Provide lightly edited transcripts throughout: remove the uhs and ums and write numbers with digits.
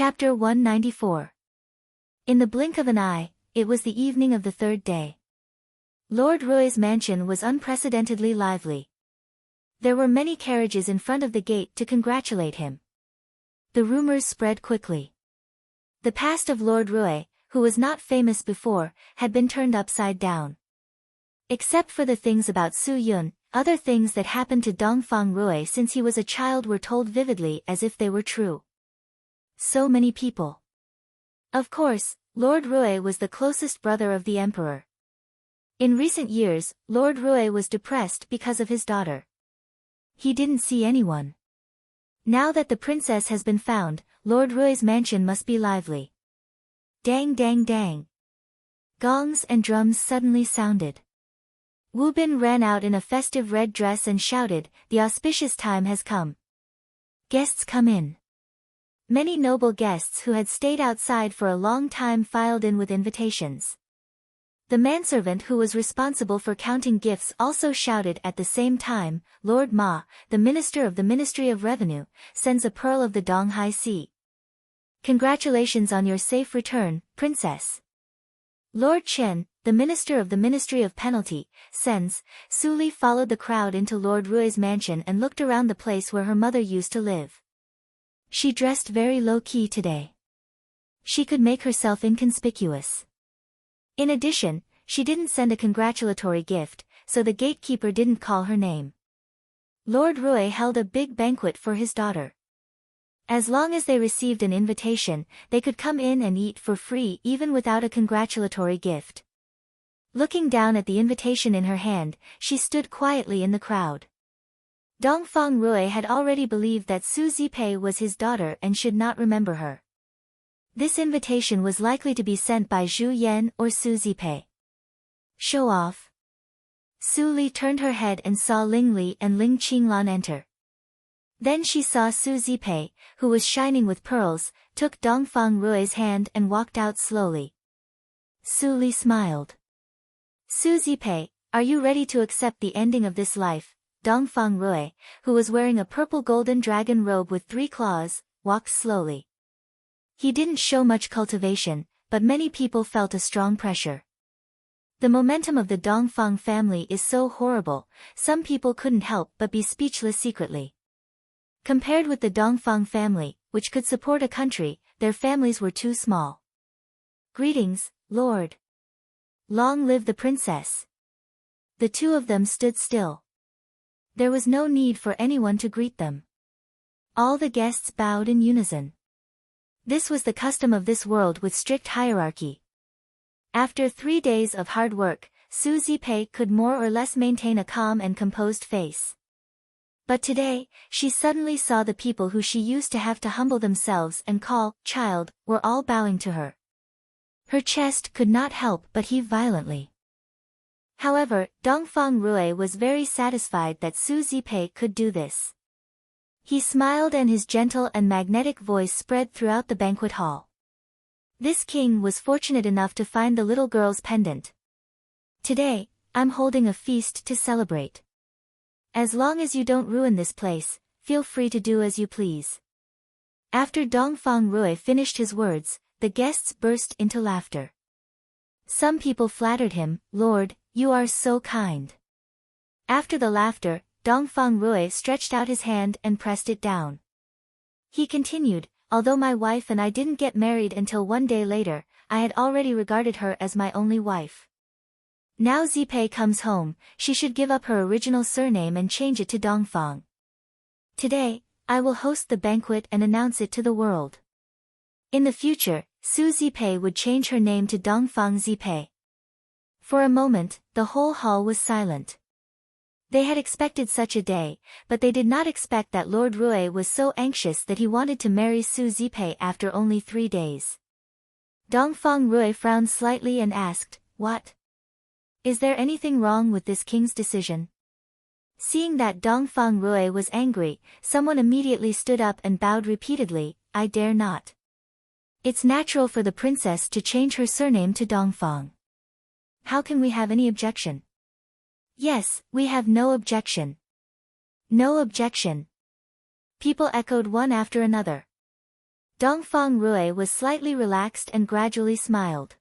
Chapter 194. In the blink of an eye, it was the evening of the third day. Lord Rui's mansion was unprecedentedly lively. There were many carriages in front of the gate to congratulate him. The rumors spread quickly. The past of Lord Rui, who was not famous before, had been turned upside down. Except for the things about Su Yun, other things that happened to Dongfang Rui since he was a child were told vividly as if they were true. So many people. Of course, Lord Rui was the closest brother of the emperor. In recent years, Lord Rui was depressed because of his daughter. He didn't see anyone. Now that the princess has been found, Lord Rui's mansion must be lively. Dang dang dang. Gongs and drums suddenly sounded. Wu Bin ran out in a festive red dress and shouted, "The auspicious time has come. Guests come in." Many noble guests who had stayed outside for a long time filed in with invitations. The manservant who was responsible for counting gifts also shouted at the same time, "Lord Ma, the Minister of the Ministry of Revenue, sends a pearl of the Donghai Sea. Congratulations on your safe return, Princess." Lord Chen, the Minister of the Ministry of Penalty, sends. Su Li followed the crowd into Lord Rui's mansion and looked around the place where her mother used to live. She dressed very low-key today. She could make herself inconspicuous. In addition, she didn't send a congratulatory gift, so the gatekeeper didn't call her name. Lord Rui held a big banquet for his daughter. As long as they received an invitation, they could come in and eat for free even without a congratulatory gift. Looking down at the invitation in her hand, she stood quietly in the crowd. Dongfang Rui had already believed that Su Zipei was his daughter and should not remember her. This invitation was likely to be sent by Zhu Yan or Su Zipei. Show off. Su Li turned her head and saw Ling Li and Ling Qinglan enter. Then she saw Su Zipei, who was shining with pearls, took Dongfang Rui's hand and walked out slowly. Su Li smiled. "Su Zipei, are you ready to accept the ending of this life?" Dongfang Rui, who was wearing a purple golden dragon robe with 3 claws, walked slowly. He didn't show much cultivation, but many people felt a strong pressure. The momentum of the Dongfang family is so horrible, some people couldn't help but be speechless secretly. Compared with the Dongfang family, which could support a country, their families were too small. "Greetings, Lord. Long live the princess." The two of them stood still. There was no need for anyone to greet them. All the guests bowed in unison. This was the custom of this world with strict hierarchy. After 3 days of hard work, Su Zipei could more or less maintain a calm and composed face. But today, she suddenly saw the people who she used to have to humble themselves and call child were all bowing to her. Her chest could not help but heave violently. However, Dongfang Rui was very satisfied that Su Zipei could do this. He smiled and his gentle and magnetic voice spread throughout the banquet hall. This king was fortunate enough to find the little girl's pendant. "Today, I'm holding a feast to celebrate. As long as you don't ruin this place, feel free to do as you please." After Dongfang Rui finished his words, the guests burst into laughter. Some people flattered him, "Lord, you are so kind." After the laughter, Dongfang Rui stretched out his hand and pressed it down. He continued, "Although my wife and I didn't get married until 1 day later, I had already regarded her as my only wife. Now Zipei comes home, she should give up her original surname and change it to Dongfang. Today, I will host the banquet and announce it to the world." In the future, Su Zipei would change her name to Dongfang Zipei. For a moment, the whole hall was silent. They had expected such a day, but they did not expect that Lord Rui was so anxious that he wanted to marry Su Zipei after only 3 days. Dongfang Rui frowned slightly and asked, "What? Is there anything wrong with this king's decision?" Seeing that Dongfang Rui was angry, someone immediately stood up and bowed repeatedly, "I dare not. It's natural for the princess to change her surname to Dongfang. How can we have any objection?" "Yes, we have no objection." "No objection." People echoed one after another. Dongfang Rui was slightly relaxed and gradually smiled.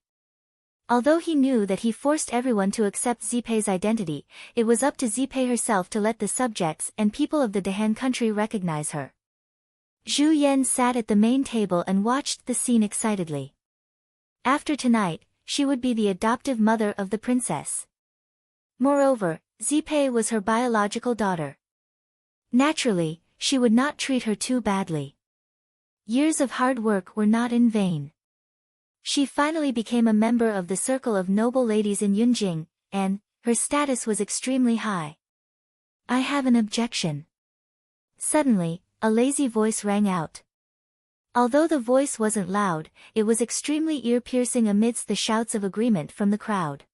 Although he knew that he forced everyone to accept Zipei's identity, it was up to Zipei herself to let the subjects and people of the Dahan country recognize her. Zhu Yan sat at the main table and watched the scene excitedly. After tonight, she would be the adoptive mother of the princess. Moreover, Zipei was her biological daughter. Naturally, she would not treat her too badly. Years of hard work were not in vain. She finally became a member of the circle of noble ladies in Yunjing, and her status was extremely high. I have an objection. Suddenly, a lazy voice rang out. Although the voice wasn't loud, it was extremely ear-piercing amidst the shouts of agreement from the crowd.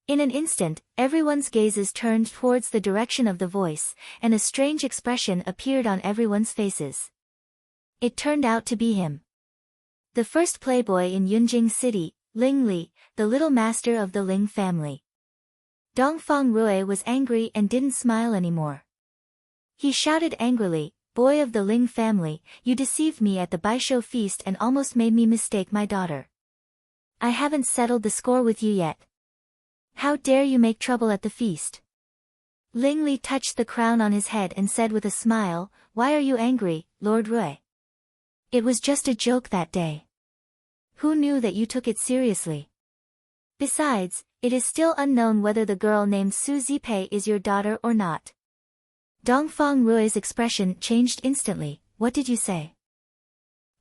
In an instant, everyone's gazes turned towards the direction of the voice, and a strange expression appeared on everyone's faces. It turned out to be him. The first playboy in Yunjing City, Ling Li, the little master of the Ling family. Dongfang Rui was angry and didn't smile anymore. He shouted angrily, "Boy of the Ling family, you deceived me at the Baisho feast and almost made me mistake my daughter. I haven't settled the score with you yet. How dare you make trouble at the feast?" Ling Li touched the crown on his head and said with a smile, "Why are you angry, Lord Rui? It was just a joke that day. Who knew that you took it seriously? Besides, it is still unknown whether the girl named Su Zipei is your daughter or not." Dongfang Rui's expression changed instantly. "What did you say?"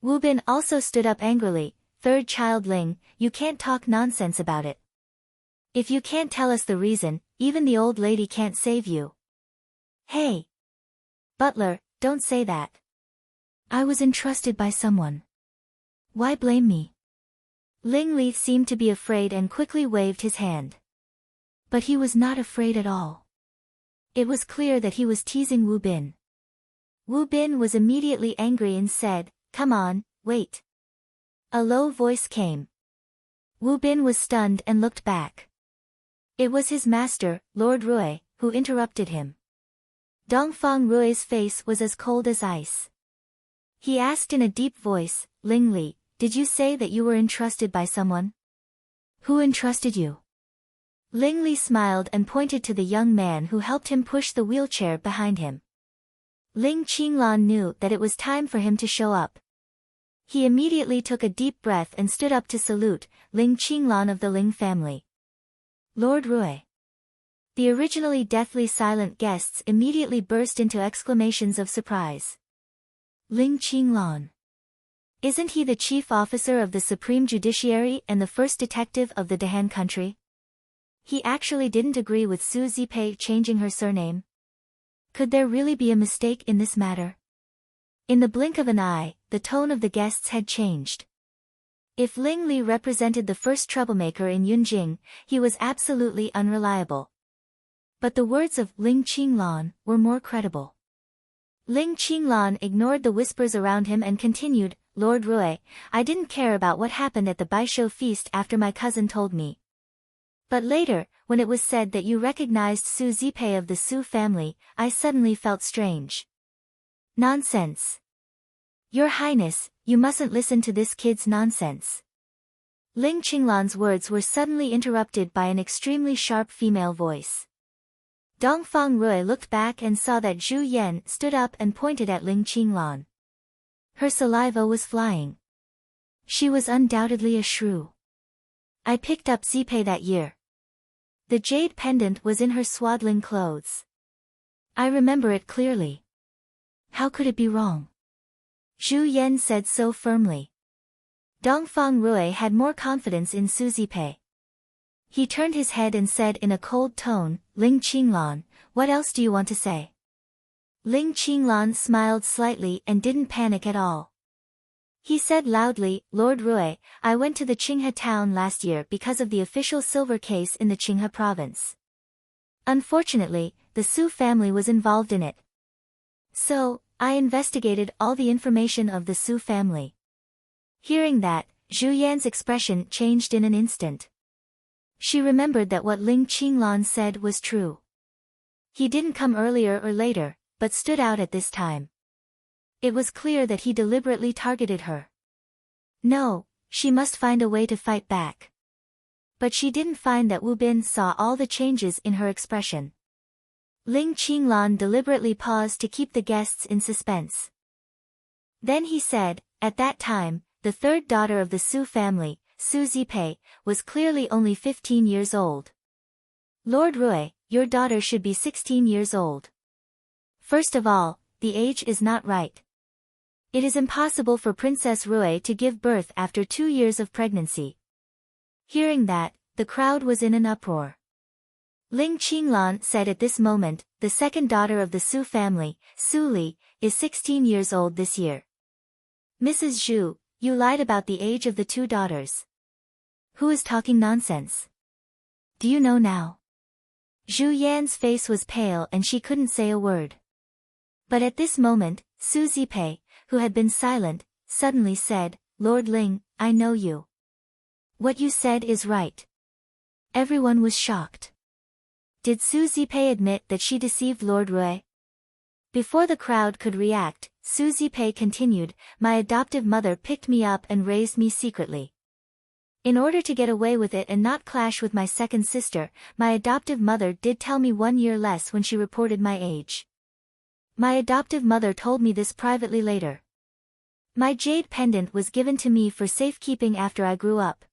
Wu Bin also stood up angrily. "Third child Ling, you can't talk nonsense about it. If you can't tell us the reason, even the old lady can't save you." "Hey! Butler, don't say that. I was entrusted by someone. Why blame me?" Ling Li seemed to be afraid and quickly waved his hand. But he was not afraid at all. It was clear that he was teasing Wu Bin. Wu Bin was immediately angry and said, "Come on, wait." A low voice came. Wu Bin was stunned and looked back. It was his master, Lord Rui, who interrupted him. Dongfang Rui's face was as cold as ice. He asked in a deep voice, "Ling Li, did you say that you were entrusted by someone? Who entrusted you?" Ling Li smiled and pointed to the young man who helped him push the wheelchair behind him. Ling Qinglan knew that it was time for him to show up. He immediately took a deep breath and stood up to salute, Ling Qinglan of the Ling family. "Lord Rui." The originally deathly silent guests immediately burst into exclamations of surprise. "Ling Qinglan. Isn't he the chief officer of the Supreme Judiciary and the first detective of the Dahan country? He actually didn't agree with Su Zipei changing her surname? Could there really be a mistake in this matter?" In the blink of an eye, the tone of the guests had changed. If Ling Li represented the first troublemaker in Yunjing, he was absolutely unreliable. But the words of Ling Qinglan were more credible. Ling Qinglan ignored the whispers around him and continued, "Lord Rui, I didn't care about what happened at the Baisho feast after my cousin told me. But later, when it was said that you recognized Su Zipei of the Su family, I suddenly felt strange." "Nonsense. Your Highness, you mustn't listen to this kid's nonsense." Ling Qinglan's words were suddenly interrupted by an extremely sharp female voice. Dongfang Rui looked back and saw that Zhu Yan stood up and pointed at Ling Qinglan. Her saliva was flying. She was undoubtedly a shrew. "I picked up Zipei that year. The jade pendant was in her swaddling clothes. I remember it clearly. How could it be wrong?" Zhu Yan said so firmly. Dongfang Rui had more confidence in Su Zipei. He turned his head and said in a cold tone, "Ling Qinglan, what else do you want to say?" Ling Qinglan smiled slightly and didn't panic at all. He said loudly, "Lord Rui, I went to the Qinghe town last year because of the official silver case in the Qinghe province. Unfortunately, the Su family was involved in it. So, I investigated all the information of the Su family." Hearing that, Zhu Yan's expression changed in an instant. She remembered that what Ling Qinglan said was true. He didn't come earlier or later, but stood out at this time. It was clear that he deliberately targeted her. No, she must find a way to fight back. But she didn't find that Wu Bin saw all the changes in her expression. Ling Qinglan deliberately paused to keep the guests in suspense. Then he said, at that time, the third daughter of the Su family, Su Zipei, was clearly only 15 years old. Lord Rui, your daughter should be 16 years old. First of all, the age is not right. It is impossible for Princess Rui to give birth after 2 years of pregnancy. Hearing that, the crowd was in an uproar. Ling Qinglan said at this moment, the second daughter of the Su family, Su Li, is 16 years old this year. Mrs. Zhu, you lied about the age of the 2 daughters. Who is talking nonsense? Do you know now? Zhu Yan's face was pale and she couldn't say a word. But at this moment, Su Zipei, who had been silent, suddenly said, Lord Ling, I know you. What you said is right. Everyone was shocked. Did Su Zipei admit that she deceived Lord Rui? Before the crowd could react, Su Zipei continued, my adoptive mother picked me up and raised me secretly. In order to get away with it and not clash with my second sister, my adoptive mother did tell me 1 year less when she reported my age. My adoptive mother told me this privately later. My jade pendant was given to me for safekeeping after I grew up.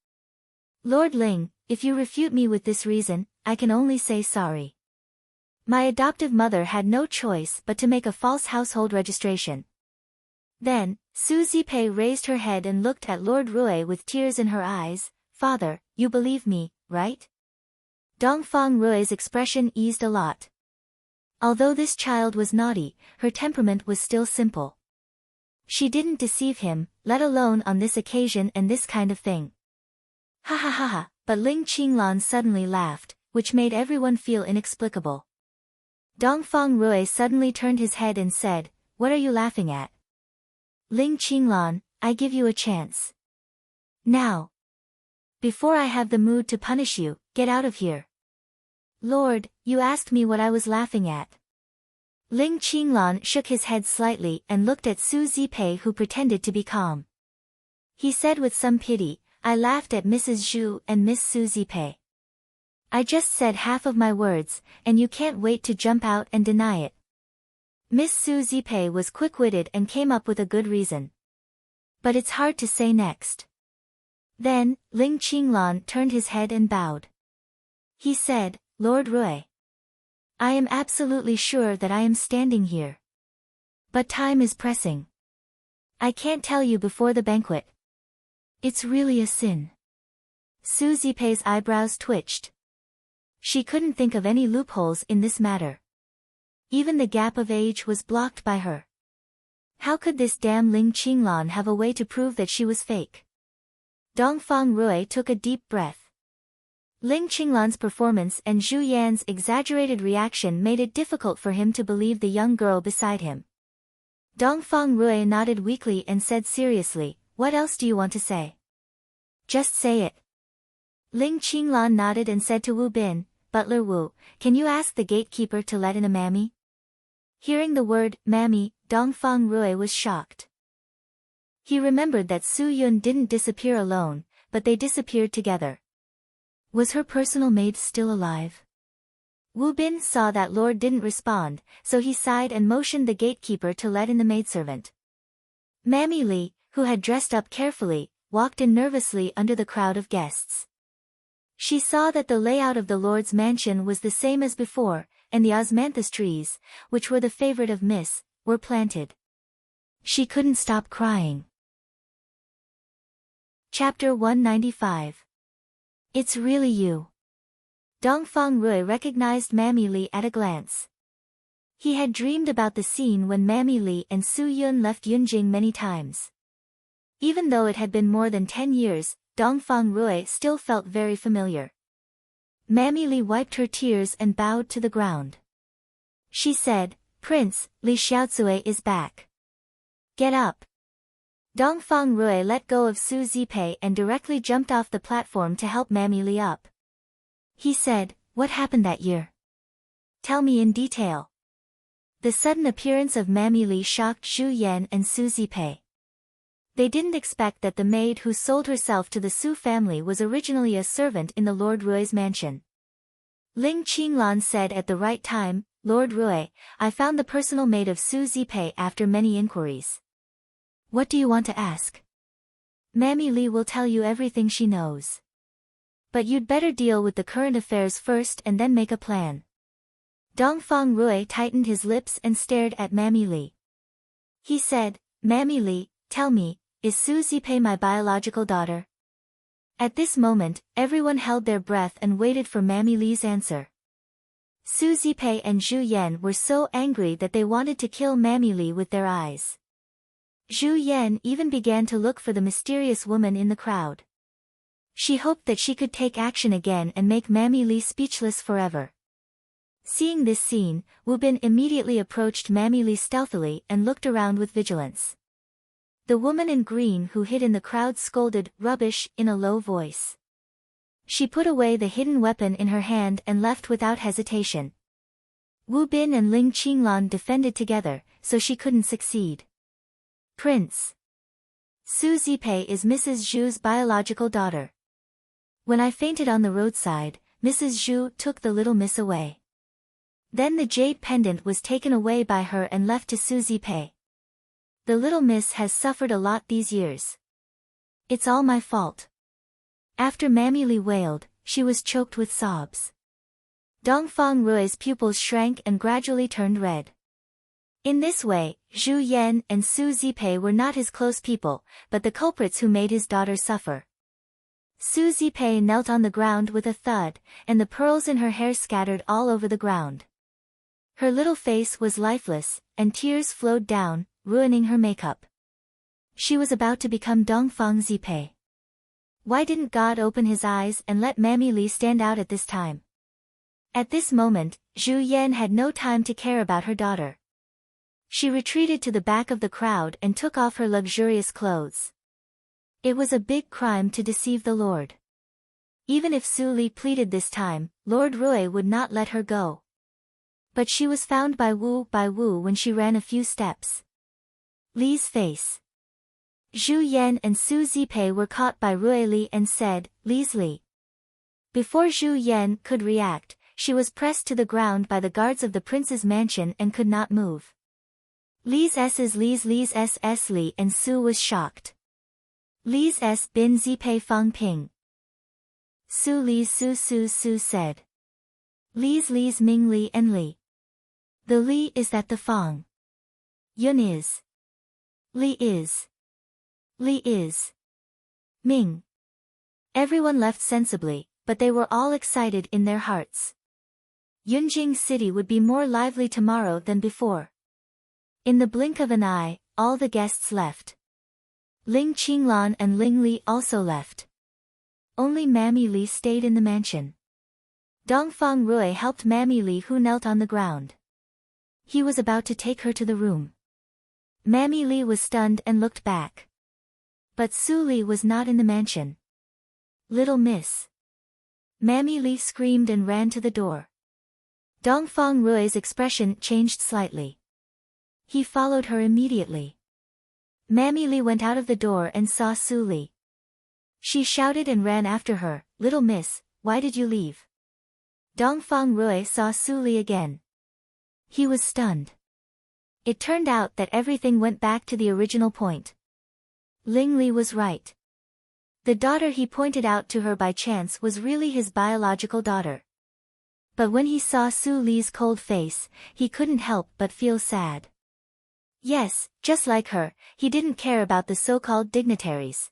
Lord Ling, if you refute me with this reason, I can only say sorry. My adoptive mother had no choice but to make a false household registration. Then, Su Zipei raised her head and looked at Lord Rui with tears in her eyes. Father, you believe me, right? Dongfang Rui's expression eased a lot. Although this child was naughty, her temperament was still simple. She didn't deceive him, let alone on this occasion and this kind of thing. Ha ha ha ha, but Ling Qinglan suddenly laughed, which made everyone feel inexplicable. Dongfang Rui suddenly turned his head and said, what are you laughing at? Ling Qinglan, I give you a chance. Now. Before I have the mood to punish you, get out of here. Lord, you asked me what I was laughing at. Ling Qinglan shook his head slightly and looked at Su Zipei, who pretended to be calm. He said with some pity, I laughed at Mrs. Zhu and Miss Su Zipei. I just said half of my words, and you can't wait to jump out and deny it. Miss Su Zipei was quick-witted and came up with a good reason. But it's hard to say next. Then, Ling Qinglan turned his head and bowed. He said, Lord Rui. I am absolutely sure that I am standing here. But time is pressing. I can't tell you before the banquet. It's really a sin. Su Zipei's eyebrows twitched. She couldn't think of any loopholes in this matter. Even the gap of age was blocked by her. How could this damn Ling Qinglan have a way to prove that she was fake? Dongfang Rui took a deep breath. Ling Qinglan's performance and Zhu Yan's exaggerated reaction made it difficult for him to believe the young girl beside him. Dongfang Rui nodded weakly and said seriously, what else do you want to say? Just say it. Ling Qinglan nodded and said to Wu Bin, Butler Wu, can you ask the gatekeeper to let in a mammy? Hearing the word, mammy, Dongfang Rui was shocked. He remembered that Su Yun didn't disappear alone, but they disappeared together. Was her personal maid still alive? Wu Bin saw that Lord didn't respond, so he sighed and motioned the gatekeeper to let in the maidservant. Mammy Li, who had dressed up carefully, walked in nervously under the crowd of guests. She saw that the layout of the Lord's mansion was the same as before, and the osmanthus trees, which were the favorite of Miss, were planted. She couldn't stop crying. Chapter 195. It's really you. Dongfang Rui recognized Mammy Li at a glance. He had dreamed about the scene when Mammy Li and Su Yun left Yunjing many times. Even though it had been more than 10 years, Dongfang Rui still felt very familiar. Mammy Li wiped her tears and bowed to the ground. She said, Prince, Li Xiaotsue is back. Get up. Dongfang Rui let go of Su Zipei and directly jumped off the platform to help Mammy Li up. He said, what happened that year? Tell me in detail. The sudden appearance of Mammy Li shocked Zhu Yan and Su Zipei. They didn't expect that the maid who sold herself to the Su family was originally a servant in the Lord Rui's mansion. Ling Qinglan said at the right time, "Lord Rui, I found the personal maid of Su Zipei after many inquiries." "What do you want to ask?" "Mammy Li will tell you everything she knows. But you'd better deal with the current affairs first and then make a plan." Dongfang Rui tightened his lips and stared at Mammy Li. He said, "Mammy Li, tell me, is Su Zipei my biological daughter?" At this moment, everyone held their breath and waited for Mammy Li's answer. Su Zipei and Zhu Yan were so angry that they wanted to kill Mammy Li with their eyes. Zhu Yan even began to look for the mysterious woman in the crowd. She hoped that she could take action again and make Mammy Li speechless forever. Seeing this scene, Wu Bin immediately approached Mammy Li stealthily and looked around with vigilance. The woman in green who hid in the crowd scolded, "Rubbish," in a low voice. She put away the hidden weapon in her hand and left without hesitation. Wu Bin and Ling Qinglan defended together, so she couldn't succeed. "Prince. Su Zipei is Mrs. Zhu's biological daughter. When I fainted on the roadside, Mrs. Zhu took the little miss away. Then the jade pendant was taken away by her and left to Su Zipei. The little miss has suffered a lot these years. It's all my fault." After Mammy Li wailed, she was choked with sobs. Dongfang Rui's pupils shrank and gradually turned red. In this way, Zhu Yan and Su Zipei were not his close people, but the culprits who made his daughter suffer. Su Zipei knelt on the ground with a thud, and the pearls in her hair scattered all over the ground. Her little face was lifeless, and tears flowed down, ruining her makeup. She was about to become Dongfang Zipei. Why didn't God open his eyes and let Mammy Li stand out at this time? At this moment, Zhu Yan had no time to care about her daughter. She retreated to the back of the crowd and took off her luxurious clothes. It was a big crime to deceive the Lord. Even if Su Li pleaded this time, Lord Rui would not let her go. But she was found by Wu when she ran a few steps. Li's face. Zhu Yan and Su Zipei were caught by Rui Li and said, "Li's Li." Before Zhu Yan could react, she was pressed to the ground by the guards of the prince's mansion and could not move. Li's S Li and Su was shocked. Li's S bin Zipei Fang Ping. Su Li's Su said. Li's Ming Li and Li. The Li is that the Fang. Yun is. Li is. Li is. Ming. Everyone left sensibly, but they were all excited in their hearts. Yunjing City would be more lively tomorrow than before. In the blink of an eye, all the guests left. Ling Qinglan and Ling Li also left. Only Mammy Li stayed in the mansion. Dongfang Rui helped Mammy Li, who knelt on the ground. He was about to take her to the room. Mammy Li was stunned and looked back. But Su Li was not in the mansion. "Little miss." Mammy Li screamed and ran to the door. Dongfang Rui's expression changed slightly. He followed her immediately. Mammy Li went out of the door and saw Su Li. She shouted and ran after her, "Little miss, why did you leave?" Dongfang Rui saw Su Li again. He was stunned. It turned out that everything went back to the original point. Ling Li was right. The daughter he pointed out to her by chance was really his biological daughter. But when he saw Su Li's cold face, he couldn't help but feel sad. Yes, just like her, he didn't care about the so-called dignitaries.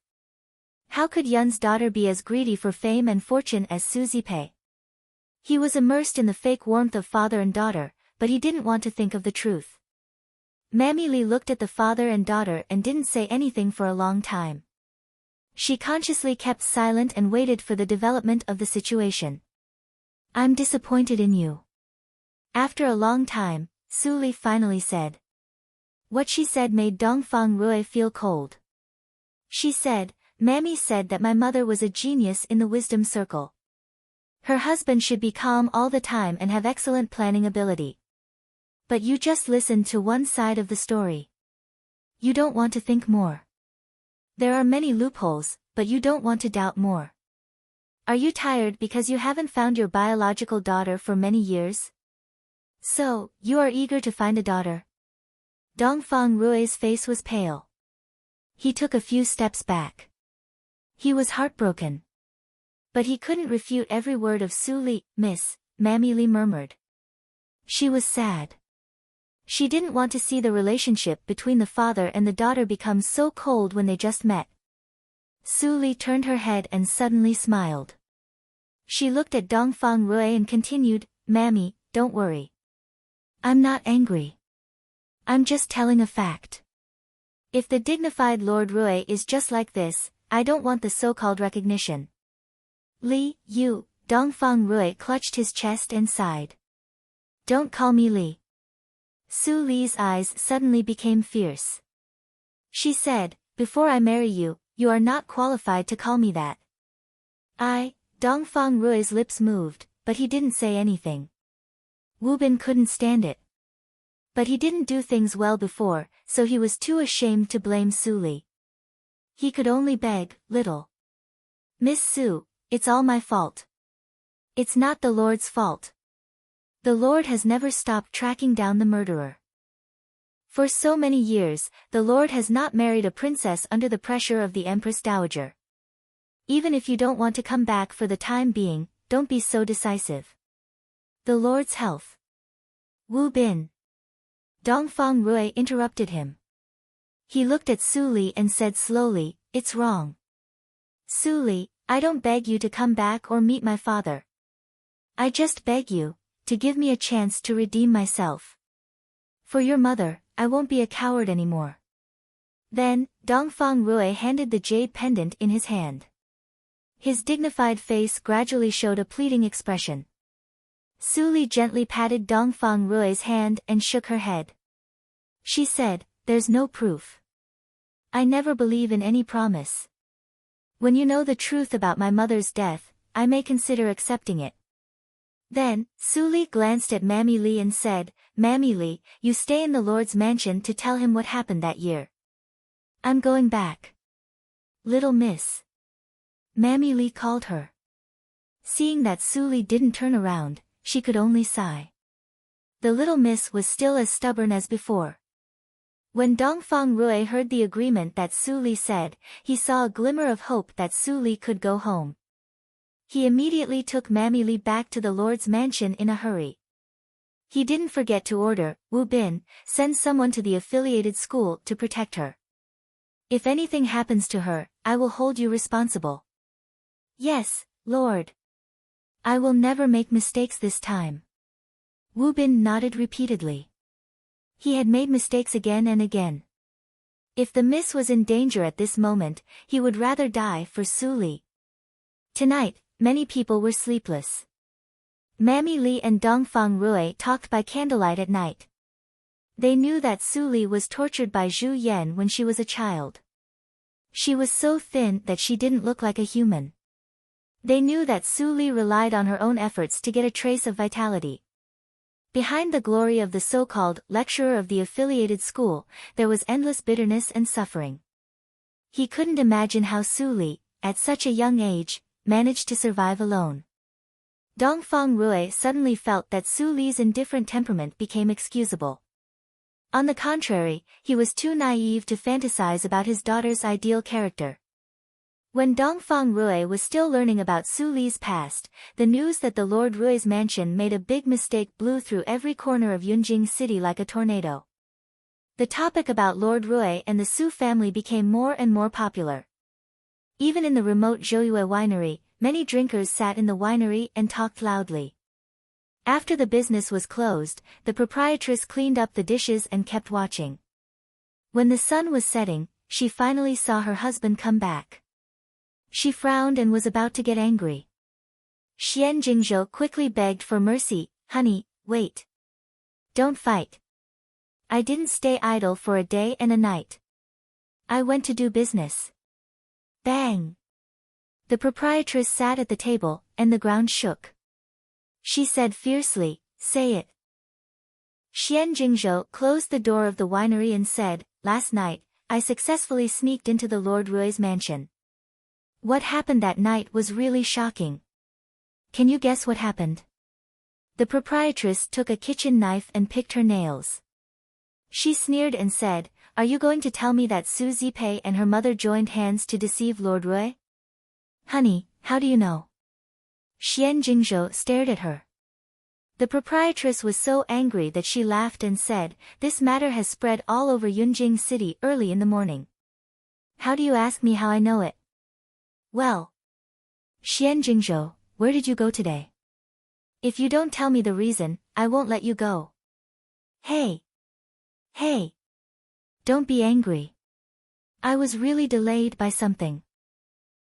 How could Yun's daughter be as greedy for fame and fortune as Su Zipei? He was immersed in the fake warmth of father and daughter, but he didn't want to think of the truth. Mammy Li looked at the father and daughter and didn't say anything for a long time. She consciously kept silent and waited for the development of the situation. "I'm disappointed in you." After a long time, Su Li finally said. What she said made Dongfang Rui feel cold. She said, "Mammy said that my mother was a genius in the wisdom circle. Her husband should be calm all the time and have excellent planning ability. But you just listened to one side of the story. You don't want to think more. There are many loopholes, but you don't want to doubt more. Are you tired because you haven't found your biological daughter for many years? So, you are eager to find a daughter. Dongfang Rui's face was pale. He took a few steps back. He was heartbroken. But he couldn't refute every word of Su Li. Miss, Mammy Li murmured. She was sad. She didn't want to see the relationship between the father and the daughter become so cold when they just met. Su Li turned her head and suddenly smiled. She looked at Dongfang Rui and continued, Mammy, don't worry. I'm not angry. I'm just telling a fact. If the dignified Lord Rui is just like this, I don't want the so-called recognition. Li, you, Dongfang Rui clutched his chest and sighed. Don't call me Li. Su Li's eyes suddenly became fierce. She said, before I marry you, you are not qualified to call me that. Dongfang Rui's lips moved, but he didn't say anything. Wu Bin couldn't stand it. But he didn't do things well before, so he was too ashamed to blame Su Li. He could only beg, little. Miss Su, it's all my fault. It's not the Lord's fault. The Lord has never stopped tracking down the murderer. For so many years, the Lord has not married a princess under the pressure of the Empress Dowager. Even if you don't want to come back for the time being, don't be so decisive. The Lord's health. Wu Bin. Dongfang Rui interrupted him. He looked at Su Li and said slowly, it's wrong. Su Li, I don't beg you to come back or meet my father. I just beg you, to give me a chance to redeem myself. For your mother, I won't be a coward anymore. Then, Dongfang Rui handed the jade pendant in his hand. His dignified face gradually showed a pleading expression. Su Li gently patted Dongfang Rui's hand and shook her head. She said, there's no proof. I never believe in any promise. When you know the truth about my mother's death, I may consider accepting it. Then, Su Li glanced at Mammy Li and said, Mammy Li, you stay in the Lord's mansion to tell him what happened that year. I'm going back. Little miss. Mammy Li called her. Seeing that Su Li didn't turn around, she could only sigh. The little miss was still as stubborn as before. When Dongfang Rui heard the agreement that Su Li said, he saw a glimmer of hope that Su Li could go home. He immediately took Mammy Li back to the Lord's mansion in a hurry. He didn't forget to order, Wu Bin, send someone to the affiliated school to protect her. If anything happens to her, I will hold you responsible. Yes, Lord. I will never make mistakes this time. Wu Bin nodded repeatedly. He had made mistakes again and again. If the miss was in danger at this moment, he would rather die for Su Li. Tonight, many people were sleepless. Mammy Li and Dongfang Rui talked by candlelight at night. They knew that Su Li was tortured by Zhu Yan when she was a child. She was so thin that she didn't look like a human. They knew that Su Li relied on her own efforts to get a trace of vitality. Behind the glory of the so-called lecturer of the affiliated school, there was endless bitterness and suffering. He couldn't imagine how Su Li, at such a young age, managed to survive alone. Dongfang Rui suddenly felt that Su Li's indifferent temperament became excusable. On the contrary, he was too naive to fantasize about his daughter's ideal character. When Dongfang Rui was still learning about Su Li's past, the news that the Lord Rui's mansion made a big mistake blew through every corner of Yunjing City like a tornado. The topic about Lord Rui and the Su family became more and more popular. Even in the remote Zhouyue winery, many drinkers sat in the winery and talked loudly. After the business was closed, the proprietress cleaned up the dishes and kept watching. When the sun was setting, she finally saw her husband come back. She frowned and was about to get angry. Xian Jingzhou quickly begged for mercy, honey, wait. Don't fight. I didn't stay idle for a day and a night. I went to do business. Bang! The proprietress sat at the table, and the ground shook. She said fiercely, say it. Xian Jingzhou closed the door of the winery and said, "Last night, I successfully sneaked into the Lord Rui's mansion. What happened that night was really shocking. Can you guess what happened?" The proprietress took a kitchen knife and picked her nails. She sneered and said, "Are you going to tell me that Su Zipei and her mother joined hands to deceive Lord Rui?" "Honey, how do you know?" Xian Jingzhou stared at her. The proprietress was so angry that she laughed and said, "This matter has spread all over Yunjing City early in the morning. How do you ask me how I know it?" "Well, Xian Jingzhou, where did you go today? If you don't tell me the reason, I won't let you go." Hey. Don't be angry. I was really delayed by something."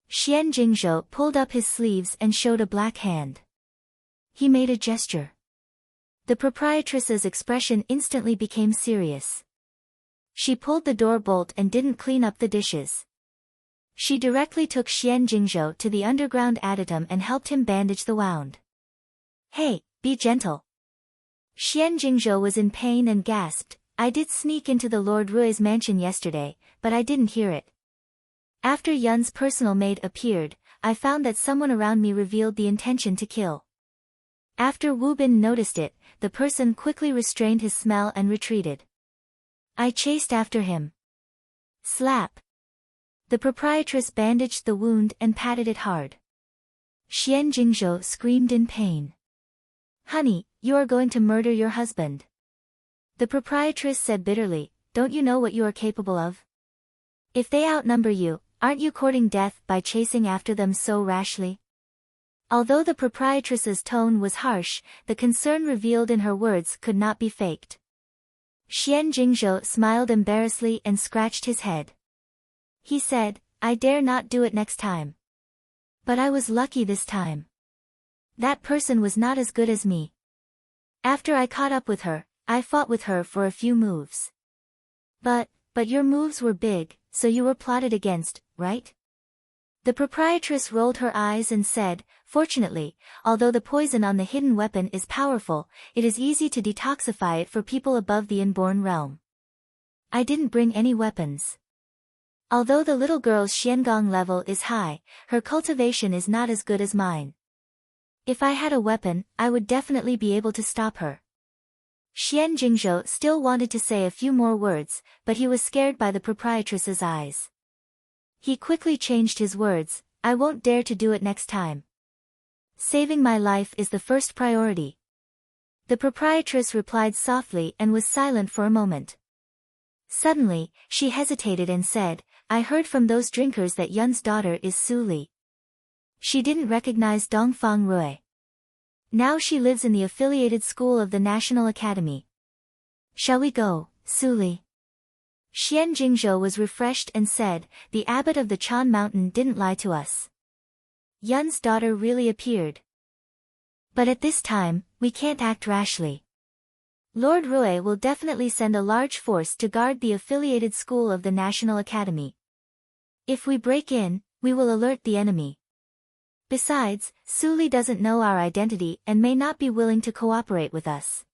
Xian Jingzhou pulled up his sleeves and showed a black hand. He made a gesture. The proprietress's expression instantly became serious. She pulled the door bolt and didn't clean up the dishes. She directly took Xian Jingzhou to the underground adytum and helped him bandage the wound. "Hey, be gentle." Xian Jingzhou was in pain and gasped, "I did sneak into the Lord Rui's mansion yesterday, but I didn't hear it. After Yun's personal maid appeared, I found that someone around me revealed the intention to kill. After Wu Bin noticed it, the person quickly restrained his smell and retreated. I chased after him." Slap. The proprietress bandaged the wound and patted it hard. Xian Jingzhou screamed in pain. "Honey, you are going to murder your husband." The proprietress said bitterly, "Don't you know what you are capable of? If they outnumber you, aren't you courting death by chasing after them so rashly?" Although the proprietress's tone was harsh, the concern revealed in her words could not be faked. Xian Jingzhou smiled embarrassedly and scratched his head. He said, "I dare not do it next time. But I was lucky this time. That person was not as good as me. After I caught up with her, I fought with her for a few moves. But your moves were big, so you were plotted against, right?" The proprietress rolled her eyes and said, "Fortunately, although the poison on the hidden weapon is powerful, it is easy to detoxify it for people above the inborn realm. I didn't bring any weapons. Although the little girl's Xiangong level is high, her cultivation is not as good as mine. If I had a weapon, I would definitely be able to stop her." Xian Jingzhou still wanted to say a few more words, but he was scared by the proprietress's eyes. He quickly changed his words, "I won't dare to do it next time. Saving my life is the first priority." The proprietress replied softly and was silent for a moment. Suddenly, she hesitated and said, "I heard from those drinkers that Yun's daughter is Su Li. She didn't recognize Dongfang Rui. Now she lives in the affiliated school of the National Academy. Shall we go, Su Li?" Xian Jingzhou was refreshed and said, "The abbot of the Chan Mountain didn't lie to us. Yun's daughter really appeared. But at this time, we can't act rashly. Lord Rui will definitely send a large force to guard the affiliated school of the National Academy. If we break in, we will alert the enemy. Besides, Su Li doesn't know our identity and may not be willing to cooperate with us.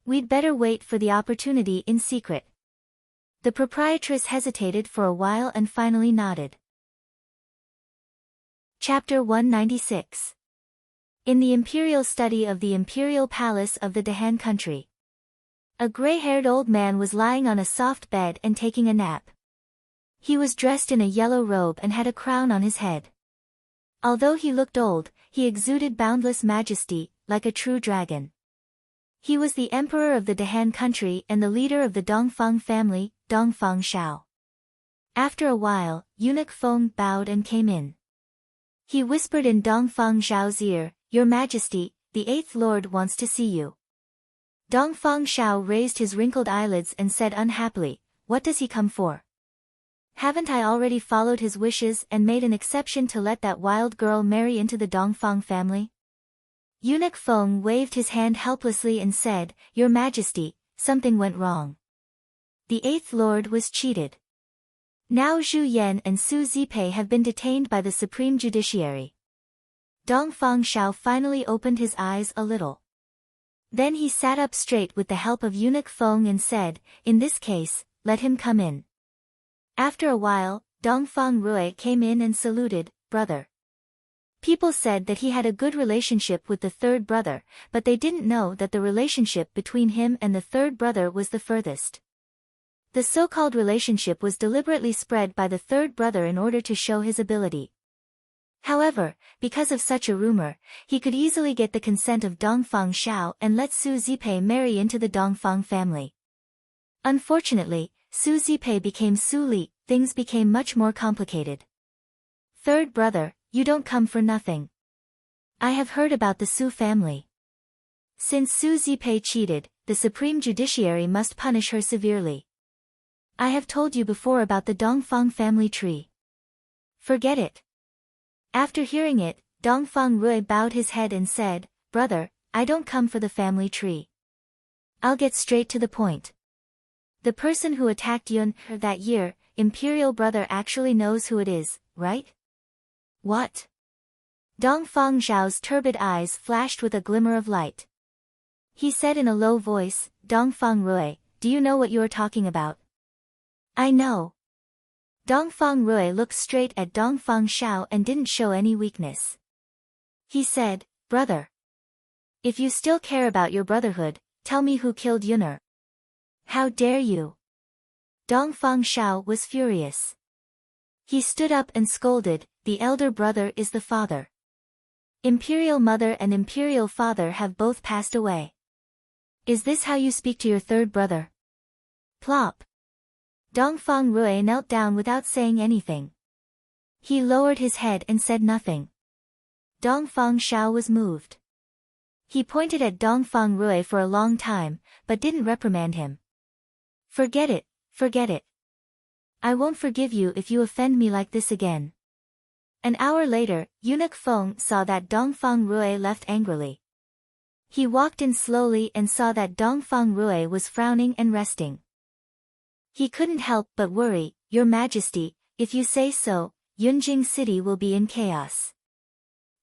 We'd better wait for the opportunity in secret." The proprietress hesitated for a while and finally nodded. Chapter 196. In the Imperial Study of the Imperial Palace of the Dahan country. A gray-haired old man was lying on a soft bed and taking a nap. He was dressed in a yellow robe and had a crown on his head. Although he looked old, he exuded boundless majesty, like a true dragon. He was the emperor of the Dahan country and the leader of the Dongfang family, Dongfang Shao. After a while, Eunuch Feng bowed and came in. He whispered in Dongfang Zhao's ear, "Your Majesty, the Eighth Lord wants to see you." Dongfang Shao raised his wrinkled eyelids and said unhappily, "What does he come for? Haven't I already followed his wishes and made an exception to let that wild girl marry into the Dongfang family?" Eunuch Feng waved his hand helplessly and said, "Your Majesty, something went wrong. The Eighth Lord was cheated. Now Zhu Yan and Su Zipei have been detained by the Supreme Judiciary." Dongfang Shao finally opened his eyes a little. Then he sat up straight with the help of eunuch Feng and said, "In this case, let him come in." After a while, Dongfang Rui came in and saluted, "Brother." People said that he had a good relationship with the third brother, but they didn't know that the relationship between him and the third brother was the furthest. The so-called relationship was deliberately spread by the third brother in order to show his ability. However, because of such a rumor, he could easily get the consent of Dongfang Xiao and let Su Zipei marry into the Dongfang family. Unfortunately, Su Zipei became Su Li, things became much more complicated. "Third brother, you don't come for nothing. I have heard about the Su family. Since Su Zipei cheated, the Supreme Judiciary must punish her severely. I have told you before about the Dongfang family tree. Forget it." After hearing it, Dongfang Rui bowed his head and said, "Brother, I don't come for the family tree. I'll get straight to the point. The person who attacked Yun that year, Imperial brother actually knows who it is, right?" "What?" Dongfang Zhao's turbid eyes flashed with a glimmer of light. He said in a low voice, "Dongfang Rui, do you know what you are talking about?" "I know." Dongfang Rui looked straight at Dongfang Xiao and didn't show any weakness. He said, "Brother, if you still care about your brotherhood, tell me who killed Yun'er." "How dare you?" Dongfang Xiao was furious. He stood up and scolded, "The elder brother is the father. Imperial mother and imperial father have both passed away. Is this how you speak to your third brother?" Plop. Dongfang Rui knelt down without saying anything. He lowered his head and said nothing. Dongfang Xiao was moved. He pointed at Dongfang Rui for a long time, but didn't reprimand him. "Forget it, forget it. I won't forgive you if you offend me like this again." An hour later, eunuch Feng saw that Dongfang Rui left angrily. He walked in slowly and saw that Dongfang Rui was frowning and resting. He couldn't help but worry, "Your Majesty, if you say so, Yunjing City will be in chaos."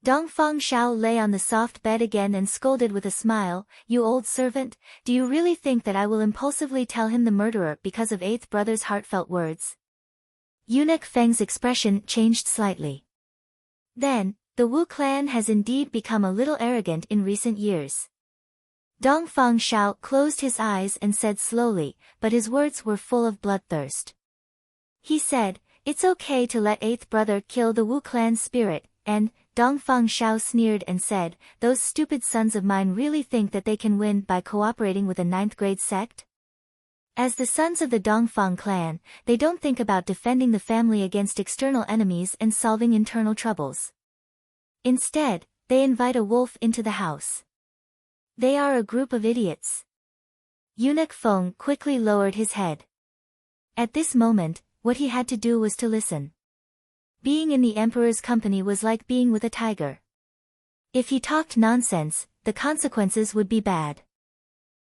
Dongfang Xiao lay on the soft bed again and scolded with a smile, "You old servant, do you really think that I will impulsively tell him the murderer because of eighth brother's heartfelt words?" Eunuch Feng's expression changed slightly. "Then, the Wu clan has indeed become a little arrogant in recent years." Dongfang Xiao closed his eyes and said slowly, but his words were full of bloodthirst. He said, "It's okay to let eighth brother kill the Wu clan's spirit," and Dongfang Xiao sneered and said, "Those stupid sons of mine really think that they can win by cooperating with a ninth-grade sect? As the sons of the Dongfang clan, they don't think about defending the family against external enemies and solving internal troubles. Instead, they invite a wolf into the house. They are a group of idiots." Eunuch Feng quickly lowered his head. At this moment, what he had to do was to listen. Being in the emperor's company was like being with a tiger. If he talked nonsense, the consequences would be bad.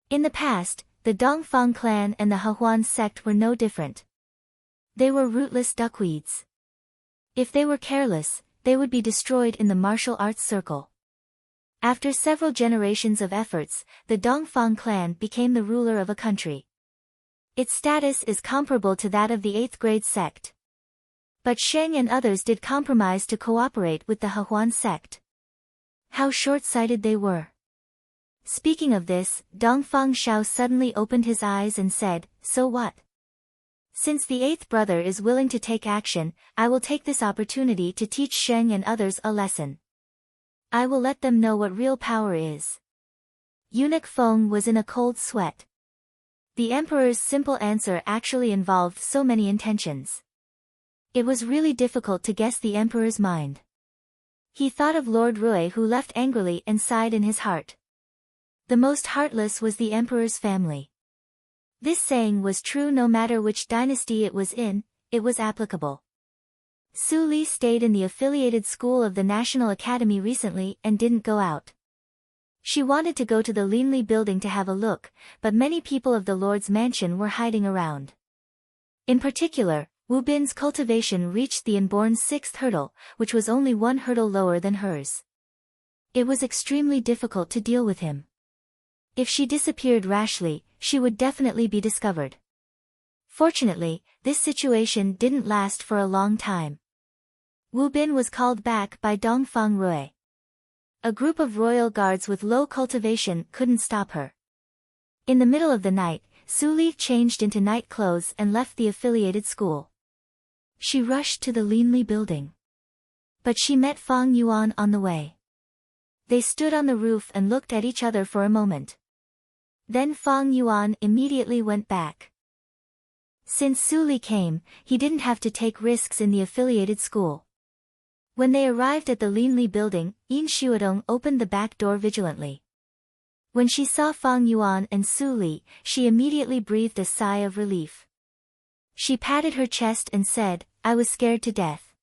In the past, the Dongfang clan and the Hehuan sect were no different. They were rootless duckweeds. If they were careless, they would be destroyed in the martial arts circle. After several generations of efforts, the Dongfang clan became the ruler of a country. Its status is comparable to that of the 8th grade sect. But Sheng and others did compromise to cooperate with the Hehuan sect. How short-sighted they were. Speaking of this, Dongfang Xiao suddenly opened his eyes and said, "So what? Since the 8th brother is willing to take action, I will take this opportunity to teach Sheng and others a lesson. I will let them know what real power is." Eunuch Feng was in a cold sweat. The emperor's simple answer actually involved so many intentions. It was really difficult to guess the emperor's mind. He thought of Lord Rui, who left angrily and sighed in his heart. The most heartless was the emperor's family. This saying was true no matter which dynasty it was in, it was applicable. Su Li stayed in the affiliated school of the National Academy recently and didn't go out. She wanted to go to the Linli building to have a look, but many people of the Lord's mansion were hiding around. In particular, Wu Bin's cultivation reached the inborn's 6th hurdle, which was only 1 hurdle lower than hers. It was extremely difficult to deal with him. If she disappeared rashly, she would definitely be discovered. Fortunately, this situation didn't last for a long time. Wu Bin was called back by Dongfang Rui. A group of royal guards with low cultivation couldn't stop her. In the middle of the night, Su Li changed into night clothes and left the affiliated school. She rushed to the Linli building. But she met Fang Yuan on the way. They stood on the roof and looked at each other for a moment. Then Fang Yuan immediately went back. Since Su Li came, he didn't have to take risks in the affiliated school. When they arrived at the Linli building, Yin Xuedong opened the back door vigilantly. When she saw Fang Yuan and Su Li, she immediately breathed a sigh of relief. She patted her chest and said, "I was scared to death.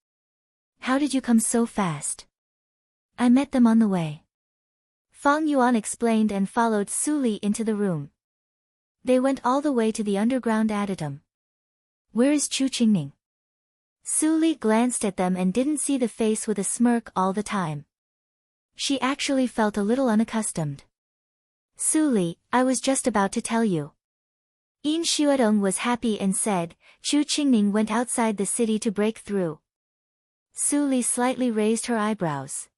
How did you come so fast?" "I met them on the way." Fang Yuan explained and followed Su Li into the room. They went all the way to the underground adytum. "Where is Chu Qingning?" Su Li glanced at them and didn't see the face with a smirk all the time. She actually felt a little unaccustomed. "Su Li, I was just about to tell you." Yin Xuedong was happy and said, "Chu Qingning went outside the city to break through." Su Li slightly raised her eyebrows.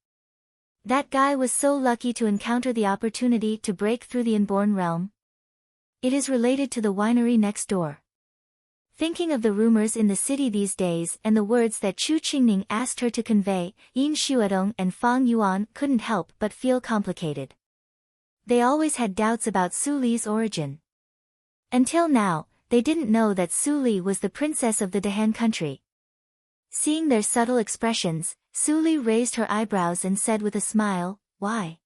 That guy was so lucky to encounter the opportunity to break through the inborn realm. It is related to the winery next door. Thinking of the rumors in the city these days and the words that Chu Qingning asked her to convey, Yin Xuedong and Fang Yuan couldn't help but feel complicated. They always had doubts about Su Li's origin. Until now, they didn't know that Su Li was the princess of the Dahan country. Seeing their subtle expressions, Su Li raised her eyebrows and said with a smile, "Why?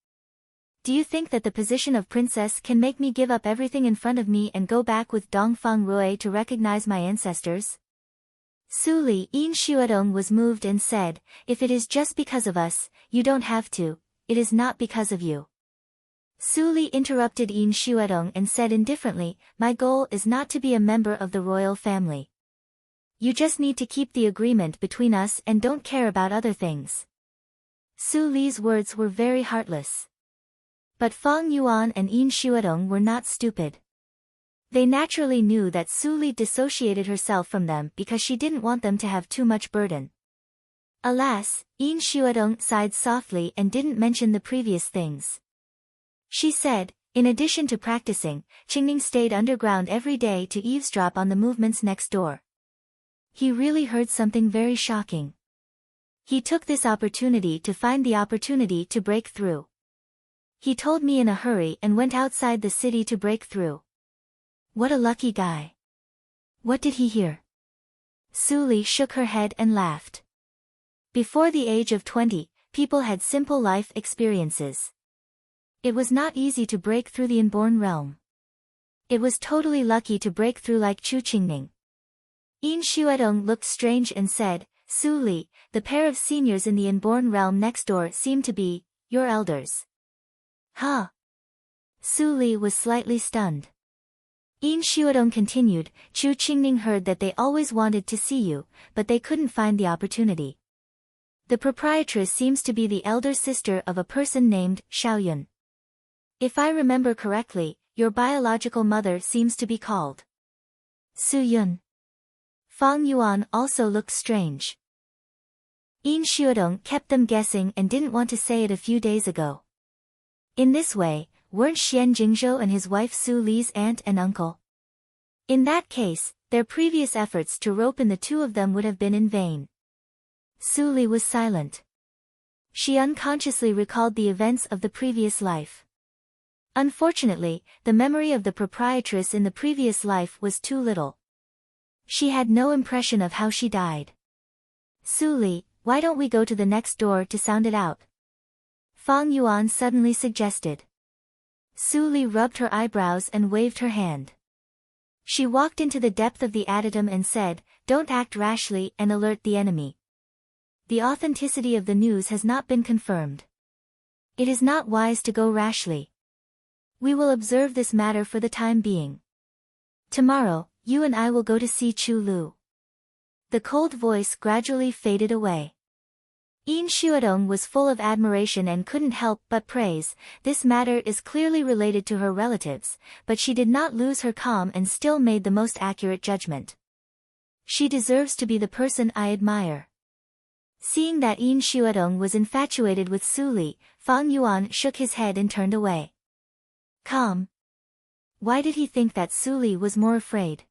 Do you think that the position of princess can make me give up everything in front of me and go back with Dongfang Rui to recognize my ancestors?" Su Li, Yin Xuedong was moved and said, "If it is just because of us, you don't have to, it is not because of you." Su Li interrupted Yin Xuedong and said indifferently, "My goal is not to be a member of the royal family. You just need to keep the agreement between us and don't care about other things." Su Li's words were very heartless. But Fang Yuan and Yin Xuedong were not stupid. They naturally knew that Su Li dissociated herself from them because she didn't want them to have too much burden. Alas, Yin Xuedong sighed softly and didn't mention the previous things. She said, in addition to practicing, Qingning stayed underground every day to eavesdrop on the movements next door. He really heard something very shocking. He took this opportunity to find the opportunity to break through. He told me in a hurry and went outside the city to break through. What a lucky guy. What did he hear? Su Li shook her head and laughed. Before the age of 20, people had simple life experiences. It was not easy to break through the inborn realm. It was totally lucky to break through like Chu Qingning. Yin Xuedong looked strange and said, "Su Li, the pair of seniors in the inborn realm next door seem to be your elders." "Huh?" Su Li was slightly stunned. Yin Xuedong continued, "Chu Qingning heard that they always wanted to see you, but they couldn't find the opportunity. The proprietress seems to be the elder sister of a person named Xiaoyun. If I remember correctly, your biological mother seems to be called Su Yun." Fang Yuan also looked strange. Yin Xuedong kept them guessing and didn't want to say it a few days ago. In this way, weren't Xian Jingzhou and his wife Su Li's aunt and uncle? In that case, their previous efforts to rope in the two of them would have been in vain. Su Li was silent. She unconsciously recalled the events of the previous life. Unfortunately, the memory of the proprietress in the previous life was too little. She had no impression of how she died. "Su Li, why don't we go to the next door to sound it out?" Fang Yuan suddenly suggested. Su Li rubbed her eyebrows and waved her hand. She walked into the depth of the adytum and said, "Don't act rashly and alert the enemy. The authenticity of the news has not been confirmed. It is not wise to go rashly. We will observe this matter for the time being. Tomorrow, you and I will go to see Chu Lu." The cold voice gradually faded away. Yin Shuadong was full of admiration and couldn't help but praise. This matter is clearly related to her relatives, but she did not lose her calm and still made the most accurate judgment. She deserves to be the person I admire. Seeing that Yin Shuadong was infatuated with Su Li, Fang Yuan shook his head and turned away. Calm. Why did he think that Su Li was more afraid?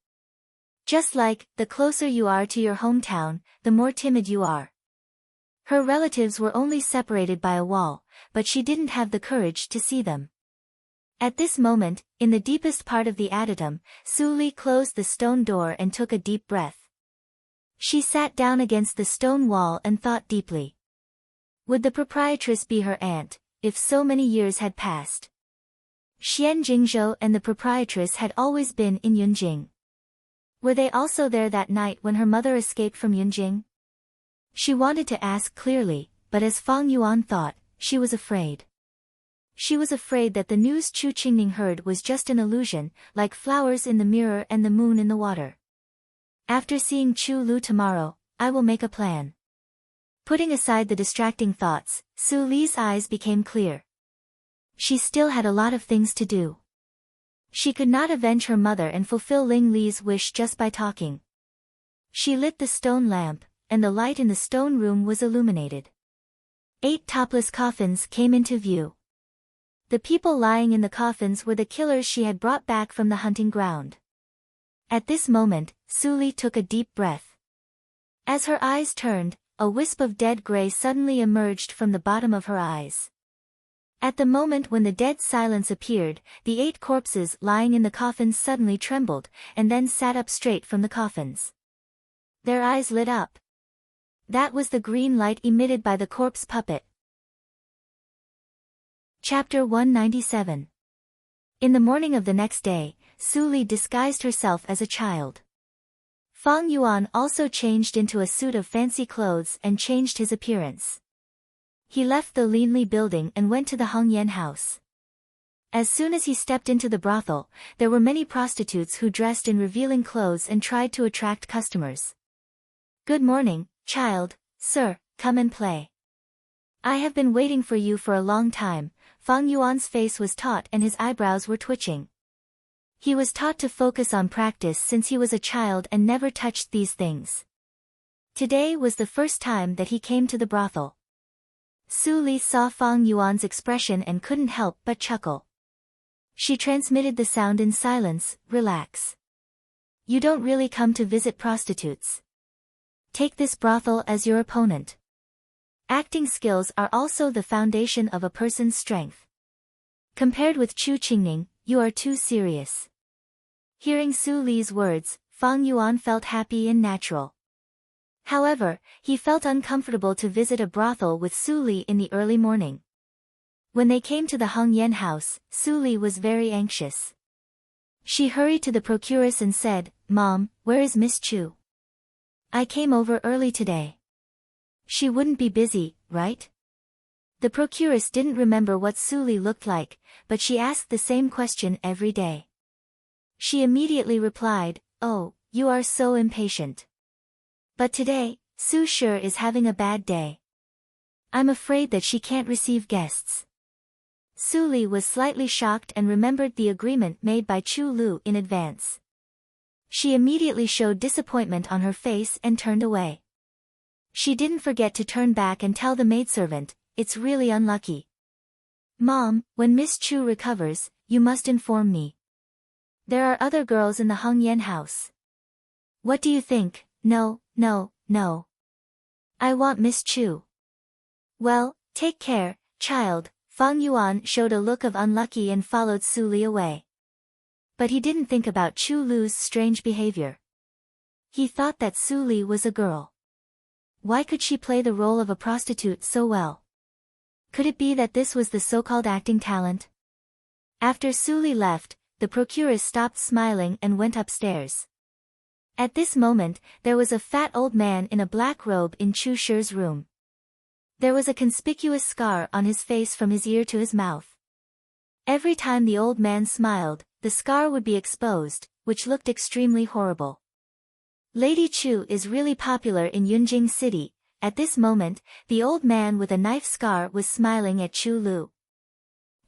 Just like, the closer you are to your hometown, the more timid you are. Her relatives were only separated by a wall, but she didn't have the courage to see them. At this moment, in the deepest part of the adytum, Su Li closed the stone door and took a deep breath. She sat down against the stone wall and thought deeply. Would the proprietress be her aunt, if so many years had passed? Xian Jingzhou and the proprietress had always been in Yunjing. Were they also there that night when her mother escaped from Yunjing? She wanted to ask clearly, but as Fang Yuan thought, she was afraid. She was afraid that the news Chu Qingning heard was just an illusion, like flowers in the mirror and the moon in the water. After seeing Chu Lu tomorrow, I will make a plan. Putting aside the distracting thoughts, Su Li's eyes became clear. She still had a lot of things to do. She could not avenge her mother and fulfill Ling Li's wish just by talking. She lit the stone lamp, and the light in the stone room was illuminated. 8 topless coffins came into view. The people lying in the coffins were the killers she had brought back from the hunting ground. At this moment, Su Li took a deep breath. As her eyes turned, a wisp of dead gray suddenly emerged from the bottom of her eyes. At the moment when the dead silence appeared, the 8 corpses lying in the coffins suddenly trembled, and then sat up straight from the coffins. Their eyes lit up. That was the green light emitted by the corpse puppet. Chapter 197. In the morning of the next day, Su Li disguised herself as a child. Fang Yuan also changed into a suit of fancy clothes and changed his appearance. He left the Linli building and went to the Hongyan house. As soon as he stepped into the brothel, there were many prostitutes who dressed in revealing clothes and tried to attract customers. Good morning, child, sir, come and play. I have been waiting for you for a long time. Fang Yuan's face was taut and his eyebrows were twitching. He was taught to focus on practice since he was a child and never touched these things. Today was the first time that he came to the brothel. Su Li saw Fang Yuan's expression and couldn't help but chuckle. She transmitted the sound in silence, relax. You don't really come to visit prostitutes. Take this brothel as your opponent. Acting skills are also the foundation of a person's strength. Compared with Chu Qingning, you are too serious. Hearing Su Li's words, Fang Yuan felt happy and natural. However, he felt uncomfortable to visit a brothel with Su Li in the early morning. When they came to the Hongyan house, Su Li was very anxious. She hurried to the procuress and said, Mom, where is Miss Chu? I came over early today. She wouldn't be busy, right? The procuress didn't remember what Su Li looked like, but she asked the same question every day. She immediately replied, Oh, you are so impatient. But today, Su sure is having a bad day. I'm afraid that she can't receive guests. Su Li was slightly shocked and remembered the agreement made by Chu Lu in advance. She immediately showed disappointment on her face and turned away. She didn't forget to turn back and tell the maidservant, It's really unlucky. Mom, when Miss Chu recovers, you must inform me. There are other girls in the Hongyan house. What do you think? No. I want Miss Chu. Well, take care, child. Fang Yuan showed a look of unlucky and followed Su Li away. But he didn't think about Chu Lu's strange behavior. He thought that Su Li was a girl. Why could she play the role of a prostitute so well? Could it be that this was the so-called acting talent? After Su Li left, the procuress stopped smiling and went upstairs. At this moment, there was a fat old man in a black robe in Chu Shi's room. There was a conspicuous scar on his face from his ear to his mouth. Every time the old man smiled, the scar would be exposed, which looked extremely horrible. Lady Chu is really popular in Yunjing City, at this moment, the old man with a knife scar was smiling at Chu Lu.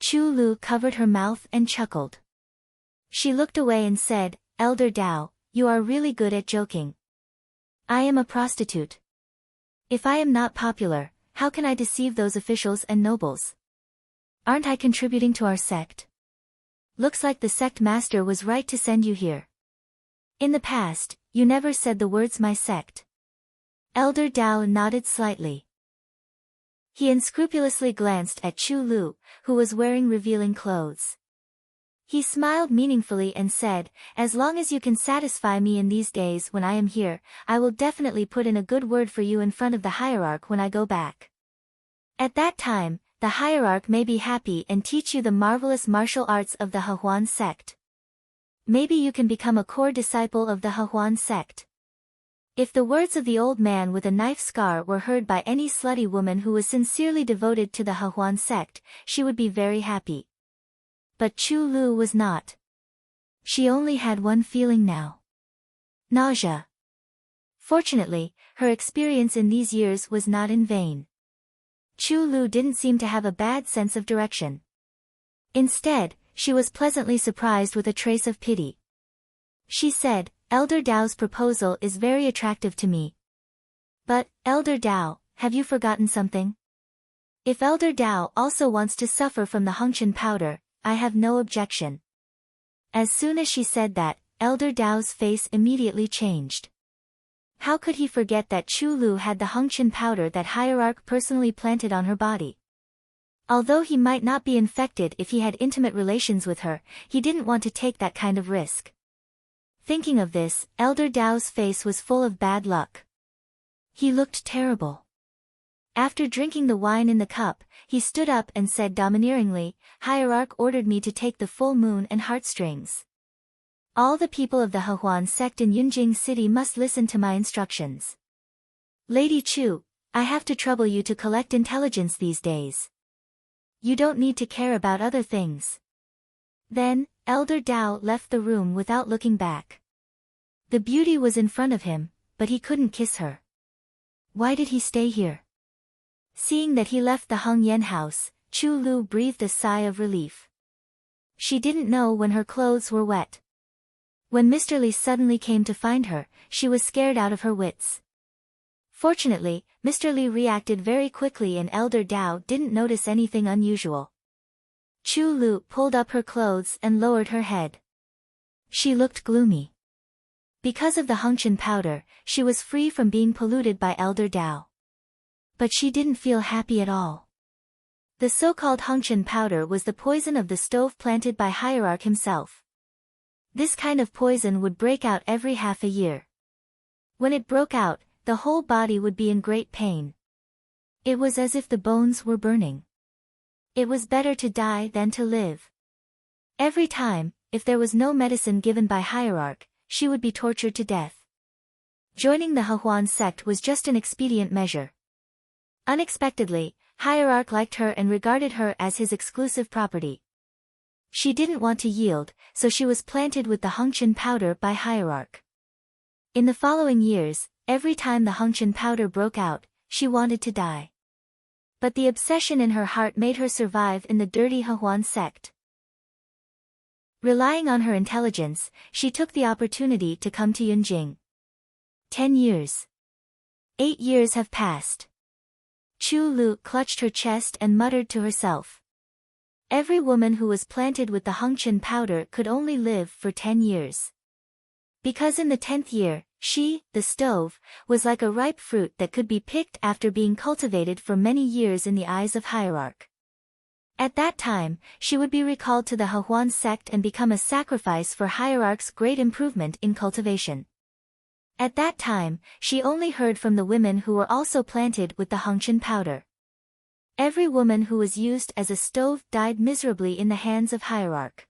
Chu Lu covered her mouth and chuckled. She looked away and said, "Elder Dao, you are really good at joking. I am a prostitute. If I am not popular, how can I deceive those officials and nobles? Aren't I contributing to our sect? Looks like the sect master was right to send you here. In the past, you never said the words my sect." Elder Dao nodded slightly. He unscrupulously glanced at Chu Lu, who was wearing revealing clothes. He smiled meaningfully and said, "As long as you can satisfy me in these days when I am here, I will definitely put in a good word for you in front of the hierarch when I go back. At that time, the hierarch may be happy and teach you the marvelous martial arts of the Hehuan sect. Maybe you can become a core disciple of the Hehuan sect." If the words of the old man with a knife scar were heard by any slutty woman who was sincerely devoted to the Hehuan sect, she would be very happy. But Chu Lu was not. She only had one feeling now. Nausea. Fortunately, her experience in these years was not in vain. Chu Lu didn't seem to have a bad sense of direction. Instead, she was pleasantly surprised with a trace of pity. She said, "Elder Dao's proposal is very attractive to me. But, Elder Dao, have you forgotten something? If Elder Dao also wants to suffer from the Hengqian powder, I have no objection." As soon as she said that, Elder Dao's face immediately changed. How could he forget that Chu Lu had the Hengqian powder that hierarch personally planted on her body? Although he might not be infected if he had intimate relations with her, he didn't want to take that kind of risk. Thinking of this, Elder Dao's face was full of bad luck. He looked terrible. After drinking the wine in the cup, he stood up and said domineeringly, "Hierarch ordered me to take the full moon and heartstrings. All the people of the Hehuan sect in Yunjing City must listen to my instructions. Lady Chu, I have to trouble you to collect intelligence these days. You don't need to care about other things." Then, Elder Dao left the room without looking back. The beauty was in front of him, but he couldn't kiss her. Why did he stay here? Seeing that he left the Heng Yan house, Chu Lu breathed a sigh of relief. She didn't know when her clothes were wet. When Mr. Li suddenly came to find her, she was scared out of her wits. Fortunately, Mr. Li reacted very quickly and Elder Dao didn't notice anything unusual. Chu Lu pulled up her clothes and lowered her head. She looked gloomy. Because of the Hengqian powder, she was free from being polluted by Elder Dao. But she didn't feel happy at all. The so-called Hengqian powder was the poison of the stove planted by hierarch himself. This kind of poison would break out every half a year. When it broke out, the whole body would be in great pain. It was as if the bones were burning. It was better to die than to live. Every time, if there was no medicine given by hierarch, she would be tortured to death. Joining the Hehuan sect was just an expedient measure. Unexpectedly, hierarch liked her and regarded her as his exclusive property. She didn't want to yield, so she was planted with the Hengqian powder by hierarch. In the following years, every time the Hengqian powder broke out, she wanted to die. But the obsession in her heart made her survive in the dirty Hehuan sect. Relying on her intelligence, she took the opportunity to come to Yunjing. 10 years. 8 years have passed. Chu Lu clutched her chest and muttered to herself. Every woman who was planted with the Hengqian powder could only live for 10 years. Because in the 10th year, she, the stove, was like a ripe fruit that could be picked after being cultivated for many years in the eyes of hierarch. At that time, she would be recalled to the Hehuan sect and become a sacrifice for hierarch's great improvement in cultivation. At that time, she only heard from the women who were also planted with the Hengqian powder. Every woman who was used as a stove died miserably in the hands of hierarch.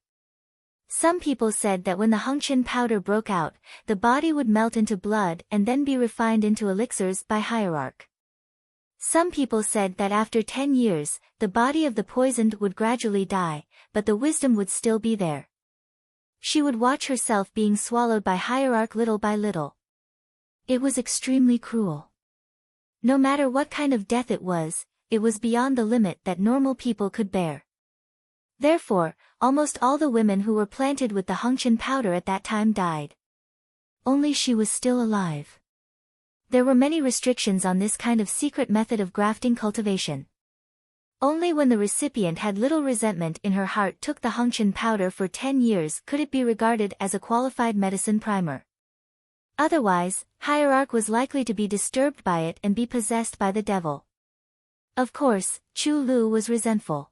Some people said that when the Hengqian powder broke out, the body would melt into blood and then be refined into elixirs by hierarch. Some people said that after 10 years, the body of the poisoned would gradually die, but the wisdom would still be there. She would watch herself being swallowed by hierarch little by little. It was extremely cruel. No matter what kind of death it was beyond the limit that normal people could bear. Therefore, almost all the women who were planted with the Hongqian powder at that time died. Only she was still alive. There were many restrictions on this kind of secret method of grafting cultivation. Only when the recipient had little resentment in her heart took the Hongqian powder for 10 years could it be regarded as a qualified medicine primer. Otherwise, Hierarch was likely to be disturbed by it and be possessed by the devil. Of course, Chu Lu was resentful.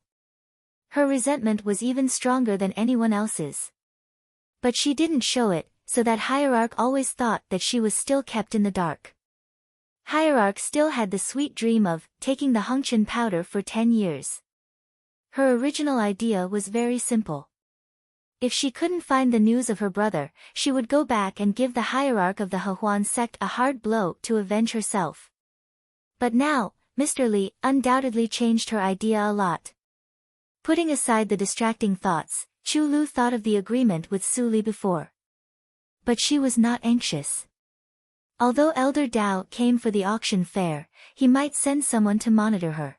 Her resentment was even stronger than anyone else's. But she didn't show it, so that Hierarch always thought that she was still kept in the dark. Hierarch still had the sweet dream of taking the Hongqian powder for 10 years. Her original idea was very simple. If she couldn't find the news of her brother, she would go back and give the hierarch of the Hehuan sect a hard blow to avenge herself. But now, Mr. Li undoubtedly changed her idea a lot. Putting aside the distracting thoughts, Chu Lu thought of the agreement with Su Li before. But she was not anxious. Although Elder Dao came for the auction fair, he might send someone to monitor her.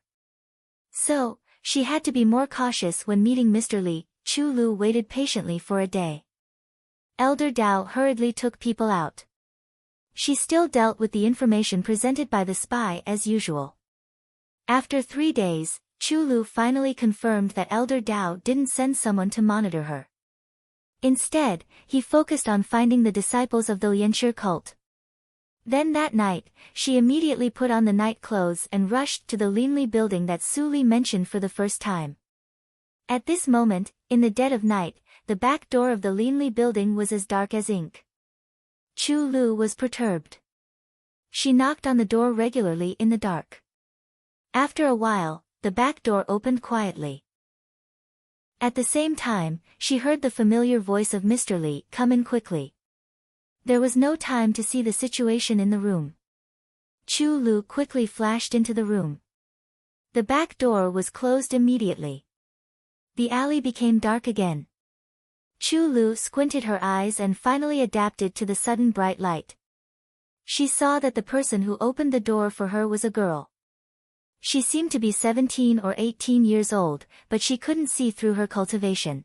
So, she had to be more cautious when meeting Mr. Li. Chu Lu waited patiently for a day. Elder Dao hurriedly took people out. She still dealt with the information presented by the spy as usual. After 3 days, Chu Lu finally confirmed that Elder Dao didn't send someone to monitor her. Instead, he focused on finding the disciples of the Lianshi cult. Then that night, she immediately put on the night clothes and rushed to the Linli building that Su Li mentioned for the first time. At this moment, in the dead of night, the back door of the Linli building was as dark as ink. Chu Lu was perturbed. She knocked on the door regularly in the dark. After a while, the back door opened quietly. At the same time, she heard the familiar voice of Mr. Li come in quickly. There was no time to see the situation in the room. Chu Lu quickly flashed into the room. The back door was closed immediately. The alley became dark again. Chu Lu squinted her eyes and finally adapted to the sudden bright light. She saw that the person who opened the door for her was a girl. She seemed to be 17 or 18 years old, but she couldn't see through her cultivation.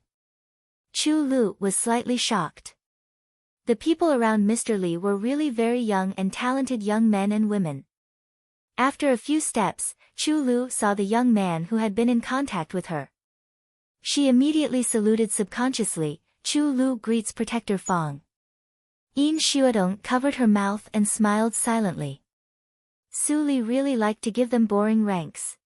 Chu Lu was slightly shocked. The people around Mr. Li were really very young and talented young men and women. After a few steps, Chu Lu saw the young man who had been in contact with her. She immediately saluted subconsciously. Chu Lu greets Protector Fang. Yin Xuedong covered her mouth and smiled silently. Su Li really liked to give them boring ranks.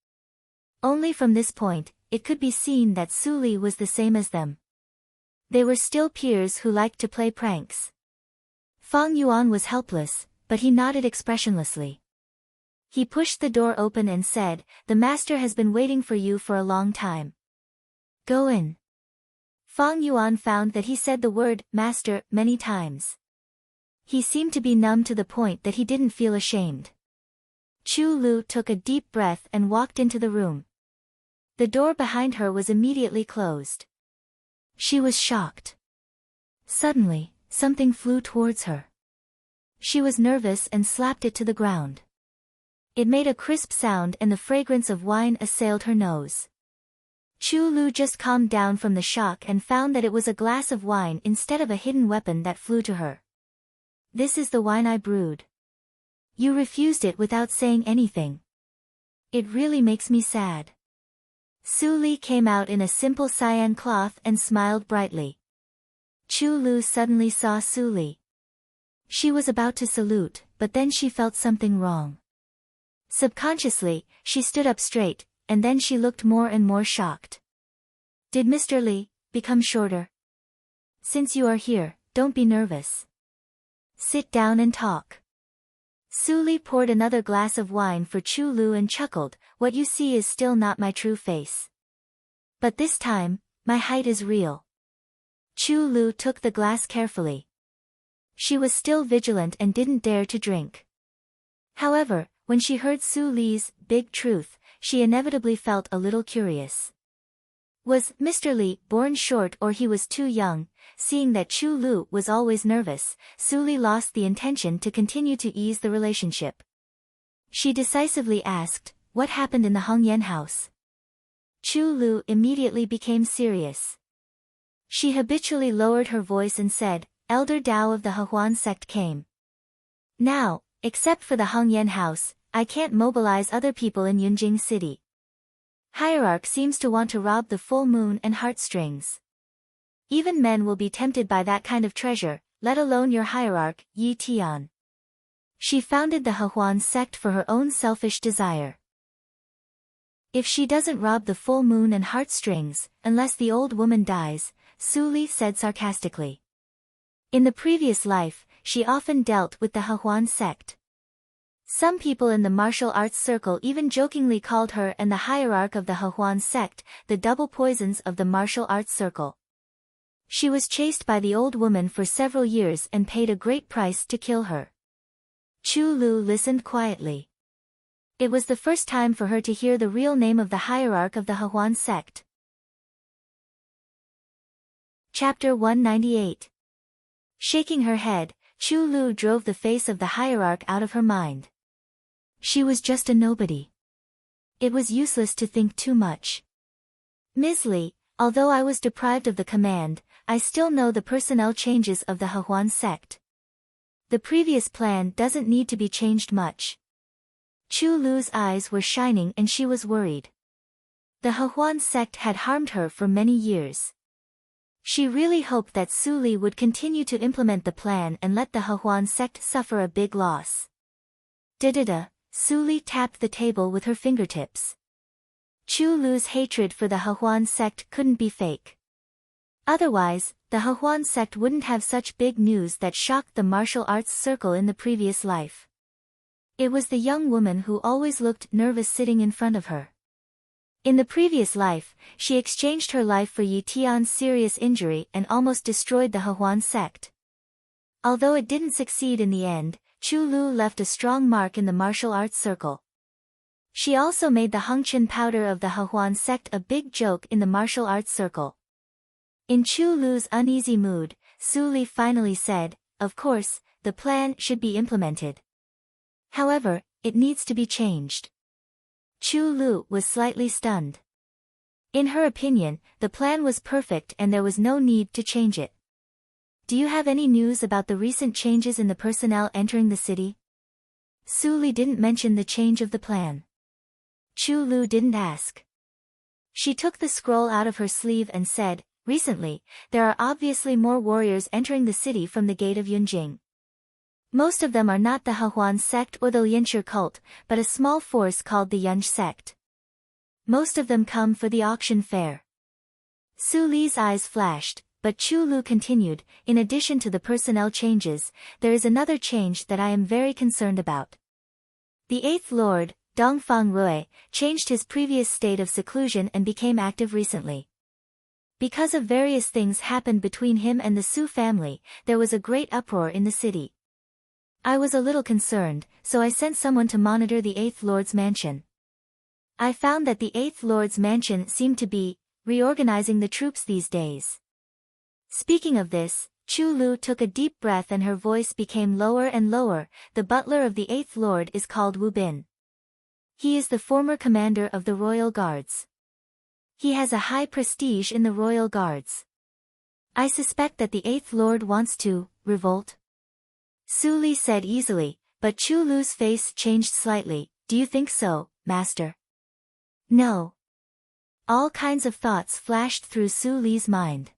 Only from this point, it could be seen that Su Li was the same as them. They were still peers who liked to play pranks. Fang Yuan was helpless, but he nodded expressionlessly. He pushed the door open and said, "The master has been waiting for you for a long time. Go in." Fang Yuan found that he said the word, master, many times. He seemed to be numb to the point that he didn't feel ashamed. Chu Lu took a deep breath and walked into the room. The door behind her was immediately closed. She was shocked. Suddenly, something flew towards her. She was nervous and slapped it to the ground. It made a crisp sound and the fragrance of wine assailed her nose. Chu Lu just calmed down from the shock and found that it was a glass of wine instead of a hidden weapon that flew to her. "This is the wine I brewed. You refused it without saying anything. It really makes me sad." Su Li came out in a simple cyan cloth and smiled brightly. Chu Lu suddenly saw Su Li. She was about to salute, but then she felt something wrong. Subconsciously, she stood up straight, and then she looked more and more shocked. "Did Mr. Li become shorter? Since you are here, don't be nervous. Sit down and talk." Su Li poured another glass of wine for Chu Lu and chuckled, "What you see is still not my true face. But this time, my height is real." Chu Lu took the glass carefully. She was still vigilant and didn't dare to drink. However, when she heard Su Li's big truth, she inevitably felt a little curious. Was Mr. Li born short or he was too young? Seeing that Chu Lu was always nervous, Su Li lost the intention to continue to ease the relationship. She decisively asked, "What happened in the Hongyan house?" Chu Lu immediately became serious. She habitually lowered her voice and said, "Elder Dao of the Hehuan sect came. Now, except for the Hongyan house, I can't mobilize other people in Yunjing City. Hierarch seems to want to rob the full moon and heartstrings. Even men will be tempted by that kind of treasure, let alone your hierarch, Yi Tian. She founded the Hehuan sect for her own selfish desire. If she doesn't rob the full moon and heartstrings, unless the old woman dies," Su Li said sarcastically. In the previous life, she often dealt with the Hehuan sect. Some people in the martial arts circle even jokingly called her and the hierarch of the Hehuan sect the double poisons of the martial arts circle. She was chased by the old woman for several years and paid a great price to kill her. Chu Lu listened quietly. It was the first time for her to hear the real name of the hierarch of the Hehuan sect. Chapter 198. Shaking her head, Chu Lu drove the face of the hierarch out of her mind. She was just a nobody. It was useless to think too much. "Ms. Li, although I was deprived of the command, I still know the personnel changes of the Hehuan sect. The previous plan doesn't need to be changed much." Chu Lu's eyes were shining and she was worried. The Hehuan sect had harmed her for many years. She really hoped that Su Li would continue to implement the plan and let the Hehuan sect suffer a big loss. Da-da-da, Su Li tapped the table with her fingertips. Chu Lu's hatred for the Hehuan sect couldn't be fake. Otherwise, the Hehuan sect wouldn't have such big news that shocked the martial arts circle in the previous life. It was the young woman who always looked nervous sitting in front of her. In the previous life, she exchanged her life for Yi Tian's serious injury and almost destroyed the Hehuan sect. Although it didn't succeed in the end, Chu Lu left a strong mark in the martial arts circle. She also made the Hengqin powder of the Hehuan sect a big joke in the martial arts circle. In Chu Lu's uneasy mood, Su Li finally said, "Of course, the plan should be implemented. However, it needs to be changed." Chu Lu was slightly stunned. In her opinion, the plan was perfect and there was no need to change it. "Do you have any news about the recent changes in the personnel entering the city?" Su Li didn't mention the change of the plan. Chu Lu didn't ask. She took the scroll out of her sleeve and said, "Recently, there are obviously more warriors entering the city from the gate of Yunjing. Most of them are not the Hehuan sect or the Lianshi cult, but a small force called the Yunj sect. Most of them come for the auction fair." Su Li's eyes flashed, but Chu Lu continued, "In addition to the personnel changes, there is another change that I am very concerned about. The Eighth Lord, Dongfang Rui, changed his previous state of seclusion and became active recently. Because of various things happened between him and the Su family, there was a great uproar in the city. I was a little concerned, so I sent someone to monitor the Eighth Lord's mansion. I found that the Eighth Lord's mansion seemed to be reorganizing the troops these days." Speaking of this, Chu Lu took a deep breath and her voice became lower and lower. "The butler of the Eighth Lord is called Wu Bin. He is the former commander of the Royal Guards. He has a high prestige in the Royal Guards. I suspect that the Eighth Lord wants to revolt." Su Li said easily, but Chu Lu's face changed slightly. "Do you think so, master?" "No." All kinds of thoughts flashed through Su Li's mind.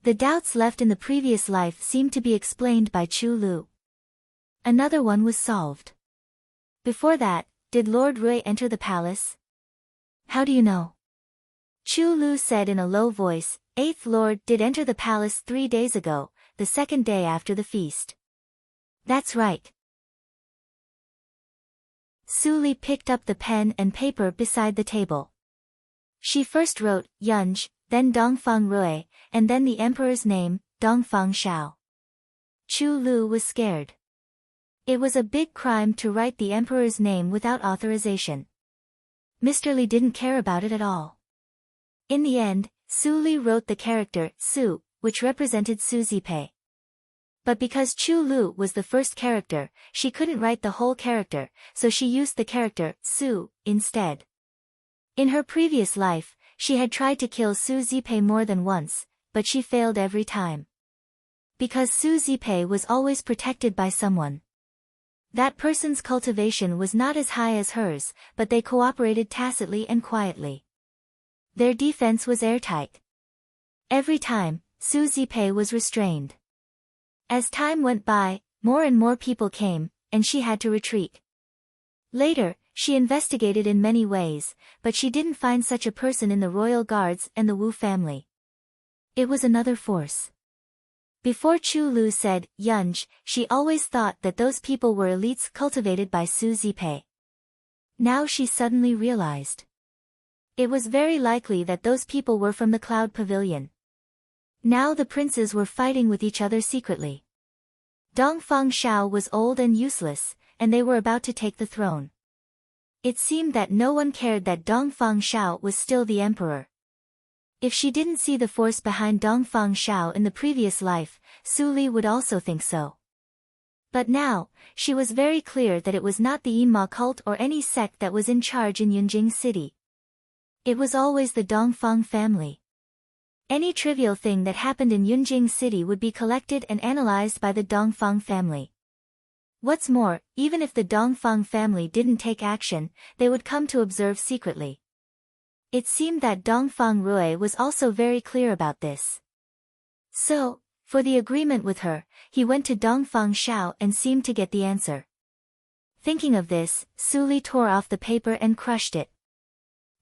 The doubts left in the previous life seemed to be explained by Chu Lu. Another one was solved. Before that, did Lord Rui enter the palace? "How do you know?" Chu Lu said in a low voice, "Eighth Lord did enter the palace 3 days ago, the second day after the feast." "That's right." Su Li picked up the pen and paper beside the table. She first wrote, Yunj, then Dongfang Rui, and then the emperor's name, Dongfang Shao. Chu Lu was scared. It was a big crime to write the emperor's name without authorization. Mr. Li didn't care about it at all. In the end, Su Li wrote the character, Su, which represented Su Zipei. But because Chu Lu was the first character, she couldn't write the whole character, so she used the character Su instead. In her previous life, she had tried to kill Su Zipei more than once, but she failed every time. Because Su Zipei was always protected by someone. That person's cultivation was not as high as hers, but they cooperated tacitly and quietly. Their defense was airtight. Every time, Su Zipei was restrained. As time went by, more and more people came, and she had to retreat. Later, she investigated in many ways, but she didn't find such a person in the royal guards and the Wu family. It was another force. Before Chu Lu said, Yunj, she always thought that those people were elites cultivated by Su Zipei. Now she suddenly realized. It was very likely that those people were from the Cloud Pavilion. Now the princes were fighting with each other secretly. Dongfang Xiao was old and useless, and they were about to take the throne. It seemed that no one cared that Dongfang Xiao was still the emperor. If she didn't see the force behind Dongfang Xiao in the previous life, Su Li would also think so. But now, she was very clear that it was not the Yinma cult or any sect that was in charge in Yunjing City. It was always the Dongfang family. Any trivial thing that happened in Yunjing City would be collected and analyzed by the Dongfang family. What's more, even if the Dongfang family didn't take action, they would come to observe secretly. It seemed that Dongfang Rui was also very clear about this. So, for the agreement with her, he went to Dongfang Xiao and seemed to get the answer. Thinking of this, Su Li tore off the paper and crushed it.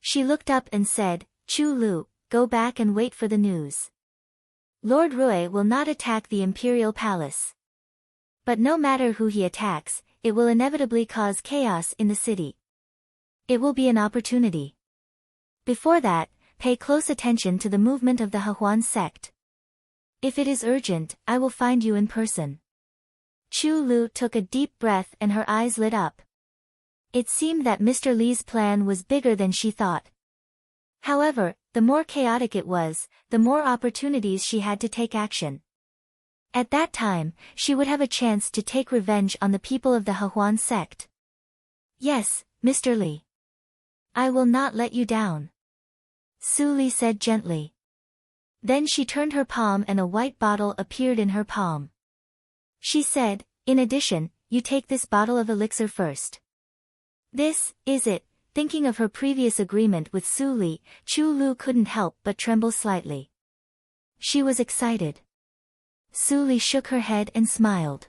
She looked up and said, Chu Lu, go back and wait for the news. Lord Rui will not attack the imperial palace. But no matter who he attacks, it will inevitably cause chaos in the city. It will be an opportunity. Before that, pay close attention to the movement of the Hehuan sect. If it is urgent, I will find you in person. Chu Lu took a deep breath and her eyes lit up. It seemed that Mr. Li's plan was bigger than she thought. However, the more chaotic it was, the more opportunities she had to take action. At that time, she would have a chance to take revenge on the people of the Hehuan sect. Yes, Mr. Li. I will not let you down. Su Li said gently. Then she turned her palm and a white bottle appeared in her palm. She said, in addition, you take this bottle of elixir first. This, is it? Thinking of her previous agreement with Su Li, Chu Lu couldn't help but tremble slightly. She was excited. Su Li shook her head and smiled.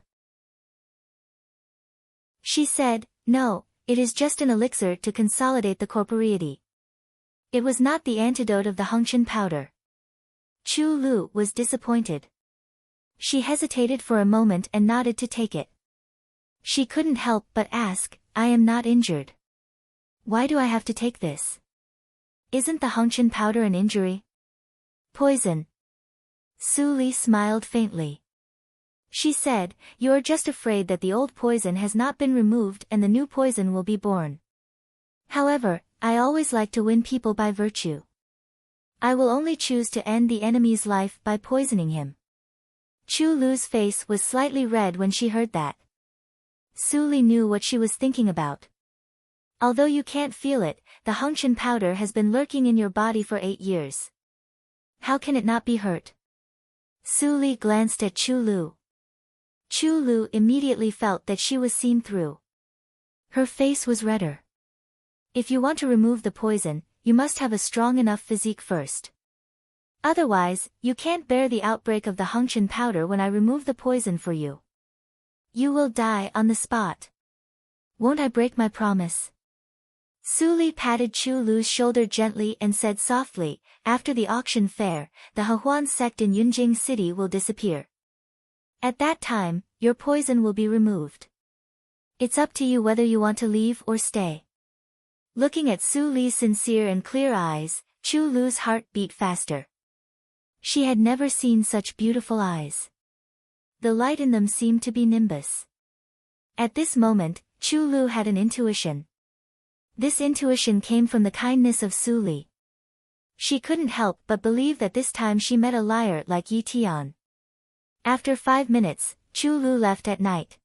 She said, no, it is just an elixir to consolidate the corporeity. It was not the antidote of the Hengqian powder. Chu Lu was disappointed. She hesitated for a moment and nodded to take it. She couldn't help but ask, I am not injured. Why do I have to take this? Isn't the Hengqian powder an injury? Poison. Su Li smiled faintly. She said, you are just afraid that the old poison has not been removed and the new poison will be born. However, I always like to win people by virtue. I will only choose to end the enemy's life by poisoning him. Chu Lu's face was slightly red when she heard that. Su Li knew what she was thinking about. Although you can't feel it, the Hengqian powder has been lurking in your body for 8 years. How can it not be hurt? Su Li glanced at Chu Lu. Chu Lu immediately felt that she was seen through. Her face was redder. If you want to remove the poison, you must have a strong enough physique first. Otherwise, you can't bear the outbreak of the Hengqian powder when I remove the poison for you. You will die on the spot. Won't I break my promise? Su Li patted Chu Lu's shoulder gently and said softly, after the auction fair, the Hehuan sect in Yunjing City will disappear. At that time, your poison will be removed. It's up to you whether you want to leave or stay. Looking at Su Li's sincere and clear eyes, Chu Lu's heart beat faster. She had never seen such beautiful eyes. The light in them seemed to be nimbus. At this moment, Chu Lu had an intuition. This intuition came from the kindness of Su Li. She couldn't help but believe that this time she met a liar like Yi Tian. After 5 minutes, Chu Lu left at night.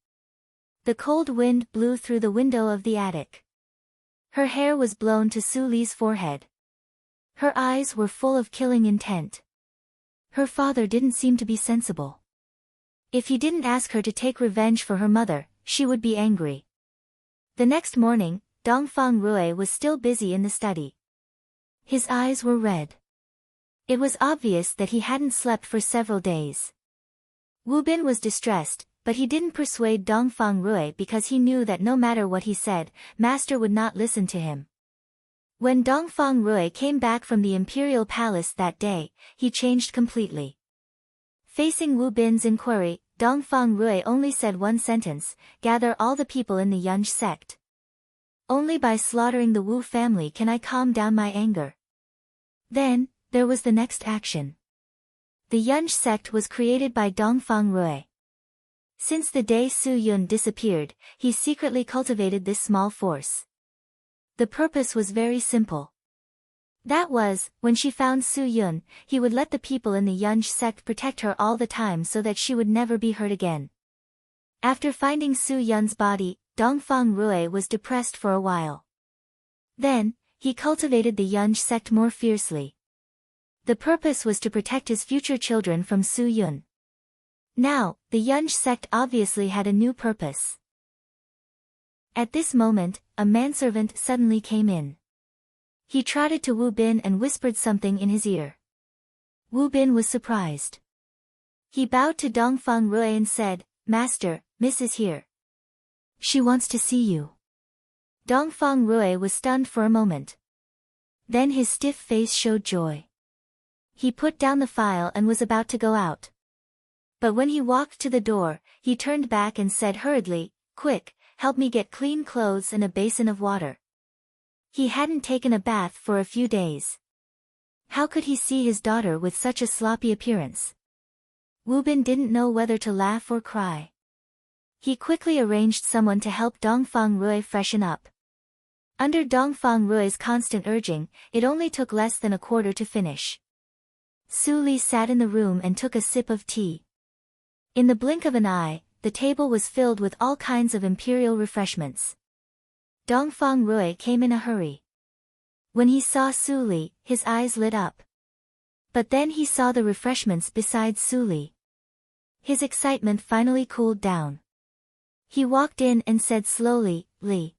The cold wind blew through the window of the attic. Her hair was blown to Su Li's forehead. Her eyes were full of killing intent. Her father didn't seem to be sensible. If he didn't ask her to take revenge for her mother, she would be angry. The next morning, Dongfang Rui was still busy in the study. His eyes were red. It was obvious that he hadn't slept for several days. Wu Bin was distressed, but he didn't persuade Dongfang Rui because he knew that no matter what he said, Master would not listen to him. When Dongfang Rui came back from the imperial palace that day, he changed completely. Facing Wu Bin's inquiry, Dongfang Rui only said one sentence: gather all the people in the Yunj sect. Only by slaughtering the Wu family can I calm down my anger. Then, there was the next action. The Yunj sect was created by Dongfang Rui. Since the day Su Yun disappeared, he secretly cultivated this small force. The purpose was very simple. That was, when she found Su Yun, he would let the people in the Yunj sect protect her all the time so that she would never be hurt again. After finding Su Yun's body, Dongfang Rui was depressed for a while. Then, he cultivated the Yunj sect more fiercely. The purpose was to protect his future children from Su Yun. Now, the Yunj sect obviously had a new purpose. At this moment, a manservant suddenly came in. He trotted to Wu Bin and whispered something in his ear. Wu Bin was surprised. He bowed to Dongfang Rui and said, "Master, Miss is here. She wants to see you." Dongfang Rui was stunned for a moment. Then his stiff face showed joy. He put down the file and was about to go out. But when he walked to the door, he turned back and said hurriedly, "Quick, help me get clean clothes and a basin of water." He hadn't taken a bath for a few days. How could he see his daughter with such a sloppy appearance? Wu Bin didn't know whether to laugh or cry. He quickly arranged someone to help Dongfang Rui freshen up. Under Dongfang Rui's constant urging, it only took less than a quarter to finish. Su Li sat in the room and took a sip of tea. In the blink of an eye, the table was filled with all kinds of imperial refreshments. Dongfang Rui came in a hurry. When he saw Su Li, his eyes lit up. But then he saw the refreshments beside Su Li. His excitement finally cooled down. He walked in and said slowly, "Li.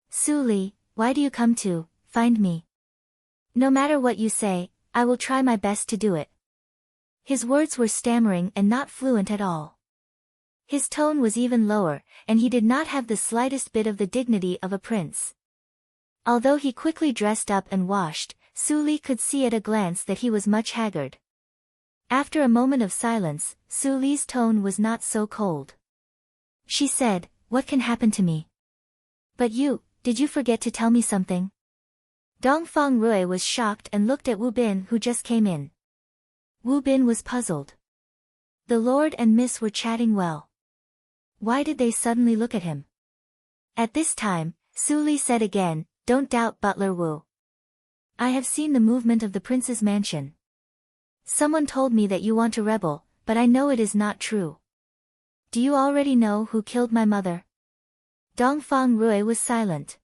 Su Li, why do you come to find me? No matter what you say, I will try my best to do it." His words were stammering and not fluent at all. His tone was even lower, and he did not have the slightest bit of the dignity of a prince. Although he quickly dressed up and washed, Su Li could see at a glance that he was much haggard. After a moment of silence, Su Li's tone was not so cold. She said, "What can happen to me? But did you forget to tell me something?" Dongfang Rui was shocked and looked at Wu Bin, who just came in. Wu Bin was puzzled. The Lord and Miss were chatting well. Why did they suddenly look at him? At this time, Su Li said again, "Don't doubt Butler Wu. I have seen the movement of the prince's mansion. Someone told me that you want to rebel, but I know it is not true. Do you already know who killed my mother?" Dongfang Rui was silent.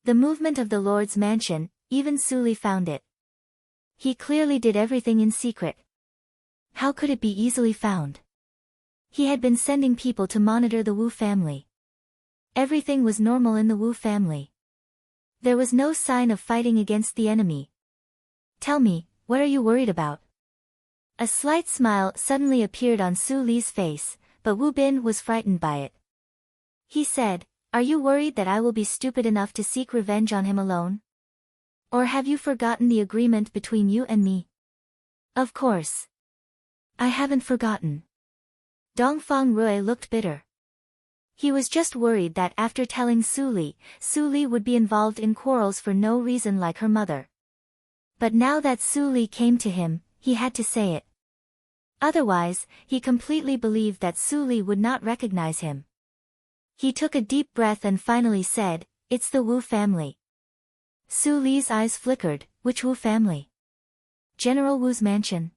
The movement of the Lord's mansion, even Su Li found it. He clearly did everything in secret. How could it be easily found? He had been sending people to monitor the Wu family. Everything was normal in the Wu family. There was no sign of fighting against the enemy. "Tell me, what are you worried about?" A slight smile suddenly appeared on Su Li's face, but Wu Bin was frightened by it. He said, "Are you worried that I will be stupid enough to seek revenge on him alone? Or have you forgotten the agreement between you and me?" "Of course. I haven't forgotten." Dongfang Rui looked bitter. He was just worried that after telling Su Li would be involved in quarrels for no reason like her mother. But now that Su Li came to him, he had to say it. Otherwise, he completely believed that Su Li would not recognize him. He took a deep breath and finally said, "It's the Wu family." Su Li's eyes flickered. "Which Wu family?" "General Wu's mansion.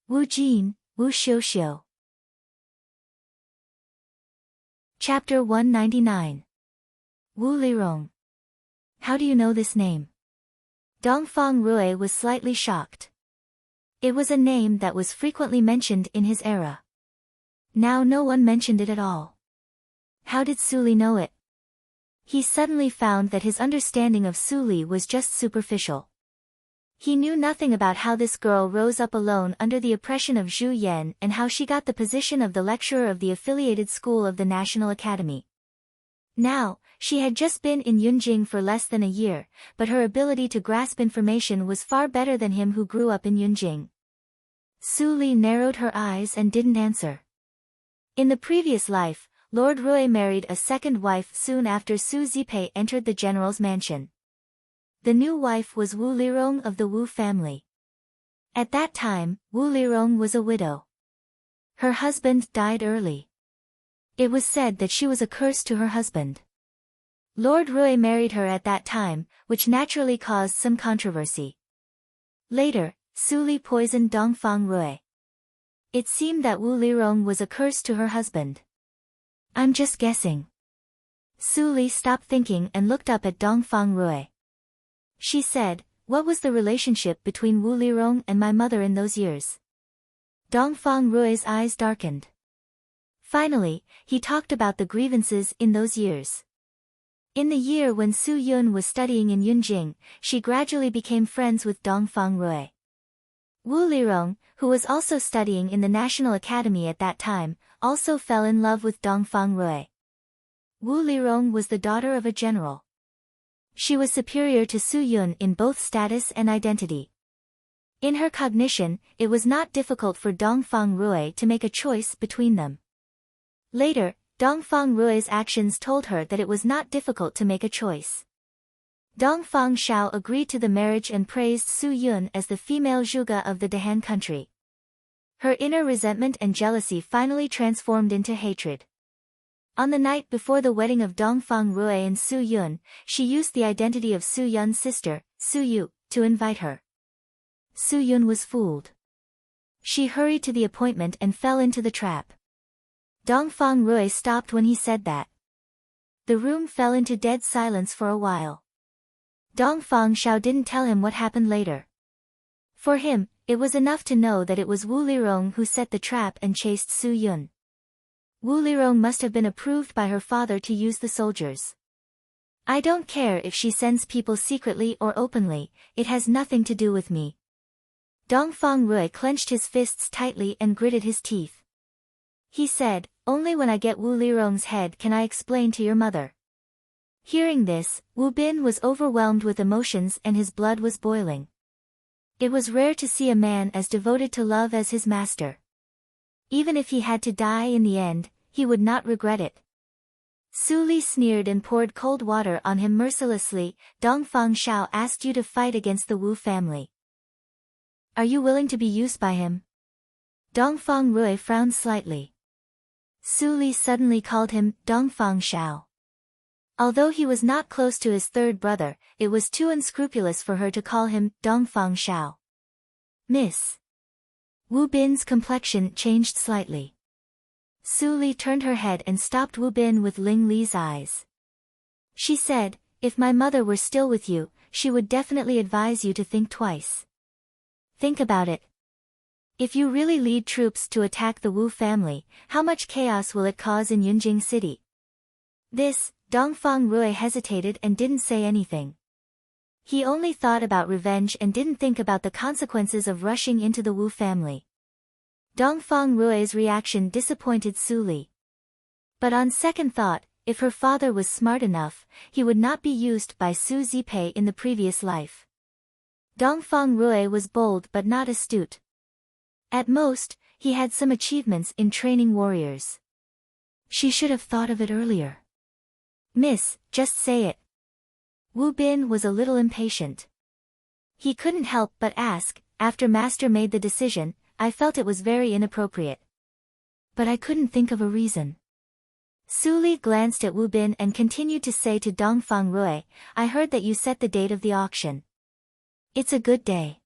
Wu Jin, Wu Xiuxiu." Chapter 199. Wu Lirong. How do you know this name? Dongfang Rui was slightly shocked. It was a name that was frequently mentioned in his era. Now no one mentioned it at all. How did Su Li know it? He suddenly found that his understanding of Su Li was just superficial. He knew nothing about how this girl rose up alone under the oppression of Zhu Yan and how she got the position of the lecturer of the affiliated school of the National Academy. Now, she had just been in Yunjing for less than a year, but her ability to grasp information was far better than him who grew up in Yunjing. Su Li narrowed her eyes and didn't answer. In the previous life, Lord Rui married a second wife soon after Su Zipei entered the general's mansion. The new wife was Wu Lirong of the Wu family. At that time, Wu Lirong was a widow. Her husband died early. It was said that she was a curse to her husband. Lord Rui married her at that time, which naturally caused some controversy. Later, Su Li poisoned Dongfang Rui. It seemed that Wu Lirong was a curse to her husband. I'm just guessing. Su Li stopped thinking and looked up at Dongfang Rui. She said, "What was the relationship between Wu Lirong and my mother in those years?" Dongfang Rui's eyes darkened. Finally, he talked about the grievances in those years. In the year when Su Yun was studying in Yunjing, she gradually became friends with Dongfang Rui. Wu Lirong, who was also studying in the National Academy at that time, also fell in love with Dongfang Rui. Wu Lirong was the daughter of a general. She was superior to Su Yun in both status and identity. In her cognition, it was not difficult for Dongfang Rui to make a choice between them. Later, Dongfang Rui's actions told her that it was not difficult to make a choice. Dongfang Shao agreed to the marriage and praised Su Yun as the female Zhuge of the Dehan country. Her inner resentment and jealousy finally transformed into hatred. On the night before the wedding of Dongfang Rui and Su Yun, she used the identity of Su Yun's sister, Su Yu, to invite her. Su Yun was fooled. She hurried to the appointment and fell into the trap. Dongfang Rui stopped when he said that. The room fell into dead silence for a while. Dongfang Shao didn't tell him what happened later. For him, it was enough to know that it was Wu Lirong who set the trap and chased Su Yun. Wu Lirong must have been approved by her father to use the soldiers. I don't care if she sends people secretly or openly, it has nothing to do with me. Dongfang Rui clenched his fists tightly and gritted his teeth. He said, "Only when I get Wu Lirong's head can I explain to your mother." Hearing this, Wu Bin was overwhelmed with emotions and his blood was boiling. It was rare to see a man as devoted to love as his master. Even if he had to die in the end, he would not regret it. Su Li sneered and poured cold water on him mercilessly. Dongfang Shao asked you to fight against the Wu family. Are you willing to be used by him? Dongfang Rui frowned slightly. Su Li suddenly called him Dongfang Shao. Although he was not close to his third brother, it was too unscrupulous for her to call him Dongfang Shao. Miss. Wu Bin's complexion changed slightly. Su Li turned her head and stopped Wu Bin with Ling Li's eyes. She said, "If my mother were still with you, she would definitely advise you to think twice. Think about it. If you really lead troops to attack the Wu family, how much chaos will it cause in Yunjing City?" This, Dongfang Rui hesitated and didn't say anything. He only thought about revenge and didn't think about the consequences of rushing into the Wu family. Dongfang Rui's reaction disappointed Su Li. But on second thought, if her father was smart enough, he would not be used by Su Zipei in the previous life. Dongfang Rui was bold but not astute. At most, he had some achievements in training warriors. She should have thought of it earlier. Miss, just say it. Wu Bin was a little impatient. He couldn't help but ask, after Master made the decision, I felt it was very inappropriate. But I couldn't think of a reason. Su Li glanced at Wu Bin and continued to say to Dongfang Rui, I heard that you set the date of the auction. It's a good day.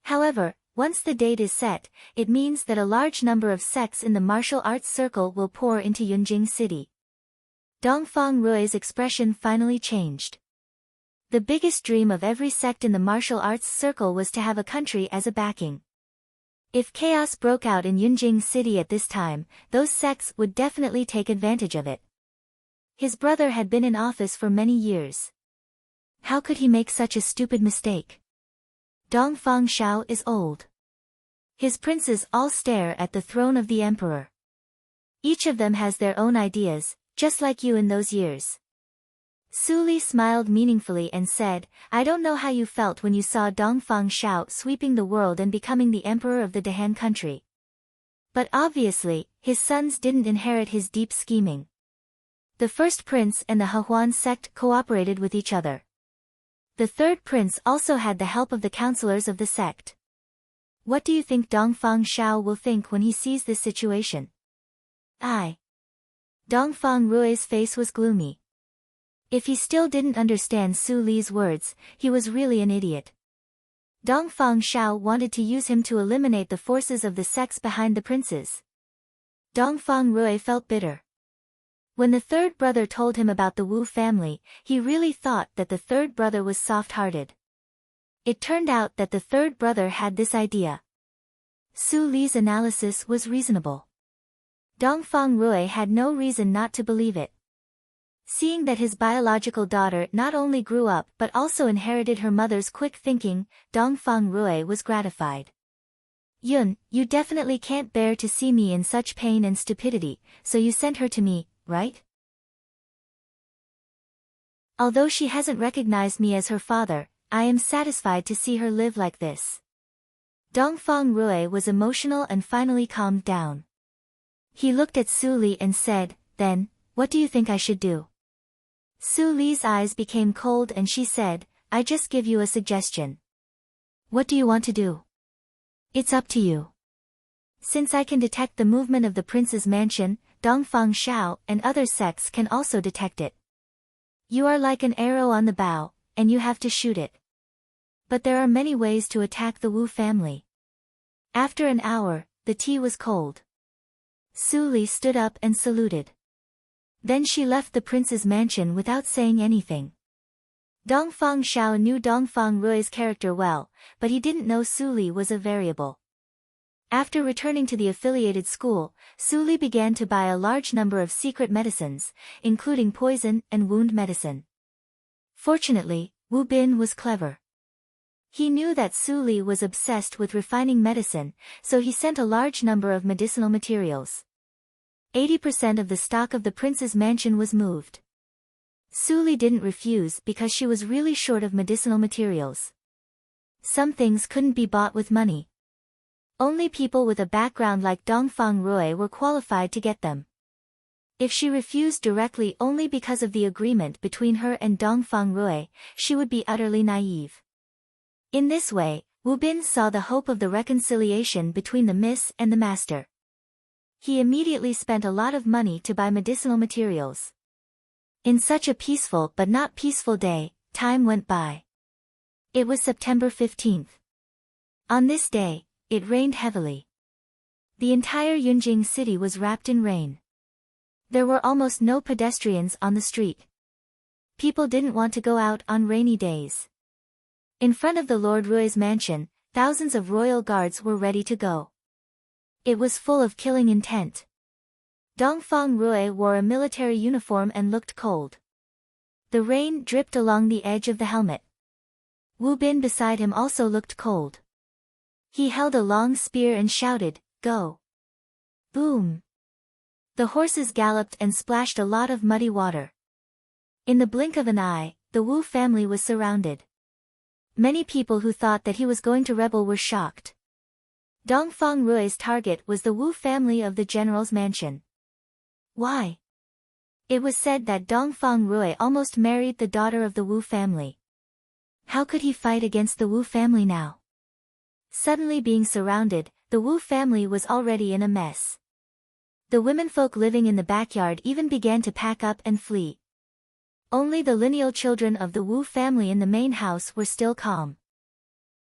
However, once the date is set, it means that a large number of sects in the martial arts circle will pour into Yunjing City. Dongfang Rui's expression finally changed. The biggest dream of every sect in the martial arts circle was to have a country as a backing. If chaos broke out in Yunjing City at this time, those sects would definitely take advantage of it. His brother had been in office for many years. How could he make such a stupid mistake? Dongfang Shao is old. His princes all stare at the throne of the emperor. Each of them has their own ideas, just like you in those years. Su Li smiled meaningfully and said, I don't know how you felt when you saw Dongfang Shao sweeping the world and becoming the emperor of the Dehan country. But obviously, his sons didn't inherit his deep scheming. The first prince and the Hehuan sect cooperated with each other. The third prince also had the help of the counselors of the sect. What do you think Dongfang Shao will think when he sees this situation? Dongfang Rui's face was gloomy. If he still didn't understand Su Li's words, he was really an idiot. Dongfang Shao wanted to use him to eliminate the forces of the sects behind the princes. Dongfang Rui felt bitter. When the third brother told him about the Wu family, he really thought that the third brother was soft-hearted. It turned out that the third brother had this idea. Su Li's analysis was reasonable. Dongfang Rui had no reason not to believe it. Seeing that his biological daughter not only grew up but also inherited her mother's quick thinking, Dongfang Rui was gratified. Yun, you definitely can't bear to see me in such pain and stupidity, so you sent her to me, right? Although she hasn't recognized me as her father, I am satisfied to see her live like this. Dongfang Rui was emotional and finally calmed down. He looked at Su Li and said, Then, what do you think I should do? Su Li's eyes became cold and she said, I just give you a suggestion. What do you want to do? It's up to you. Since I can detect the movement of the prince's mansion, Dongfang Shao and other sects can also detect it. You are like an arrow on the bow, and you have to shoot it. But there are many ways to attack the Wu family. After an hour, the tea was cold. Su Li stood up and saluted. Then she left the prince's mansion without saying anything. Dongfang Shao knew Dongfang Rui's character well, but he didn't know Su Li was a variable. After returning to the affiliated school, Su Li began to buy a large number of secret medicines, including poison and wound medicine. Fortunately, Wu Bin was clever. He knew that Su Li was obsessed with refining medicine, so he sent a large number of medicinal materials. 80% of the stock of the prince's mansion was moved. Su Li didn't refuse because she was really short of medicinal materials. Some things couldn't be bought with money. Only people with a background like Dongfang Rui were qualified to get them. If she refused directly only because of the agreement between her and Dongfang Rui, she would be utterly naive. In this way, Wu Bin saw the hope of the reconciliation between the miss and the master. He immediately spent a lot of money to buy medicinal materials. In such a peaceful but not peaceful day, time went by. It was September 15th. On this day, it rained heavily. The entire Yunjing city was wrapped in rain. There were almost no pedestrians on the street. People didn't want to go out on rainy days. In front of the Lord Rui's mansion, thousands of royal guards were ready to go. It was full of killing intent. Dongfang Rui wore a military uniform and looked cold. The rain dripped along the edge of the helmet. Wu Bin beside him also looked cold. He held a long spear and shouted, Go! Boom! The horses galloped and splashed a lot of muddy water. In the blink of an eye, the Wu family was surrounded. Many people who thought that he was going to rebel were shocked. Dongfang Rui's target was the Wu family of the general's mansion. Why? It was said that Dongfang Rui almost married the daughter of the Wu family. How could he fight against the Wu family now? Suddenly being surrounded, the Wu family was already in a mess. The womenfolk living in the backyard even began to pack up and flee. Only the lineal children of the Wu family in the main house were still calm.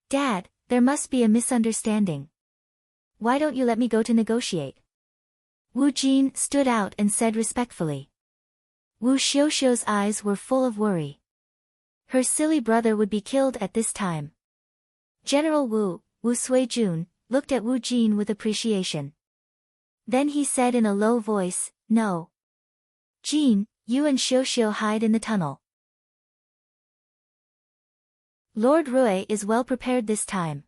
Dad, there must be a misunderstanding. Why don't you let me go to negotiate? Wu Jin stood out and said respectfully. Wu Xiuxiu's eyes were full of worry. Her silly brother would be killed at this time. General Wu Suijun, looked at Wu Jin with appreciation. Then he said in a low voice, "No. Jin, you and Xiuxiu hide in the tunnel. Lord Rui is well prepared this time.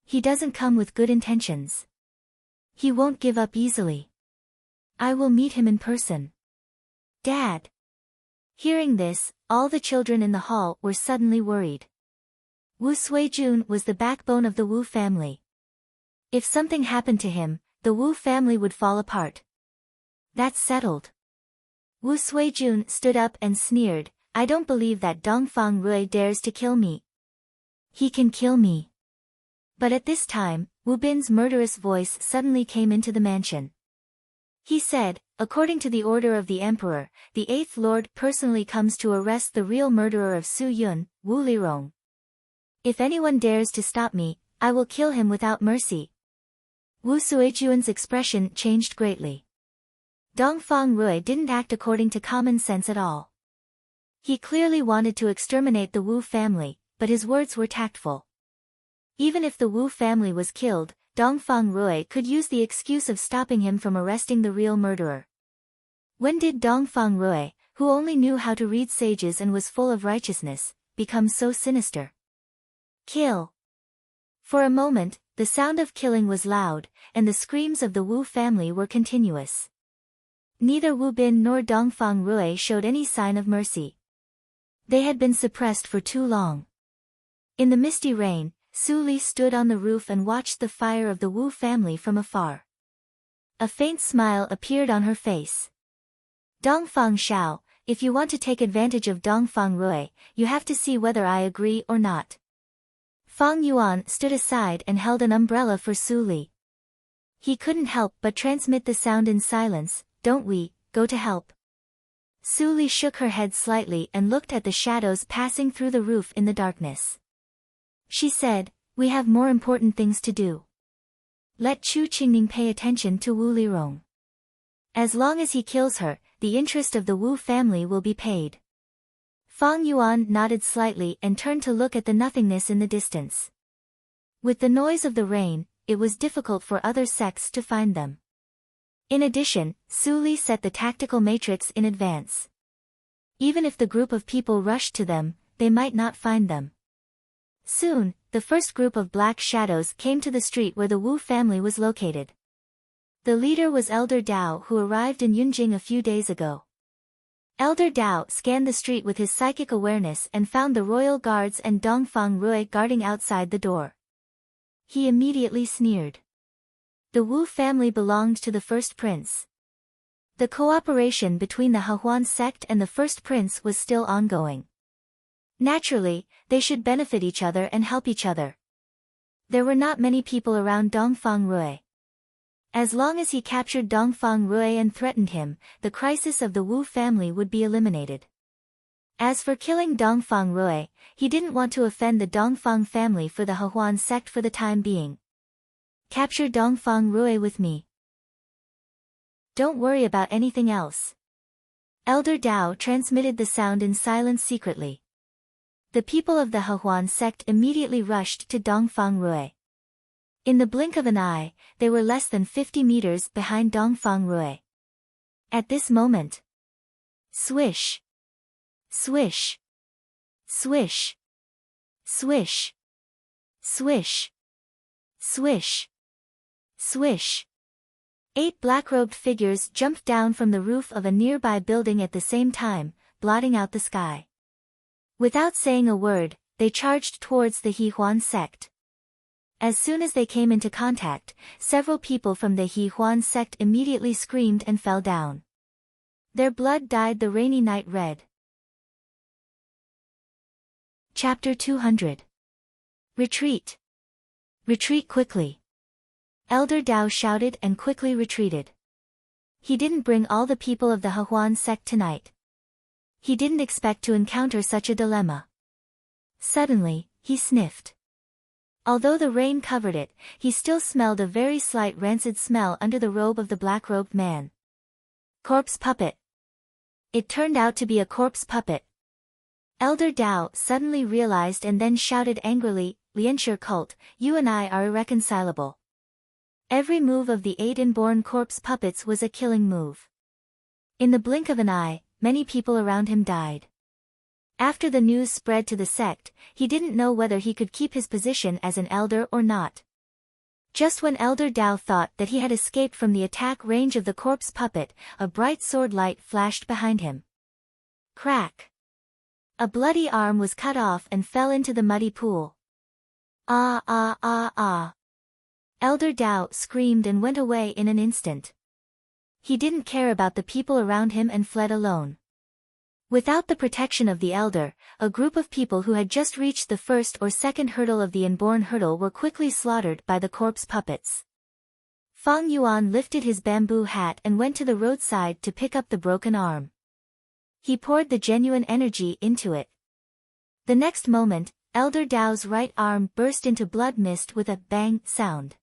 He doesn't come with good intentions. He won't give up easily. I will meet him in person." Dad. Hearing this, all the children in the hall were suddenly worried. Wu Suijun was the backbone of the Wu family. If something happened to him, the Wu family would fall apart. That's settled. Wu Suijun stood up and sneered, "I don't believe that Dongfang Rui dares to kill me. He can kill me." But at this time, Wu Bin's murderous voice suddenly came into the mansion. He said, "According to the order of the emperor, the 8th Lord personally comes to arrest the real murderer of Su Yun, Wu Lirong. If anyone dares to stop me, I will kill him without mercy." Wu Suijun's expression changed greatly. Dongfang Rui didn't act according to common sense at all. He clearly wanted to exterminate the Wu family, but his words were tactful. Even if the Wu family was killed, Dongfang Rui could use the excuse of stopping him from arresting the real murderer. When did Dongfang Rui, who only knew how to read sages and was full of righteousness, become so sinister? Kill. For a moment, the sound of killing was loud, and the screams of the Wu family were continuous. Neither Wu Bin nor Dongfang Rui showed any sign of mercy. They had been suppressed for too long. In the misty rain, Su Li stood on the roof and watched the fire of the Wu family from afar. A faint smile appeared on her face. "Dongfang Xiao, if you want to take advantage of Dongfang Rui, you have to see whether I agree or not." Fang Yuan stood aside and held an umbrella for Su Li. He couldn't help but transmit the sound in silence, "Don't we, go to help?" Su Li shook her head slightly and looked at the shadows passing through the roof in the darkness. She said, "We have more important things to do. Let Chu Qingning pay attention to Wu Lirong. As long as he kills her, the interest of the Wu family will be paid." Fang Yuan nodded slightly and turned to look at the nothingness in the distance. With the noise of the rain, it was difficult for other sects to find them. In addition, Su Li set the tactical matrix in advance. Even if the group of people rushed to them, they might not find them. Soon, the first group of black shadows came to the street where the Wu family was located. The leader was Elder Dao, who arrived in Yunjing a few days ago. Elder Dao scanned the street with his psychic awareness and found the royal guards and Dongfang Rui guarding outside the door. He immediately sneered. The Wu family belonged to the first prince. The cooperation between the Hehuan sect and the first prince was still ongoing. Naturally, they should benefit each other and help each other. There were not many people around Dongfang Rui. As long as he captured Dongfang Rui and threatened him, the crisis of the Wu family would be eliminated. As for killing Dongfang Rui, he didn't want to offend the Dongfang family for the Hehuan sect for the time being. "Capture Dongfang Rui with me. Don't worry about anything else." Elder Dao transmitted the sound in silence secretly. The people of the Hehuan sect immediately rushed to Dongfang Rui. In the blink of an eye, they were less than 50 meters behind Dongfang Rui. At this moment, swish, swish, swish, swish, swish, swish, swish. 8 black-robed figures jumped down from the roof of a nearby building at the same time, blotting out the sky. Without saying a word, they charged towards the Hehuan sect. As soon as they came into contact, several people from the Hehuan sect immediately screamed and fell down. Their blood dyed the rainy night red. Chapter 200. Retreat. Retreat quickly. Elder Dao shouted and quickly retreated. He didn't bring all the people of the Hehuan sect tonight. He didn't expect to encounter such a dilemma. Suddenly, he sniffed. Although the rain covered it, he still smelled a very slight rancid smell under the robe of the black-robed man. Corpse puppet. It turned out to be a corpse puppet. Elder Dao suddenly realized and then shouted angrily, "Lianshi cult, you and I are irreconcilable." Every move of the 8 inborn corpse puppets was a killing move. In the blink of an eye, many people around him died. After the news spread to the sect, he didn't know whether he could keep his position as an elder or not. Just when Elder Dao thought that he had escaped from the attack range of the corpse puppet, a bright sword light flashed behind him. Crack! A bloody arm was cut off and fell into the muddy pool. Ah ah ah ah! Elder Dao screamed and went away in an instant. He didn't care about the people around him and fled alone. Without the protection of the elder, a group of people who had just reached the first or second hurdle of the inborn hurdle were quickly slaughtered by the corpse puppets. Fang Yuan lifted his bamboo hat and went to the roadside to pick up the broken arm. He poured the genuine energy into it. The next moment, Elder Dao's right arm burst into blood mist with a bang sound.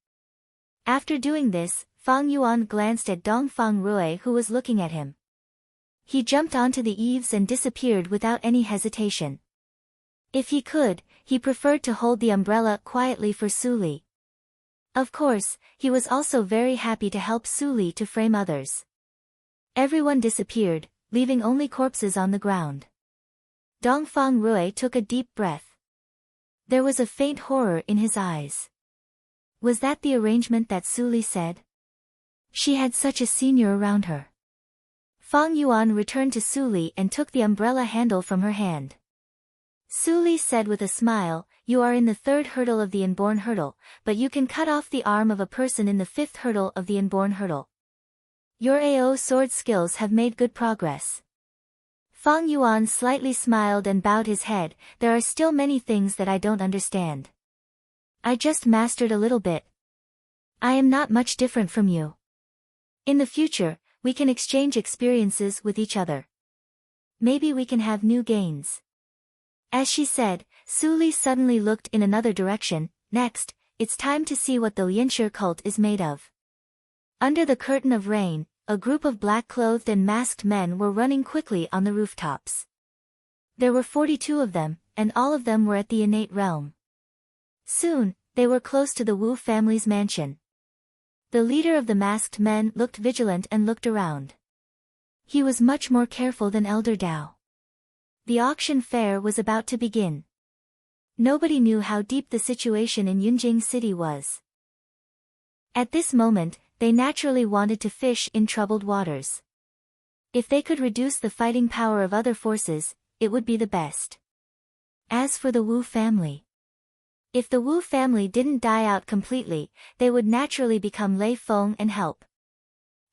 After doing this, Fang Yuan glanced at Dongfang Rui, who was looking at him. He jumped onto the eaves and disappeared without any hesitation. If he could, he preferred to hold the umbrella quietly for Su Li. Of course, he was also very happy to help Su Li to frame others. Everyone disappeared, leaving only corpses on the ground. Dongfang Rui took a deep breath. There was a faint horror in his eyes. Was that the arrangement that Su Li said? She had such a senior around her. Fang Yuan returned to Su Li and took the umbrella handle from her hand. Su Li said with a smile, "You are in the 3rd hurdle of the inborn hurdle, but you can cut off the arm of a person in the 5th hurdle of the inborn hurdle. Your AO sword skills have made good progress." Fang Yuan slightly smiled and bowed his head. "There are still many things that I don't understand. I just mastered a little bit. I am not much different from you. In the future, we can exchange experiences with each other. Maybe we can have new gains." As she said, Su Li suddenly looked in another direction. "Next, it's time to see what the Lianshi cult is made of." Under the curtain of rain, a group of black-clothed and masked men were running quickly on the rooftops. There were 42 of them, and all of them were at the innate realm. Soon, they were close to the Wu family's mansion. The leader of the masked men looked vigilant and looked around. He was much more careful than Elder Dao. The auction fair was about to begin. Nobody knew how deep the situation in Yunjing City was. At this moment, they naturally wanted to fish in troubled waters. If they could reduce the fighting power of other forces, it would be the best. As for the Wu family, if the Wu family didn't die out completely, they would naturally become Lei Feng and help.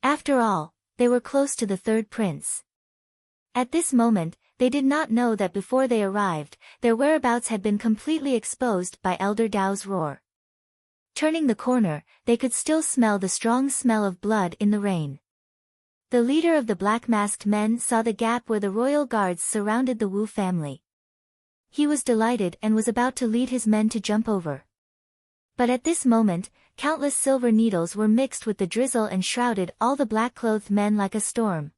After all, they were close to the 3rd prince. At this moment, they did not know that before they arrived, their whereabouts had been completely exposed by Elder Dao's roar. Turning the corner, they could still smell the strong smell of blood in the rain. The leader of the black-masked men saw the gap where the royal guards surrounded the Wu family. He was delighted and was about to lead his men to jump over. But at this moment, countless silver needles were mixed with the drizzle and shrouded all the black-clothed men like a storm.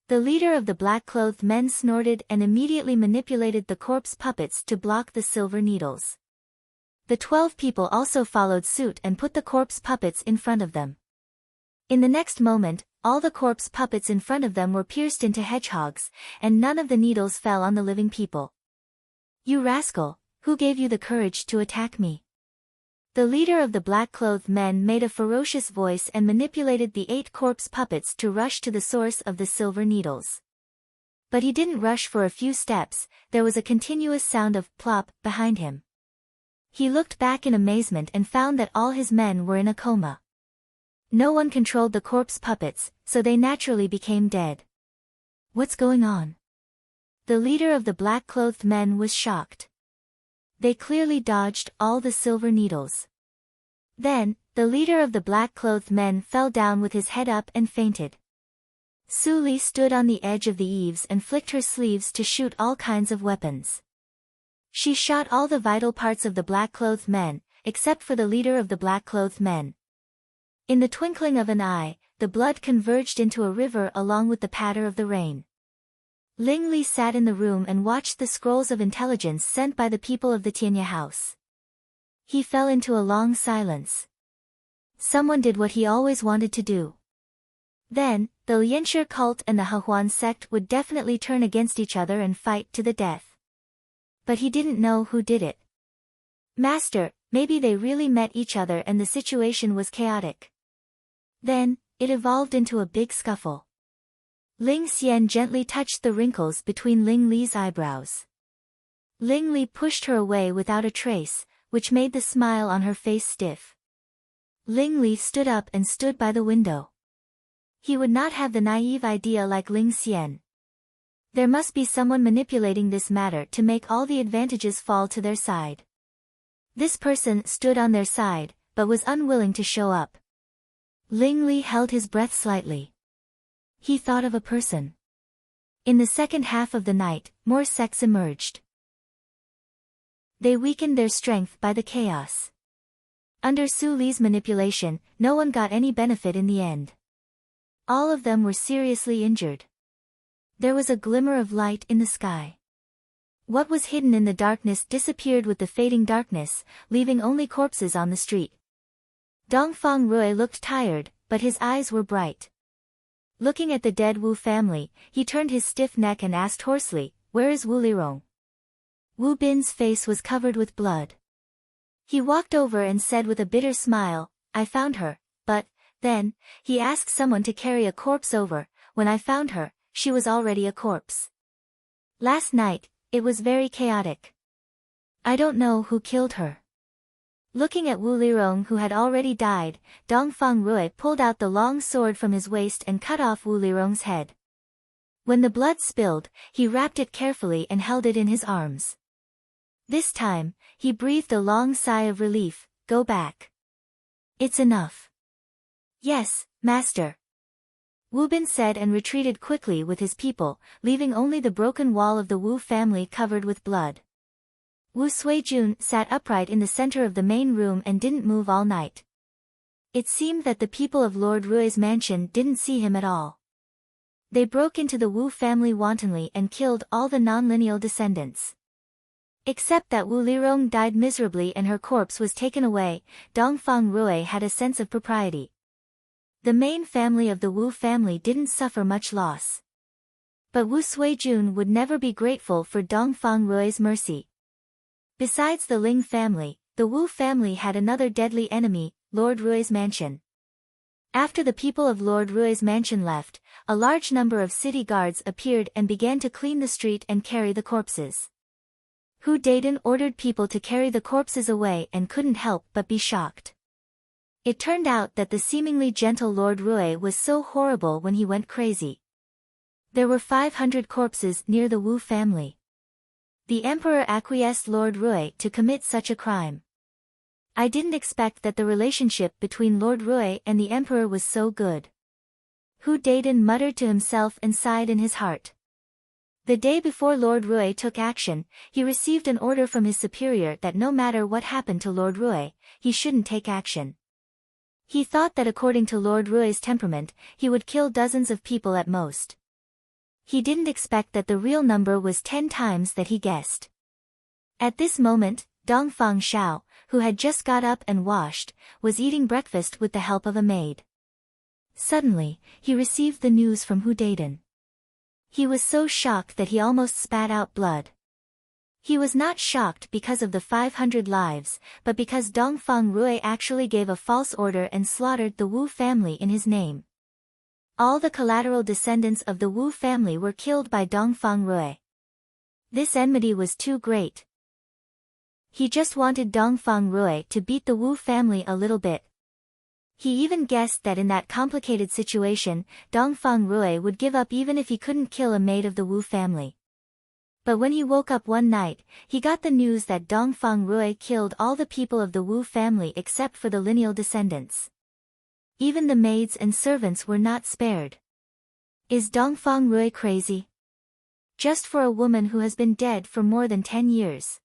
The leader of the black-clothed men snorted and immediately manipulated the corpse puppets to block the silver needles. The 12 people also followed suit and put the corpse puppets in front of them. In the next moment, all the corpse puppets in front of them were pierced into hedgehogs, and none of the needles fell on the living people. "You rascal, who gave you the courage to attack me?" The leader of the black-clothed men made a ferocious voice and manipulated the 8 corpse puppets to rush to the source of the silver needles. But he didn't rush for a few steps. There was a continuous sound of plop behind him. He looked back in amazement and found that all his men were in a coma. No one controlled the corpse puppets, so they naturally became dead. What's going on? The leader of the black-clothed men was shocked. They clearly dodged all the silver needles. Then, the leader of the black-clothed men fell down with his head up and fainted. Su Li stood on the edge of the eaves and flicked her sleeves to shoot all kinds of weapons. She shot all the vital parts of the black-clothed men, except for the leader of the black-clothed men. In the twinkling of an eye, the blood converged into a river along with the patter of the rain. Ling Li sat in the room and watched the scrolls of intelligence sent by the people of the Tianya house. He fell into a long silence. Someone did what he always wanted to do. Then, the Lianshi cult and the Hehuan sect would definitely turn against each other and fight to the death. But he didn't know who did it. Master, maybe they really met each other and the situation was chaotic. Then, it evolved into a big scuffle. Ling Xian gently touched the wrinkles between Ling Li's eyebrows. Ling Li pushed her away without a trace, which made the smile on her face stiff. Ling Li stood up and stood by the window. He would not have the naive idea like Ling Xian. There must be someone manipulating this matter to make all the advantages fall to their side. This person stood on their side, but was unwilling to show up. Ling Li held his breath slightly. He thought of a person. In the second half of the night, more sects emerged. They weakened their strength by the chaos. Under Su Li's manipulation, no one got any benefit in the end. All of them were seriously injured. There was a glimmer of light in the sky. What was hidden in the darkness disappeared with the fading darkness, leaving only corpses on the street. Dongfang Rui looked tired, but his eyes were bright. Looking at the dead Wu family, he turned his stiff neck and asked hoarsely, "Where is Wu Lirong?" Wu Bin's face was covered with blood. He walked over and said with a bitter smile, "I found her, but, then, he asked someone to carry a corpse over. When I found her, she was already a corpse. Last night, it was very chaotic. I don't know who killed her." Looking at Wu Lirong who had already died, Dongfang Rui pulled out the long sword from his waist and cut off Wu Lirong's head. When the blood spilled, he wrapped it carefully and held it in his arms. This time, he breathed a long sigh of relief. "Go back. It's enough." "Yes, master," Wu Bin said and retreated quickly with his people, leaving only the broken wall of the Wu family covered with blood. Wu Suijun sat upright in the center of the main room and didn't move all night. It seemed that the people of Lord Rui's mansion didn't see him at all. They broke into the Wu family wantonly and killed all the non-lineal descendants. Except that Wu Lirong died miserably and her corpse was taken away, Dongfang Rui had a sense of propriety. The main family of the Wu family didn't suffer much loss. But Wu Suijun would never be grateful for Dongfang Rui's mercy. Besides the Ling family, the Wu family had another deadly enemy, Lord Rui's mansion. After the people of Lord Rui's mansion left, a large number of city guards appeared and began to clean the street and carry the corpses. Hu Daiden ordered people to carry the corpses away and couldn't help but be shocked. It turned out that the seemingly gentle Lord Rui was so horrible when he went crazy. There were 500 corpses near the Wu family. The emperor acquiesced Lord Rui to commit such a crime. I didn't expect that the relationship between Lord Rui and the emperor was so good. Hu Daiden muttered to himself and sighed in his heart. The day before Lord Rui took action, he received an order from his superior that no matter what happened to Lord Rui, he shouldn't take action. He thought that according to Lord Rui's temperament, he would kill dozens of people at most. He didn't expect that the real number was 10 times that he guessed. At this moment, Dongfang Xiao, who had just got up and washed, was eating breakfast with the help of a maid. Suddenly, he received the news from Hu Daiden. He was so shocked that he almost spat out blood. He was not shocked because of the 500 lives, but because Dongfang Rui actually gave a false order and slaughtered the Wu family in his name. All the collateral descendants of the Wu family were killed by Dongfang Rui. This enmity was too great. He just wanted Dongfang Rui to beat the Wu family a little bit. He even guessed that in that complicated situation, Dongfang Rui would give up even if he couldn't kill a maid of the Wu family. But when he woke up one night, he got the news that Dongfang Rui killed all the people of the Wu family except for the lineal descendants. Even the maids and servants were not spared. Is Dongfang Rui crazy? Just for a woman who has been dead for more than 10 years.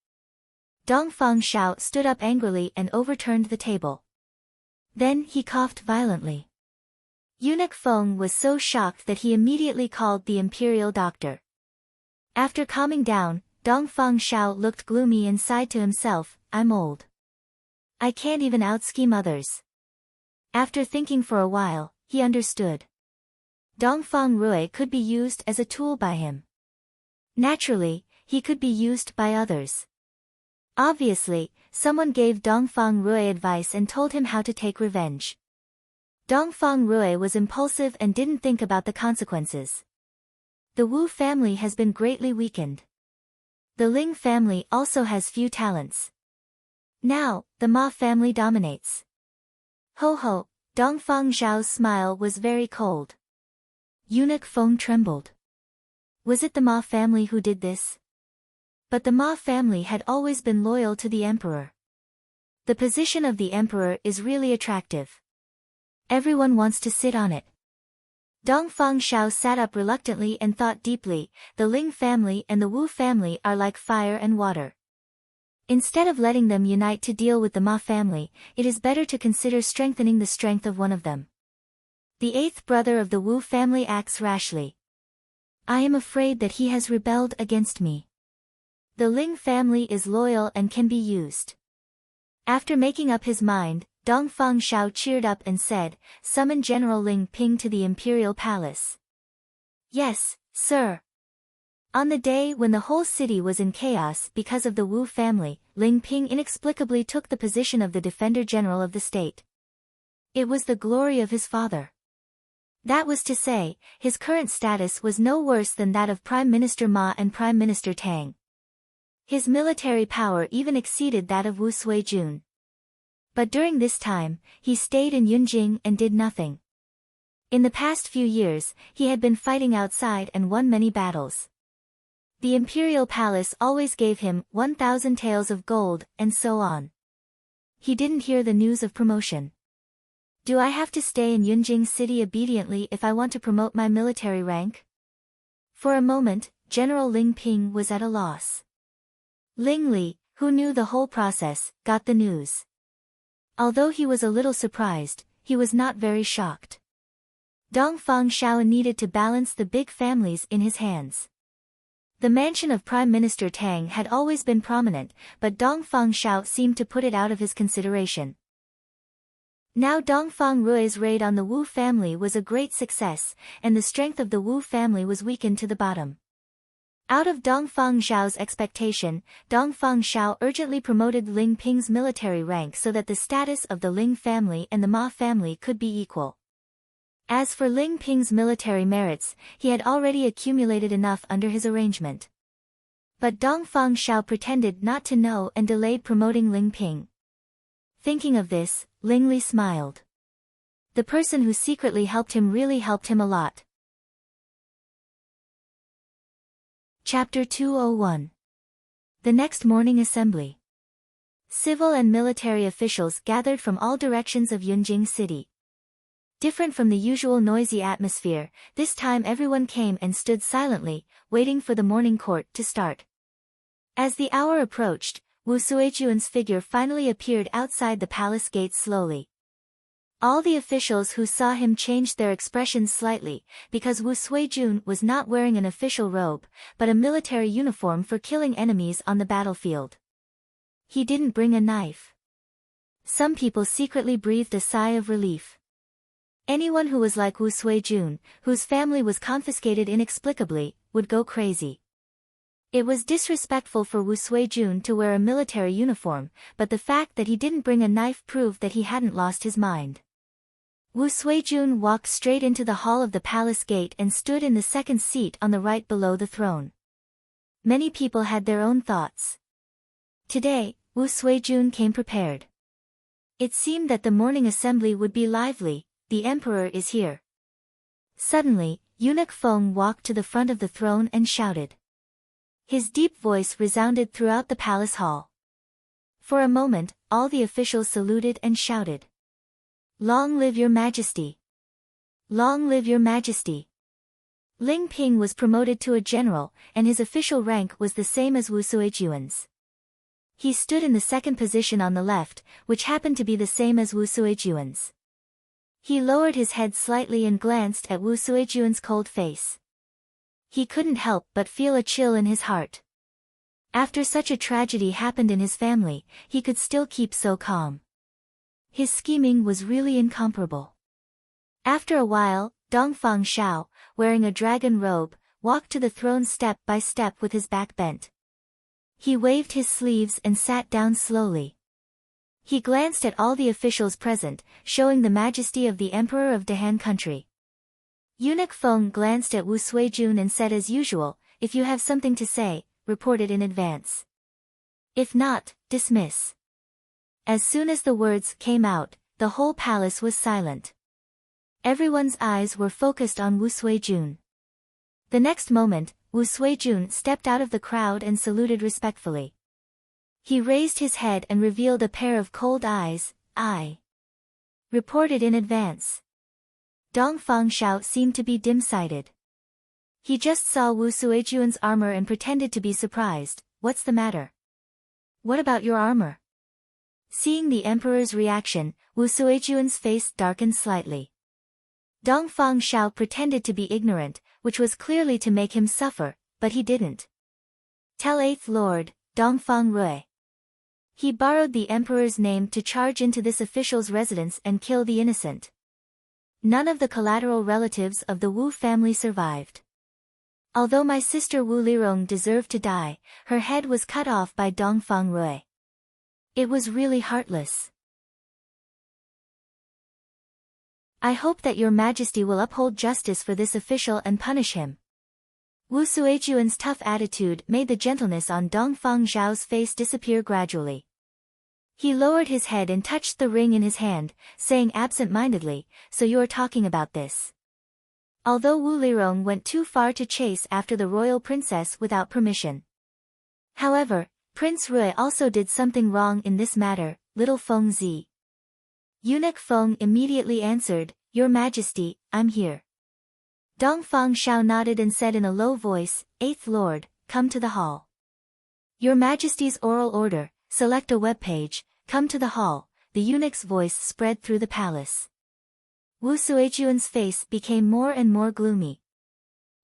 Dongfang Xiao stood up angrily and overturned the table. Then he coughed violently. Eunuch Feng was so shocked that he immediately called the imperial doctor. After calming down, Dongfang Xiao looked gloomy and sighed to himself, I'm old. I can't even out-scheme others. After thinking for a while, he understood. Dongfang Rui could be used as a tool by him. Naturally, he could be used by others. Obviously, someone gave Dongfang Rui advice and told him how to take revenge. Dongfang Rui was impulsive and didn't think about the consequences. The Wu family has been greatly weakened. The Ling family also has few talents. Now, the Ma family dominates. Ho ho, Dongfang Zhao's smile was very cold. Eunuch Feng trembled. Was it the Ma family who did this? But the Ma family had always been loyal to the emperor. The position of the emperor is really attractive. Everyone wants to sit on it. Dongfang Xiao sat up reluctantly and thought deeply, the Ling family and the Wu family are like fire and water. Instead of letting them unite to deal with the Ma family, it is better to consider strengthening the strength of one of them. The eighth brother of the Wu family acts rashly. I am afraid that he has rebelled against me. The Ling family is loyal and can be used. After making up his mind, Dongfang Xiao cheered up and said, summon General Ling Ping to the imperial palace. Yes, sir. On the day when the whole city was in chaos because of the Wu family, Ling Ping inexplicably took the position of the Defender General of the state. It was the glory of his father. That was to say, his current status was no worse than that of Prime Minister Ma and Prime Minister Tang. His military power even exceeded that of Wu Suijun. But during this time, he stayed in Yunjing and did nothing. In the past few years, he had been fighting outside and won many battles. The imperial palace always gave him 1,000 taels of gold, and so on. He didn't hear the news of promotion. Do I have to stay in Yunjing city obediently if I want to promote my military rank? For a moment, General Ling Ping was at a loss. Ling Li, who knew the whole process, got the news. Although he was a little surprised, he was not very shocked. Dongfang Xiao needed to balance the big families in his hands. The mansion of Prime Minister Tang had always been prominent, but Dongfang Xiao seemed to put it out of his consideration. Now Dongfang Rui's raid on the Wu family was a great success, and the strength of the Wu family was weakened to the bottom. Out of Dongfang Zhao's expectation, Dongfang Xiao urgently promoted Ling Ping's military rank so that the status of the Ling family and the Ma family could be equal. As for Ling Ping's military merits, he had already accumulated enough under his arrangement. But Dongfang Xiao pretended not to know and delayed promoting Ling Ping. Thinking of this, Ling Li smiled. The person who secretly helped him really helped him a lot. Chapter 201. The next morning assembly. Civil and military officials gathered from all directions of Yunjing city. Different from the usual noisy atmosphere, this time everyone came and stood silently, waiting for the morning court to start. As the hour approached, Wu Suijuan's figure finally appeared outside the palace gates slowly. All the officials who saw him changed their expressions slightly, because Wu Suijun was not wearing an official robe, but a military uniform for killing enemies on the battlefield. He didn't bring a knife. Some people secretly breathed a sigh of relief. Anyone who was like Wu Suijun, whose family was confiscated inexplicably, would go crazy. It was disrespectful for Wu Suijun to wear a military uniform, but the fact that he didn't bring a knife proved that he hadn't lost his mind. Wu Suijun walked straight into the hall of the palace gate and stood in the second seat on the right below the throne. Many people had their own thoughts. Today, Wu Suijun came prepared. It seemed that the morning assembly would be lively. The emperor is here. Suddenly, Eunuch Feng walked to the front of the throne and shouted. His deep voice resounded throughout the palace hall. For a moment, all the officials saluted and shouted. Long live your majesty! Long live your majesty! Ling Ping was promoted to a general, and his official rank was the same as Wu Suijuan's. He stood in the second position on the left, which happened to be the same as Wu Suijuan's. He lowered his head slightly and glanced at Wu Suijuan's cold face. He couldn't help but feel a chill in his heart. After such a tragedy happened in his family, he could still keep so calm. His scheming was really incomparable. After a while, Dongfang Shao, wearing a dragon robe, walked to the throne step by step with his back bent. He waved his sleeves and sat down slowly. He glanced at all the officials present, showing the majesty of the Emperor of Dahan country. Eunuch Feng glanced at Wu Suijun and said as usual, "If you have something to say, report it in advance. If not, dismiss." As soon as the words came out, the whole palace was silent. Everyone's eyes were focused on Wu Suijun. The next moment, Wu Suijun stepped out of the crowd and saluted respectfully. He raised his head and revealed a pair of cold eyes. "I reported in advance." Dongfang Shao seemed to be dim-sighted. He just saw Wu Suijun's armor and pretended to be surprised. "What's the matter? What about your armor?" Seeing the emperor's reaction, Wu Suijun's face darkened slightly. Dongfang Shao pretended to be ignorant, which was clearly to make him suffer, but he didn't. "Tell 8th Lord, Dongfang Rui." He borrowed the emperor's name to charge into this official's residence and kill the innocent. None of the collateral relatives of the Wu family survived. Although my sister Wu Lirong deserved to die, her head was cut off by Dongfang Rui. It was really heartless. I hope that your majesty will uphold justice for this official and punish him. Wu Suijun's tough attitude made the gentleness on Dongfang Zhao's face disappear gradually. He lowered his head and touched the ring in his hand, saying absent-mindedly, "So you are talking about this." Although Wu Lirong went too far to chase after the royal princess without permission. However, Prince Rui also did something wrong in this matter, little Feng Zi. Eunuch Feng immediately answered, "Your Majesty, I'm here." Dongfang Shao nodded and said in a low voice, "8th Lord, come to the hall." "Your Majesty's oral order, select a web page, come to the hall," the eunuch's voice spread through the palace. Wu Suijun's face became more and more gloomy.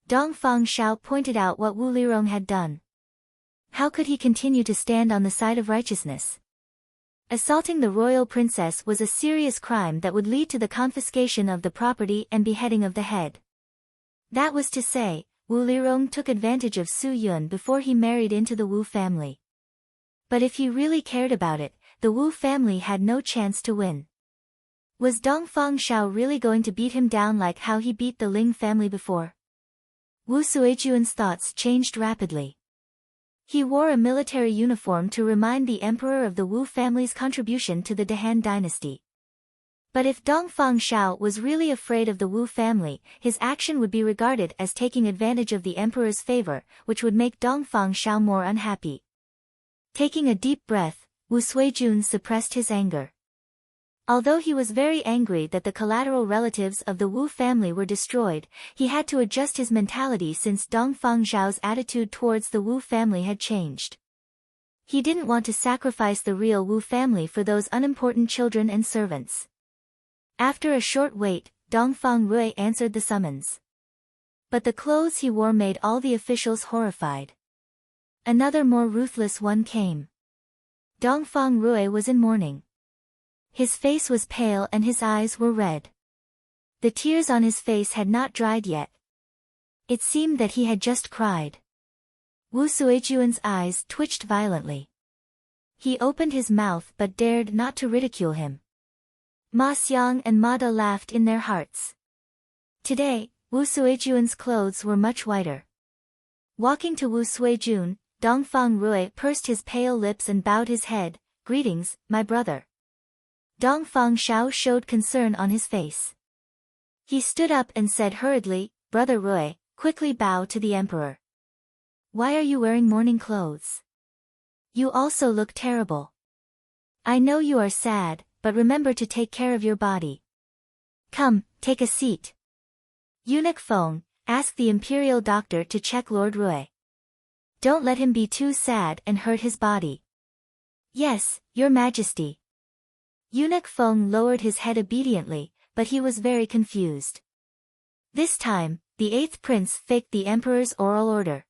Dongfang Shao pointed out what Wu Lirong had done. How could he continue to stand on the side of righteousness? Assaulting the royal princess was a serious crime that would lead to the confiscation of the property and beheading of the head. That was to say, Wu Lirong took advantage of Su Yun before he married into the Wu family. But if he really cared about it, the Wu family had no chance to win. Was Dongfang Shao really going to beat him down like how he beat the Ling family before? Wu Suijun's thoughts changed rapidly. He wore a military uniform to remind the emperor of the Wu family's contribution to the Dahan dynasty. But if Dongfang Shao was really afraid of the Wu family, his action would be regarded as taking advantage of the emperor's favor, which would make Dongfang Shao more unhappy. Taking a deep breath, Wu Suijun suppressed his anger. Although he was very angry that the collateral relatives of the Wu family were destroyed, he had to adjust his mentality since Dongfang Zhao's attitude towards the Wu family had changed. He didn't want to sacrifice the real Wu family for those unimportant children and servants. After a short wait, Dongfang Rui answered the summons. But the clothes he wore made all the officials horrified. Another more ruthless one came. Dongfang Rui was in mourning. His face was pale and his eyes were red. The tears on his face had not dried yet. It seemed that he had just cried. Wu Suijun's eyes twitched violently. He opened his mouth but dared not to ridicule him. Ma Xiang and Ma De laughed in their hearts. Today, Wu Suijun's clothes were much whiter. Walking to Wu Suijun, Dongfang Rui pursed his pale lips and bowed his head. "Greetings, my brother." Dongfang Shao showed concern on his face. He stood up and said hurriedly, "Brother Rui, quickly bow to the emperor." "Why are you wearing mourning clothes? You also look terrible. I know you are sad, but remember to take care of your body. Come, take a seat." Eunuch Feng, ask the imperial doctor to check Lord Rui. Don't let him be too sad and hurt his body. "Yes, your majesty." Eunuch Feng lowered his head obediently, but he was very confused. This time, the 8th prince faked the emperor's oral order.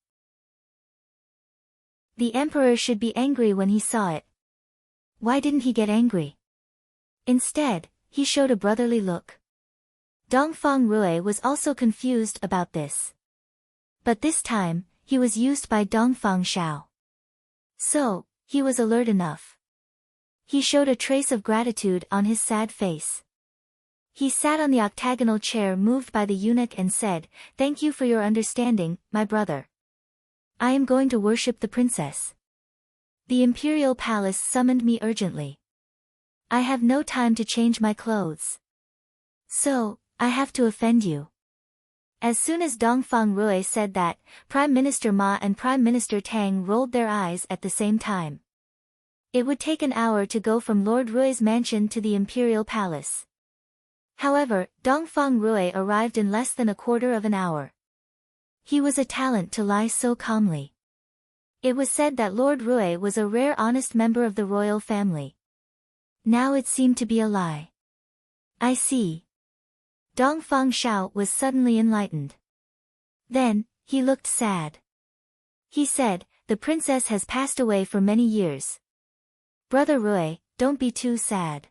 The emperor should be angry when he saw it. Why didn't he get angry? Instead, he showed a brotherly look. Dongfang Rui was also confused about this. But this time, he was used by Dongfang Xiao. So, he was alert enough. He showed a trace of gratitude on his sad face. He sat on the octagonal chair moved by the eunuch and said, "Thank you for your understanding, my brother. I am going to worship the princess. The imperial palace summoned me urgently. I have no time to change my clothes. So, I have to offend you." As soon as Dongfang Rui said that, Prime Minister Ma and Prime Minister Tang rolled their eyes at the same time. It would take an hour to go from Lord Rui's mansion to the imperial palace. However, Dongfang Rui arrived in less than a quarter of an hour. He was a talent to lie so calmly. It was said that Lord Rui was a rare honest member of the royal family. Now it seemed to be a lie. I see. Dongfang Xiao was suddenly enlightened. Then, he looked sad. He said, "The princess has passed away for many years. Brother Rui, don't be too sad.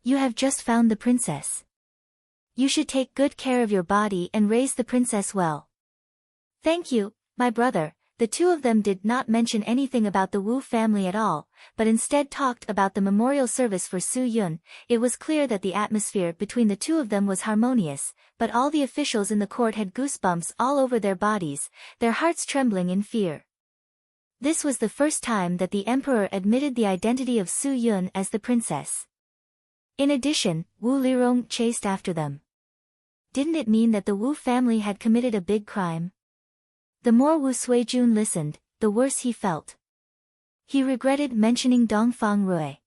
You have just found the princess. You should take good care of your body and raise the princess well." "Thank you, my brother." The two of them did not mention anything about the Wu family at all, but instead talked about the memorial service for Su Yun. It was clear that the atmosphere between the two of them was harmonious, but all the officials in the court had goosebumps all over their bodies, their hearts trembling in fear. This was the first time that the emperor admitted the identity of Su Yun as the princess. In addition, Wu Lirong chased after them. Didn't it mean that the Wu family had committed a big crime? The more Wu Suijun listened, the worse he felt. He regretted mentioning Dongfang Rui.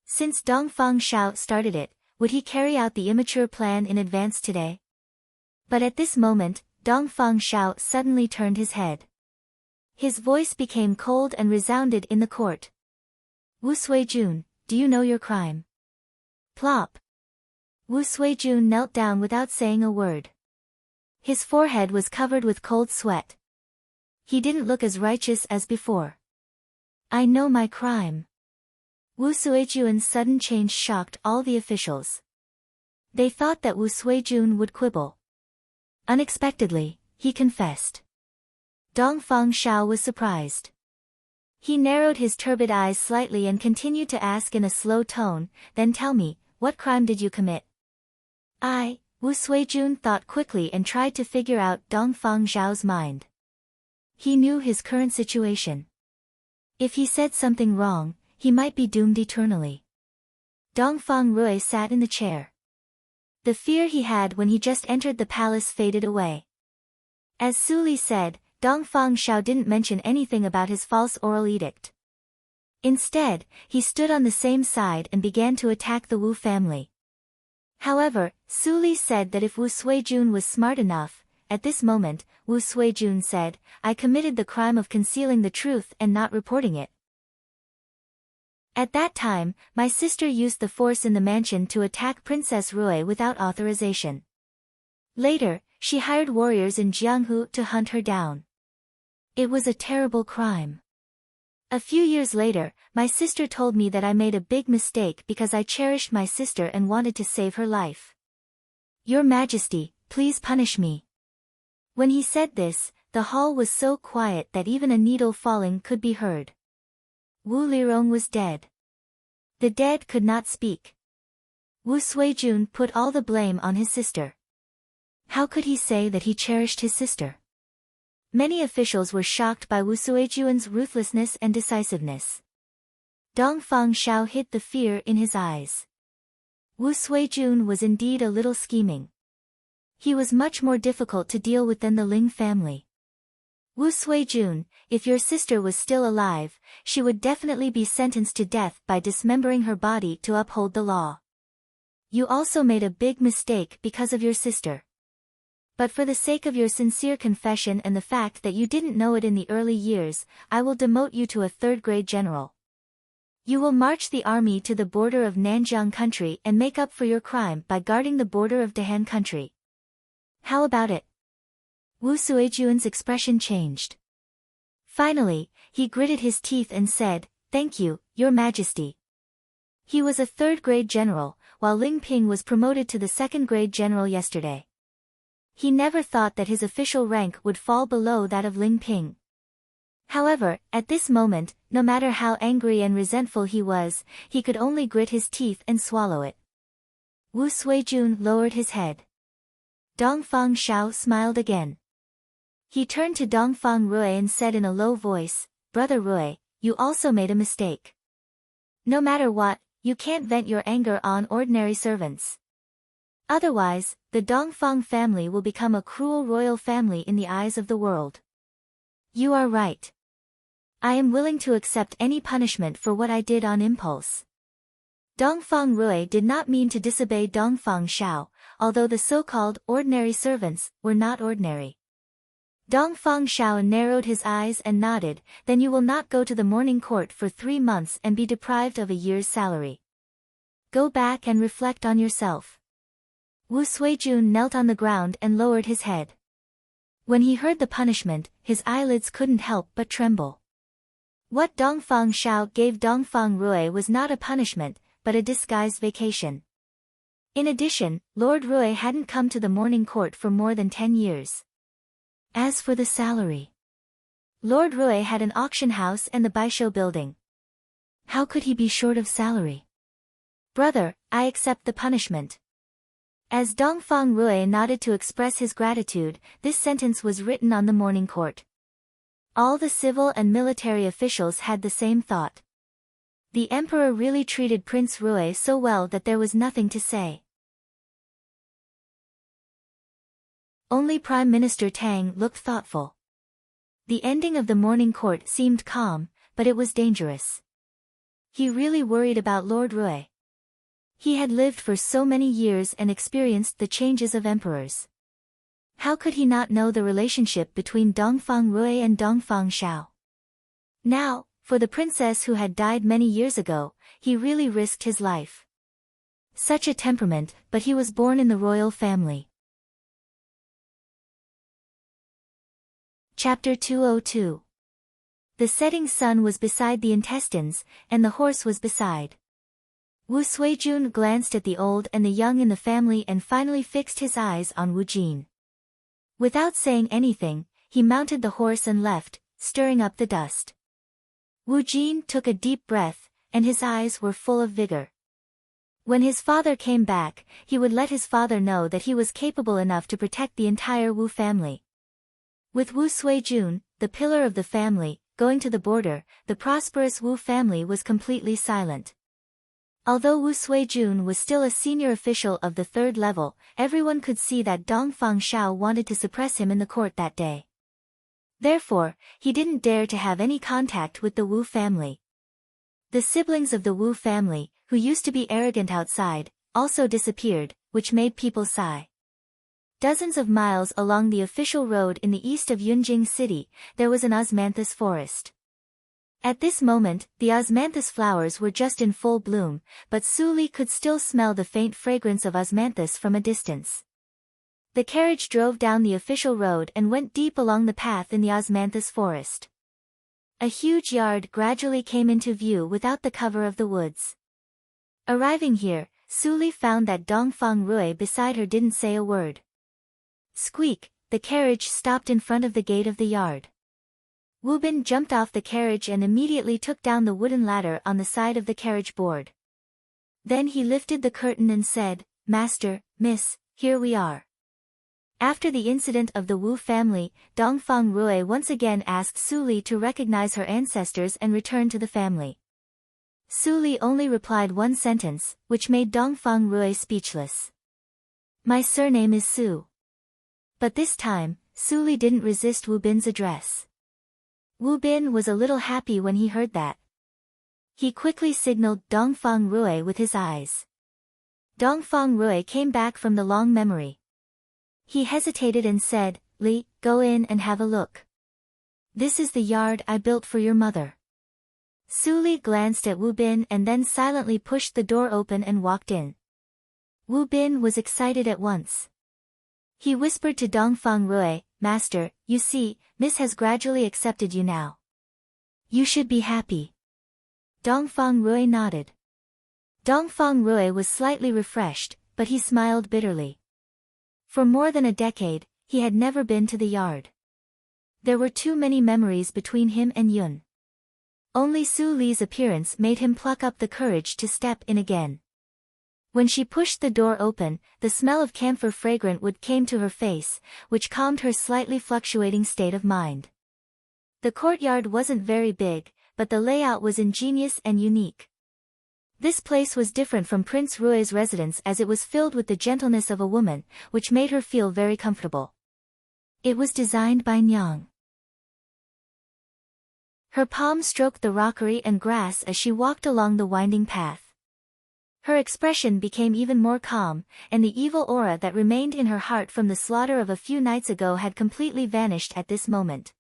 Since Dongfang Xiao started it, would he carry out the immature plan in advance today? But at this moment, Dongfang Xiao suddenly turned his head. His voice became cold and resounded in the court. "Wu Suijun, do you know your crime?" Plop. Wu Suijun knelt down without saying a word. His forehead was covered with cold sweat. He didn't look as righteous as before. "I know my crime." Wu Suijun's sudden change shocked all the officials. They thought that Wu Suijun would quibble. Unexpectedly, he confessed. Dongfang Xiao was surprised. He narrowed his turbid eyes slightly and continued to ask in a slow tone, "Then tell me, what crime did you commit?" Wu Suijun thought quickly and tried to figure out Dongfang Xiao's mind. He knew his current situation. If he said something wrong, he might be doomed eternally. Dongfang Rui sat in the chair. The fear he had when he just entered the palace faded away. As Su Li said, Dongfang Xiao didn't mention anything about his false oral edict. Instead, he stood on the same side and began to attack the Wu family. However, Su Li said that if Wu Suijun was smart enough, at this moment, Wu Suijun said, "I committed the crime of concealing the truth and not reporting it. At that time, my sister used the force in the mansion to attack Princess Rui without authorization. Later, she hired warriors in Jianghu to hunt her down. It was a terrible crime. A few years later, my sister told me that I made a big mistake because I cherished my sister and wanted to save her life. Your Majesty, please punish me." When he said this, the hall was so quiet that even a needle falling could be heard. Wu Lirong was dead. The dead could not speak. Wu Suijun put all the blame on his sister. How could he say that he cherished his sister? Many officials were shocked by Wu Suijun's ruthlessness and decisiveness. Dongfang Xiao hid the fear in his eyes. Wu Suijun was indeed a little scheming. He was much more difficult to deal with than the Ling family. "Wu Suijun, if your sister was still alive, she would definitely be sentenced to death by dismembering her body to uphold the law. You also made a big mistake because of your sister. But for the sake of your sincere confession and the fact that you didn't know it in the early years, I will demote you to a third-grade general. You will march the army to the border of Nanjiang country and make up for your crime by guarding the border of Dahan country. How about it, Wu Suijun's expression changed. Finally, he gritted his teeth and said, "Thank you, Your Majesty." He was a third-grade general, while Ling Ping was promoted to the second-grade general yesterday. He never thought that his official rank would fall below that of Ling Ping. However, at this moment, no matter how angry and resentful he was, he could only grit his teeth and swallow it. Wu Suijun lowered his head. Dongfang Shao smiled again. He turned to Dongfang Rui and said in a low voice, "Brother Rui, you also made a mistake. No matter what, you can't vent your anger on ordinary servants. Otherwise, the Dongfang family will become a cruel royal family in the eyes of the world." "You are right. I am willing to accept any punishment for what I did on impulse." Dongfang Rui did not mean to disobey Dongfang Shao, although the so-called ordinary servants were not ordinary. Dongfang Shao narrowed his eyes and nodded, "Then you will not go to the morning court for 3 months and be deprived of a year's salary. Go back and reflect on yourself." Wu Suijun knelt on the ground and lowered his head. When he heard the punishment, his eyelids couldn't help but tremble. What Dongfang Shao gave Dongfang Rui was not a punishment, but a disguised vacation. In addition, Lord Rui hadn't come to the morning court for more than 10 years. As for the salary, Lord Rui had an auction house and the Baisho building. How could he be short of salary? "Brother, I accept the punishment." As Dongfang Rui nodded to express his gratitude, this sentence was written on the morning court. All the civil and military officials had the same thought. The emperor really treated Prince Rui so well that there was nothing to say. Only Prime Minister Tang looked thoughtful. The ending of the morning court seemed calm, but it was dangerous. He really worried about Lord Rui. He had lived for so many years and experienced the changes of emperors. How could he not know the relationship between Dongfang Rui and Dongfang Shao? Now, for the princess who had died many years ago, he really risked his life. Such a temperament, but he was born in the royal family. Chapter 202. The setting sun was beside the intestines, and the horse was beside. Wu Suijun glanced at the old and the young in the family and finally fixed his eyes on Wu Jin. Without saying anything, he mounted the horse and left, stirring up the dust. Wu Jin took a deep breath, and his eyes were full of vigor. When his father came back, he would let his father know that he was capable enough to protect the entire Wu family. With Wu Suijun, the pillar of the family, going to the border, the prosperous Wu family was completely silent. Although Wu Suijun was still a senior official of the 3rd level, everyone could see that Dongfang Shao wanted to suppress him in the court that day. Therefore, he didn't dare to have any contact with the Wu family. The siblings of the Wu family, who used to be arrogant outside, also disappeared, which made people sigh. Dozens of miles along the official road in the east of Yunjing City, there was an osmanthus forest. At this moment, the osmanthus flowers were just in full bloom, but Su Li could still smell the faint fragrance of osmanthus from a distance. The carriage drove down the official road and went deep along the path in the osmanthus forest. A huge yard gradually came into view without the cover of the woods. Arriving here, Su Li found that Dongfang Rui beside her didn't say a word. Squeak, the carriage stopped in front of the gate of the yard. Wu Bin jumped off the carriage and immediately took down the wooden ladder on the side of the carriage board. Then he lifted the curtain and said, "Master, Miss, here we are." After the incident of the Wu family, Dongfang Rui once again asked Su Li to recognize her ancestors and return to the family. Su Li only replied one sentence, which made Dongfang Rui speechless. "My surname is Su." But this time, Su Li didn't resist Wu Bin's address. Wu Bin was a little happy when he heard that. He quickly signaled Dongfang Rui with his eyes. Dongfang Rui came back from the long memory. He hesitated and said, "Li, go in and have a look. This is the yard I built for your mother." Su Li glanced at Wu Bin and then silently pushed the door open and walked in. Wu Bin was excited at once. He whispered to Dongfang Rui, "Master, you see, Miss has gradually accepted you now. You should be happy." Dongfang Rui nodded. Dongfang Rui was slightly refreshed, but he smiled bitterly. For more than a decade, he had never been to the yard. There were too many memories between him and Yun. Only Su Li's appearance made him pluck up the courage to step in again. When she pushed the door open, the smell of camphor fragrant wood came to her face, which calmed her slightly fluctuating state of mind. The courtyard wasn't very big, but the layout was ingenious and unique. This place was different from Prince Rui's residence as it was filled with the gentleness of a woman, which made her feel very comfortable. It was designed by Nyang. Her palm stroked the rockery and grass as she walked along the winding path. Her expression became even more calm, and the evil aura that remained in her heart from the slaughter of a few nights ago had completely vanished at this moment.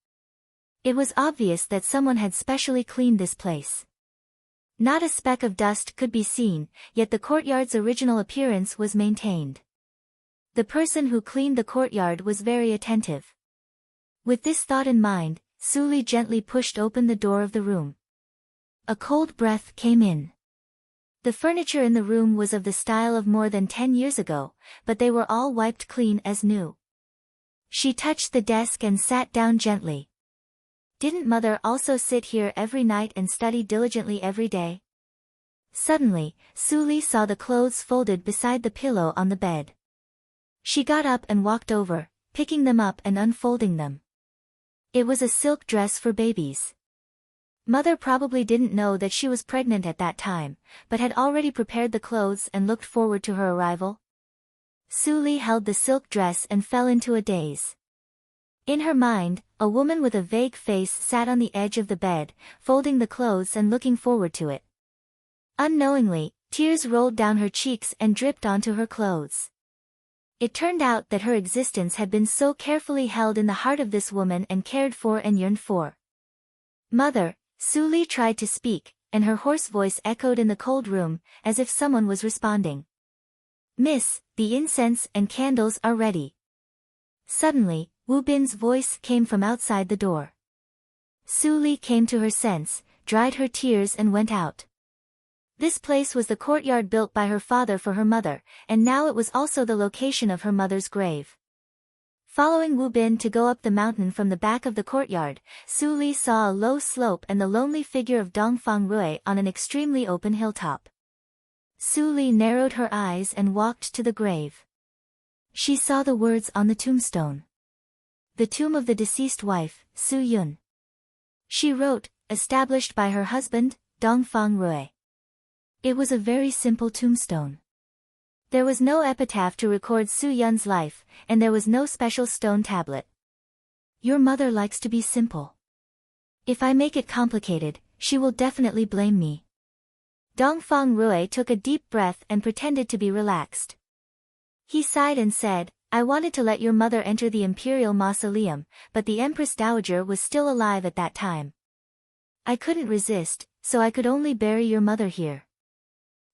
It was obvious that someone had specially cleaned this place. Not a speck of dust could be seen, yet the courtyard's original appearance was maintained. The person who cleaned the courtyard was very attentive. With this thought in mind, Su Li gently pushed open the door of the room. A cold breath came in. The furniture in the room was of the style of more than 10 years ago, but they were all wiped clean as new. She touched the desk and sat down gently. Didn't Mother also sit here every night and study diligently every day? Suddenly, Su Li saw the clothes folded beside the pillow on the bed. She got up and walked over, picking them up and unfolding them. It was a silk dress for babies. Mother probably didn't know that she was pregnant at that time, but had already prepared the clothes and looked forward to her arrival. Su Li held the silk dress and fell into a daze. In her mind, a woman with a vague face sat on the edge of the bed, folding the clothes and looking forward to it. Unknowingly, tears rolled down her cheeks and dripped onto her clothes. It turned out that her existence had been so carefully held in the heart of this woman and cared for and yearned for. "Mother," Su Li tried to speak, and her hoarse voice echoed in the cold room, as if someone was responding. "Miss, the incense and candles are ready." Suddenly, Wu Bin's voice came from outside the door. Su Li came to her sense, dried her tears and went out. This place was the courtyard built by her father for her mother, and now it was also the location of her mother's grave. Following Wu Bin to go up the mountain from the back of the courtyard, Su Li saw a low slope and the lonely figure of Dongfang Rui on an extremely open hilltop. Su Li narrowed her eyes and walked to the grave. She saw the words on the tombstone. The tomb of the deceased wife, Su Yun. She wrote, "Established by her husband, Dongfang Rui." It was a very simple tombstone. There was no epitaph to record Su Yun's life, and there was no special stone tablet. "Your mother likes to be simple. If I make it complicated, she will definitely blame me." Dongfang Rui took a deep breath and pretended to be relaxed. He sighed and said, "I wanted to let your mother enter the imperial mausoleum, but the Empress Dowager was still alive at that time. I couldn't resist, so I could only bury your mother here.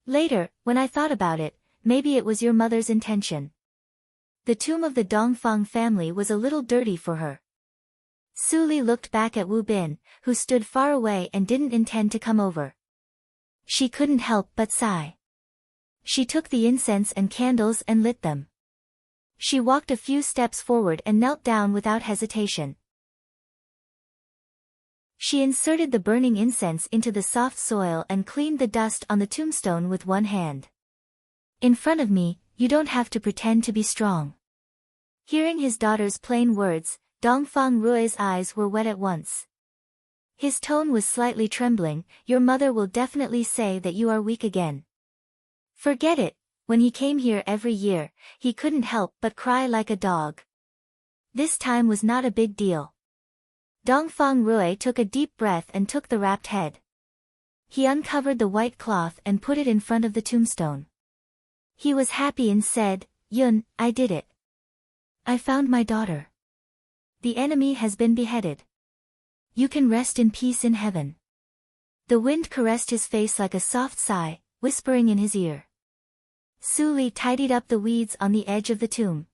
Later, when I thought about it, maybe it was your mother's intention." The tomb of the Dongfang family was a little dirty for her. Su Li looked back at Wu Bin, who stood far away and didn't intend to come over. She couldn't help but sigh. She took the incense and candles and lit them. She walked a few steps forward and knelt down without hesitation. She inserted the burning incense into the soft soil and cleaned the dust on the tombstone with one hand. "In front of me, you don't have to pretend to be strong." Hearing his daughter's plain words, Dongfang Rui's eyes were wet at once. His tone was slightly trembling. "Your mother will definitely say that you are weak again." "Forget it, when he came here every year, he couldn't help but cry like a dog. This time was not a big deal." Dongfang Rui took a deep breath and took the wrapped head. He uncovered the white cloth and put it in front of the tombstone. He was happy and said, "Yun, I did it. I found my daughter. The enemy has been beheaded. You can rest in peace in heaven." The wind caressed his face like a soft sigh, whispering in his ear. Su Li tidied up the weeds on the edge of the tomb.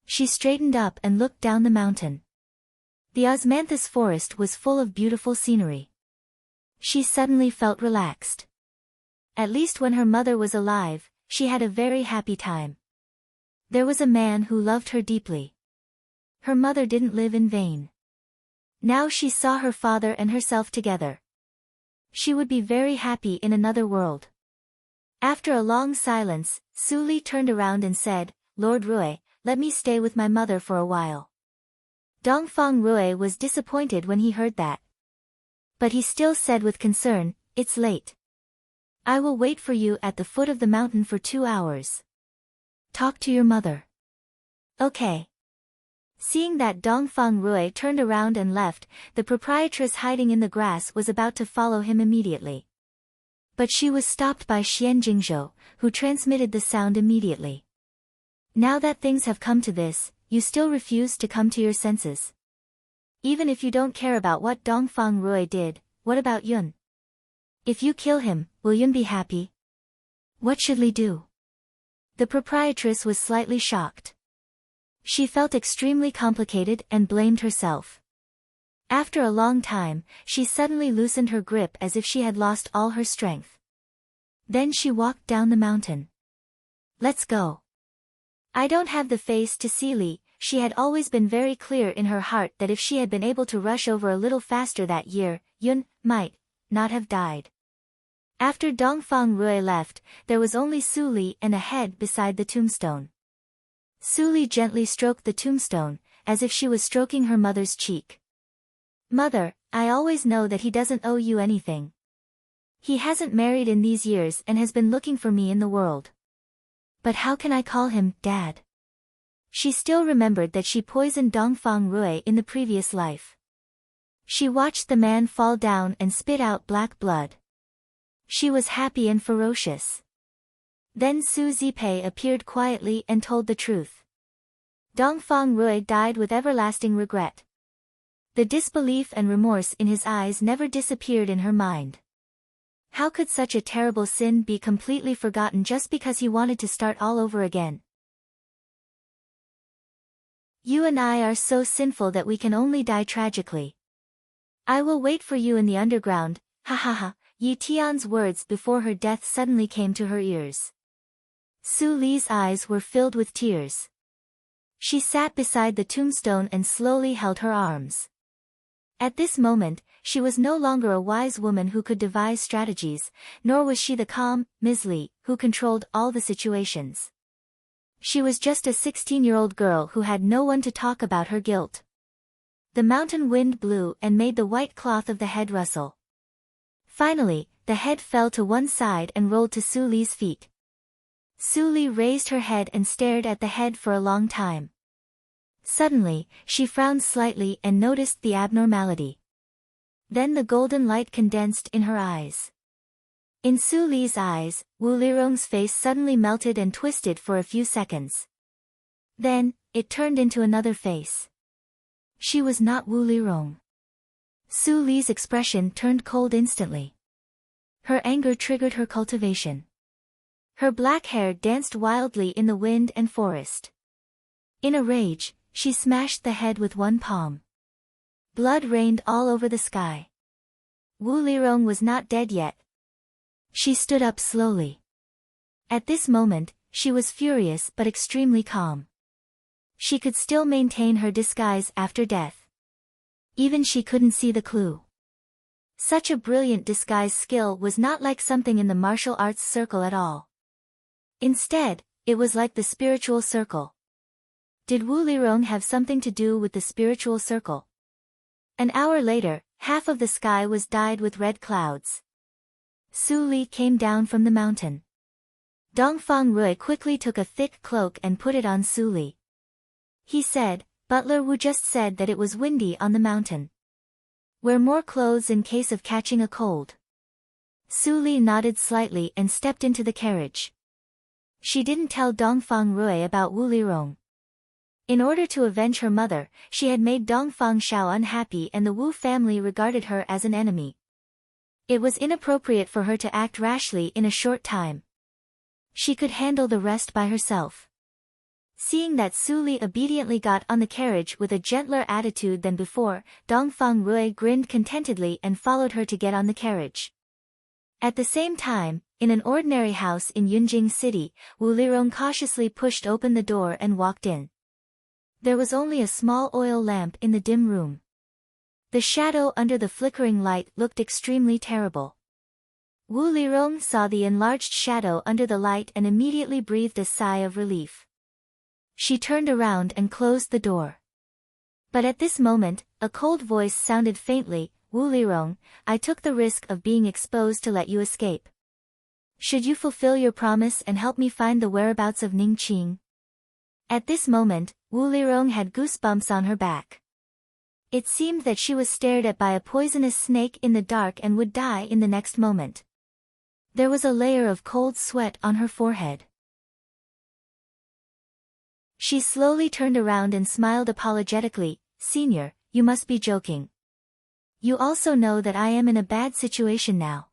She straightened up and looked down the mountain. The osmanthus forest was full of beautiful scenery. She suddenly felt relaxed. At least when her mother was alive, she had a very happy time. There was a man who loved her deeply. Her mother didn't live in vain. Now she saw her father and herself together. She would be very happy in another world. After a long silence, Su Li turned around and said, "Lord Rui, let me stay with my mother for a while." Dongfang Rui was disappointed when he heard that. But he still said with concern, "It's late. I will wait for you at the foot of the mountain for 2 hours. Talk to your mother." "Okay." Seeing that Dongfang Rui turned around and left, the proprietress hiding in the grass was about to follow him immediately. But she was stopped by Xian Jingzhou, who transmitted the sound immediately. "Now that things have come to this, you still refuse to come to your senses. Even if you don't care about what Dongfang Rui did, what about Yun? If you kill him, will Yun be happy? What should Li do?" The proprietress was slightly shocked. She felt extremely complicated and blamed herself. After a long time, she suddenly loosened her grip as if she had lost all her strength. Then she walked down the mountain. "Let's go. I don't have the face to see Li." She had always been very clear in her heart that if she had been able to rush over a little faster that year, Yun might not have died. After Dongfang Rui left, there was only Su Li and a head beside the tombstone. Su Li gently stroked the tombstone, as if she was stroking her mother's cheek. "Mother, I always know that he doesn't owe you anything. He hasn't married in these years and has been looking for me in the world. But how can I call him Dad?" She still remembered that she poisoned Dongfang Rui in the previous life. She watched the man fall down and spit out black blood. She was happy and ferocious. Then Su Zipei appeared quietly and told the truth. Dongfang Rui died with everlasting regret. The disbelief and remorse in his eyes never disappeared in her mind. How could such a terrible sin be completely forgotten just because he wanted to start all over again? "You and I are so sinful that we can only die tragically. I will wait for you in the underground, ha ha ha." Yi Tian's words before her death suddenly came to her ears. Su Li's eyes were filled with tears. She sat beside the tombstone and slowly held her arms. At this moment, she was no longer a wise woman who could devise strategies, nor was she the calm, Ms. Li, who controlled all the situations. She was just a 16-year-old girl who had no one to talk about her guilt. The mountain wind blew and made the white cloth of the head rustle. Finally, the head fell to one side and rolled to Su Li's feet. Su Li raised her head and stared at the head for a long time. Suddenly, she frowned slightly and noticed the abnormality. Then the golden light condensed in her eyes. In Su Li's eyes, Wu Lirong's face suddenly melted and twisted for a few seconds. Then, it turned into another face. She was not Wu Lirong. Su Li's expression turned cold instantly. Her anger triggered her cultivation. Her black hair danced wildly in the wind and forest. In a rage, she smashed the head with one palm. Blood rained all over the sky. Wu Lirong was not dead yet. She stood up slowly. At this moment, she was furious but extremely calm. She could still maintain her disguise after death. Even she couldn't see the clue. Such a brilliant disguise skill was not like something in the martial arts circle at all. Instead, it was like the spiritual circle. Did Wu Lirong have something to do with the spiritual circle? An hour later, half of the sky was dyed with red clouds. Su Li came down from the mountain. Dongfang Rui quickly took a thick cloak and put it on Su Li. He said, "Butler Wu just said that it was windy on the mountain. Wear more clothes in case of catching a cold." Su Li nodded slightly and stepped into the carriage. She didn't tell Dongfang Rui about Wu Lirong. In order to avenge her mother, she had made Dongfang Xiao unhappy and the Wu family regarded her as an enemy. It was inappropriate for her to act rashly in a short time. She could handle the rest by herself. Seeing that Su Li obediently got on the carriage with a gentler attitude than before, Dongfang Rui grinned contentedly and followed her to get on the carriage. At the same time, in an ordinary house in Yunjing City, Wu Lirong cautiously pushed open the door and walked in. There was only a small oil lamp in the dim room. The shadow under the flickering light looked extremely terrible. Wu Lirong saw the enlarged shadow under the light and immediately breathed a sigh of relief. She turned around and closed the door. But at this moment, a cold voice sounded faintly, "Wu Lirong, I took the risk of being exposed to let you escape. Should you fulfill your promise and help me find the whereabouts of Ning Qing?" At this moment, Wu Lirong had goosebumps on her back. It seemed that she was stared at by a poisonous snake in the dark and would die in the next moment. There was a layer of cold sweat on her forehead. She slowly turned around and smiled apologetically. "Senior, you must be joking. You also know that I am in a bad situation now.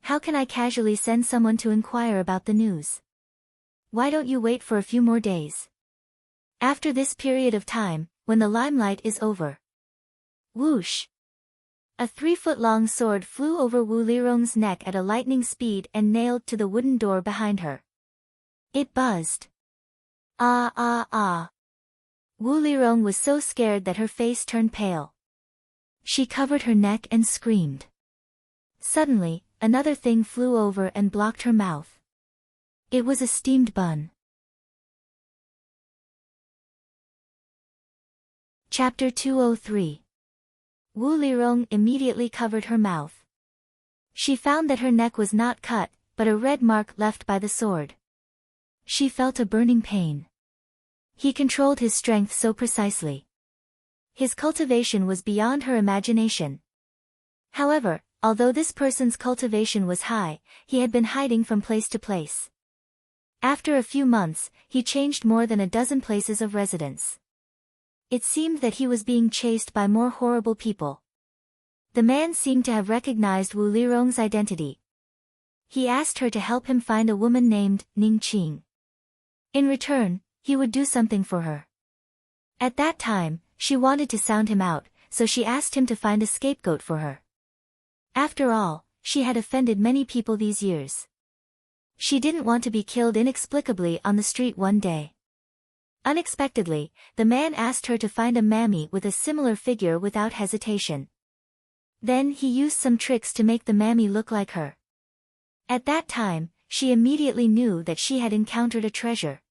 How can I casually send someone to inquire about the news? Why don't you wait for a few more days? After this period of time, when the limelight is over." Whoosh! A 3-foot-long sword flew over Wu Lirong's neck at a lightning speed and nailed to the wooden door behind her. It buzzed. Ah ah ah! Wu Lirong was so scared that her face turned pale. She covered her neck and screamed. Suddenly, another thing flew over and blocked her mouth. It was a steamed bun. Chapter 203. Wu Lirong immediately covered her mouth. She found that her neck was not cut, but a red mark left by the sword. She felt a burning pain. He controlled his strength so precisely. His cultivation was beyond her imagination. However, although this person's cultivation was high, he had been hiding from place to place. After a few months, he changed more than a dozen places of residence. It seemed that he was being chased by more horrible people. The man seemed to have recognized Wu Lirong's identity. He asked her to help him find a woman named Ning Qing. In return, he would do something for her. At that time, she wanted to sound him out, so she asked him to find a scapegoat for her. After all, she had offended many people these years. She didn't want to be killed inexplicably on the street one day. Unexpectedly, the man asked her to find a mammy with a similar figure without hesitation. Then he used some tricks to make the mammy look like her. At that time, she immediately knew that she had encountered a treasure.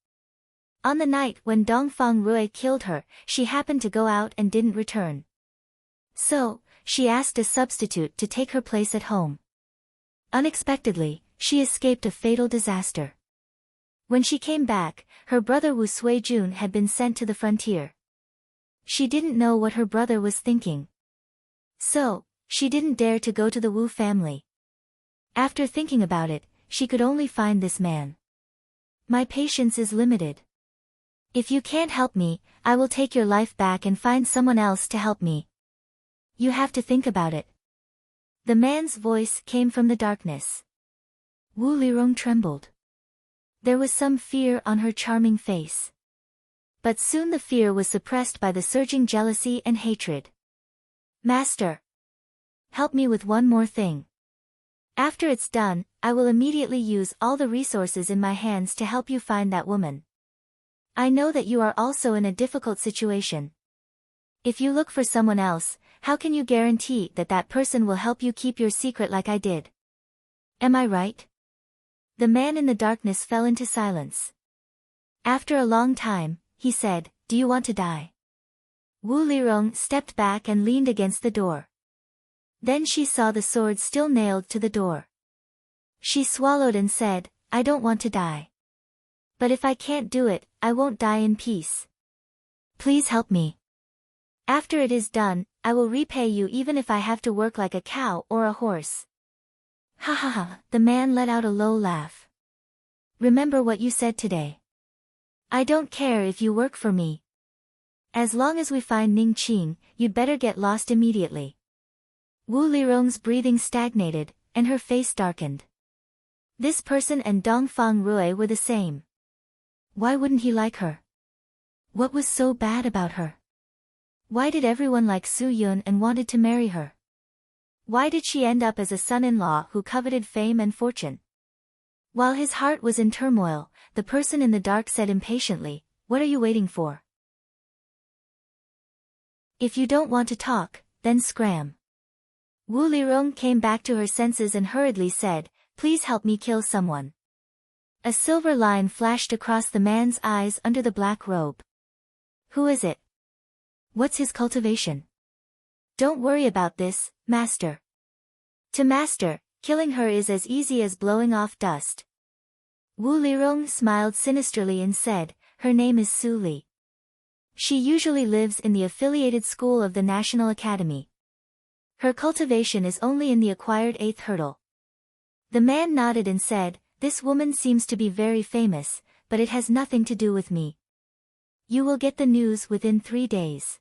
On the night when Dongfang Rui killed her, she happened to go out and didn't return. So, she asked a substitute to take her place at home. Unexpectedly, she escaped a fatal disaster. When she came back, her brother Wu Suijun had been sent to the frontier. She didn't know what her brother was thinking. So, she didn't dare to go to the Wu family. After thinking about it, she could only find this man. "My patience is limited. If you can't help me, I will take your life back and find someone else to help me. You have to think about it." The man's voice came from the darkness. Wu Lirong trembled. There was some fear on her charming face. But soon the fear was suppressed by the surging jealousy and hatred. "Master, help me with one more thing. After it's done, I will immediately use all the resources in my hands to help you find that woman. I know that you are also in a difficult situation. If you look for someone else, how can you guarantee that that person will help you keep your secret like I did? Am I right?" The man in the darkness fell into silence. After a long time, he said, "Do you want to die?" Wu Lirong stepped back and leaned against the door. Then she saw the sword still nailed to the door. She swallowed and said, "I don't want to die. But if I can't do it, I won't die in peace. Please help me. After it is done, I will repay you even if I have to work like a cow or a horse." "Ha ha ha," the man let out a low laugh. "Remember what you said today. I don't care if you work for me. As long as we find Ning Qing, you'd better get lost immediately." Wu Lirong's breathing stagnated, and her face darkened. This person and Dongfang Rui were the same. Why wouldn't he like her? What was so bad about her? Why did everyone like Soo-yoon and wanted to marry her? Why did she end up as a son-in-law who coveted fame and fortune? While his heart was in turmoil, the person in the dark said impatiently, "What are you waiting for? If you don't want to talk, then scram." Wu Lirong came back to her senses and hurriedly said, "Please help me kill someone." A silver line flashed across the man's eyes under the black robe. "Who is it? What's his cultivation?" "Don't worry about this, master." To master, killing her is as easy as blowing off dust. Wu Lirong smiled sinisterly and said, "Her name is Su Li. She usually lives in the affiliated school of the National Academy. Her cultivation is only in the acquired 8th hurdle." The man nodded and said, "This woman seems to be very famous, but it has nothing to do with me. You will get the news within 3 days.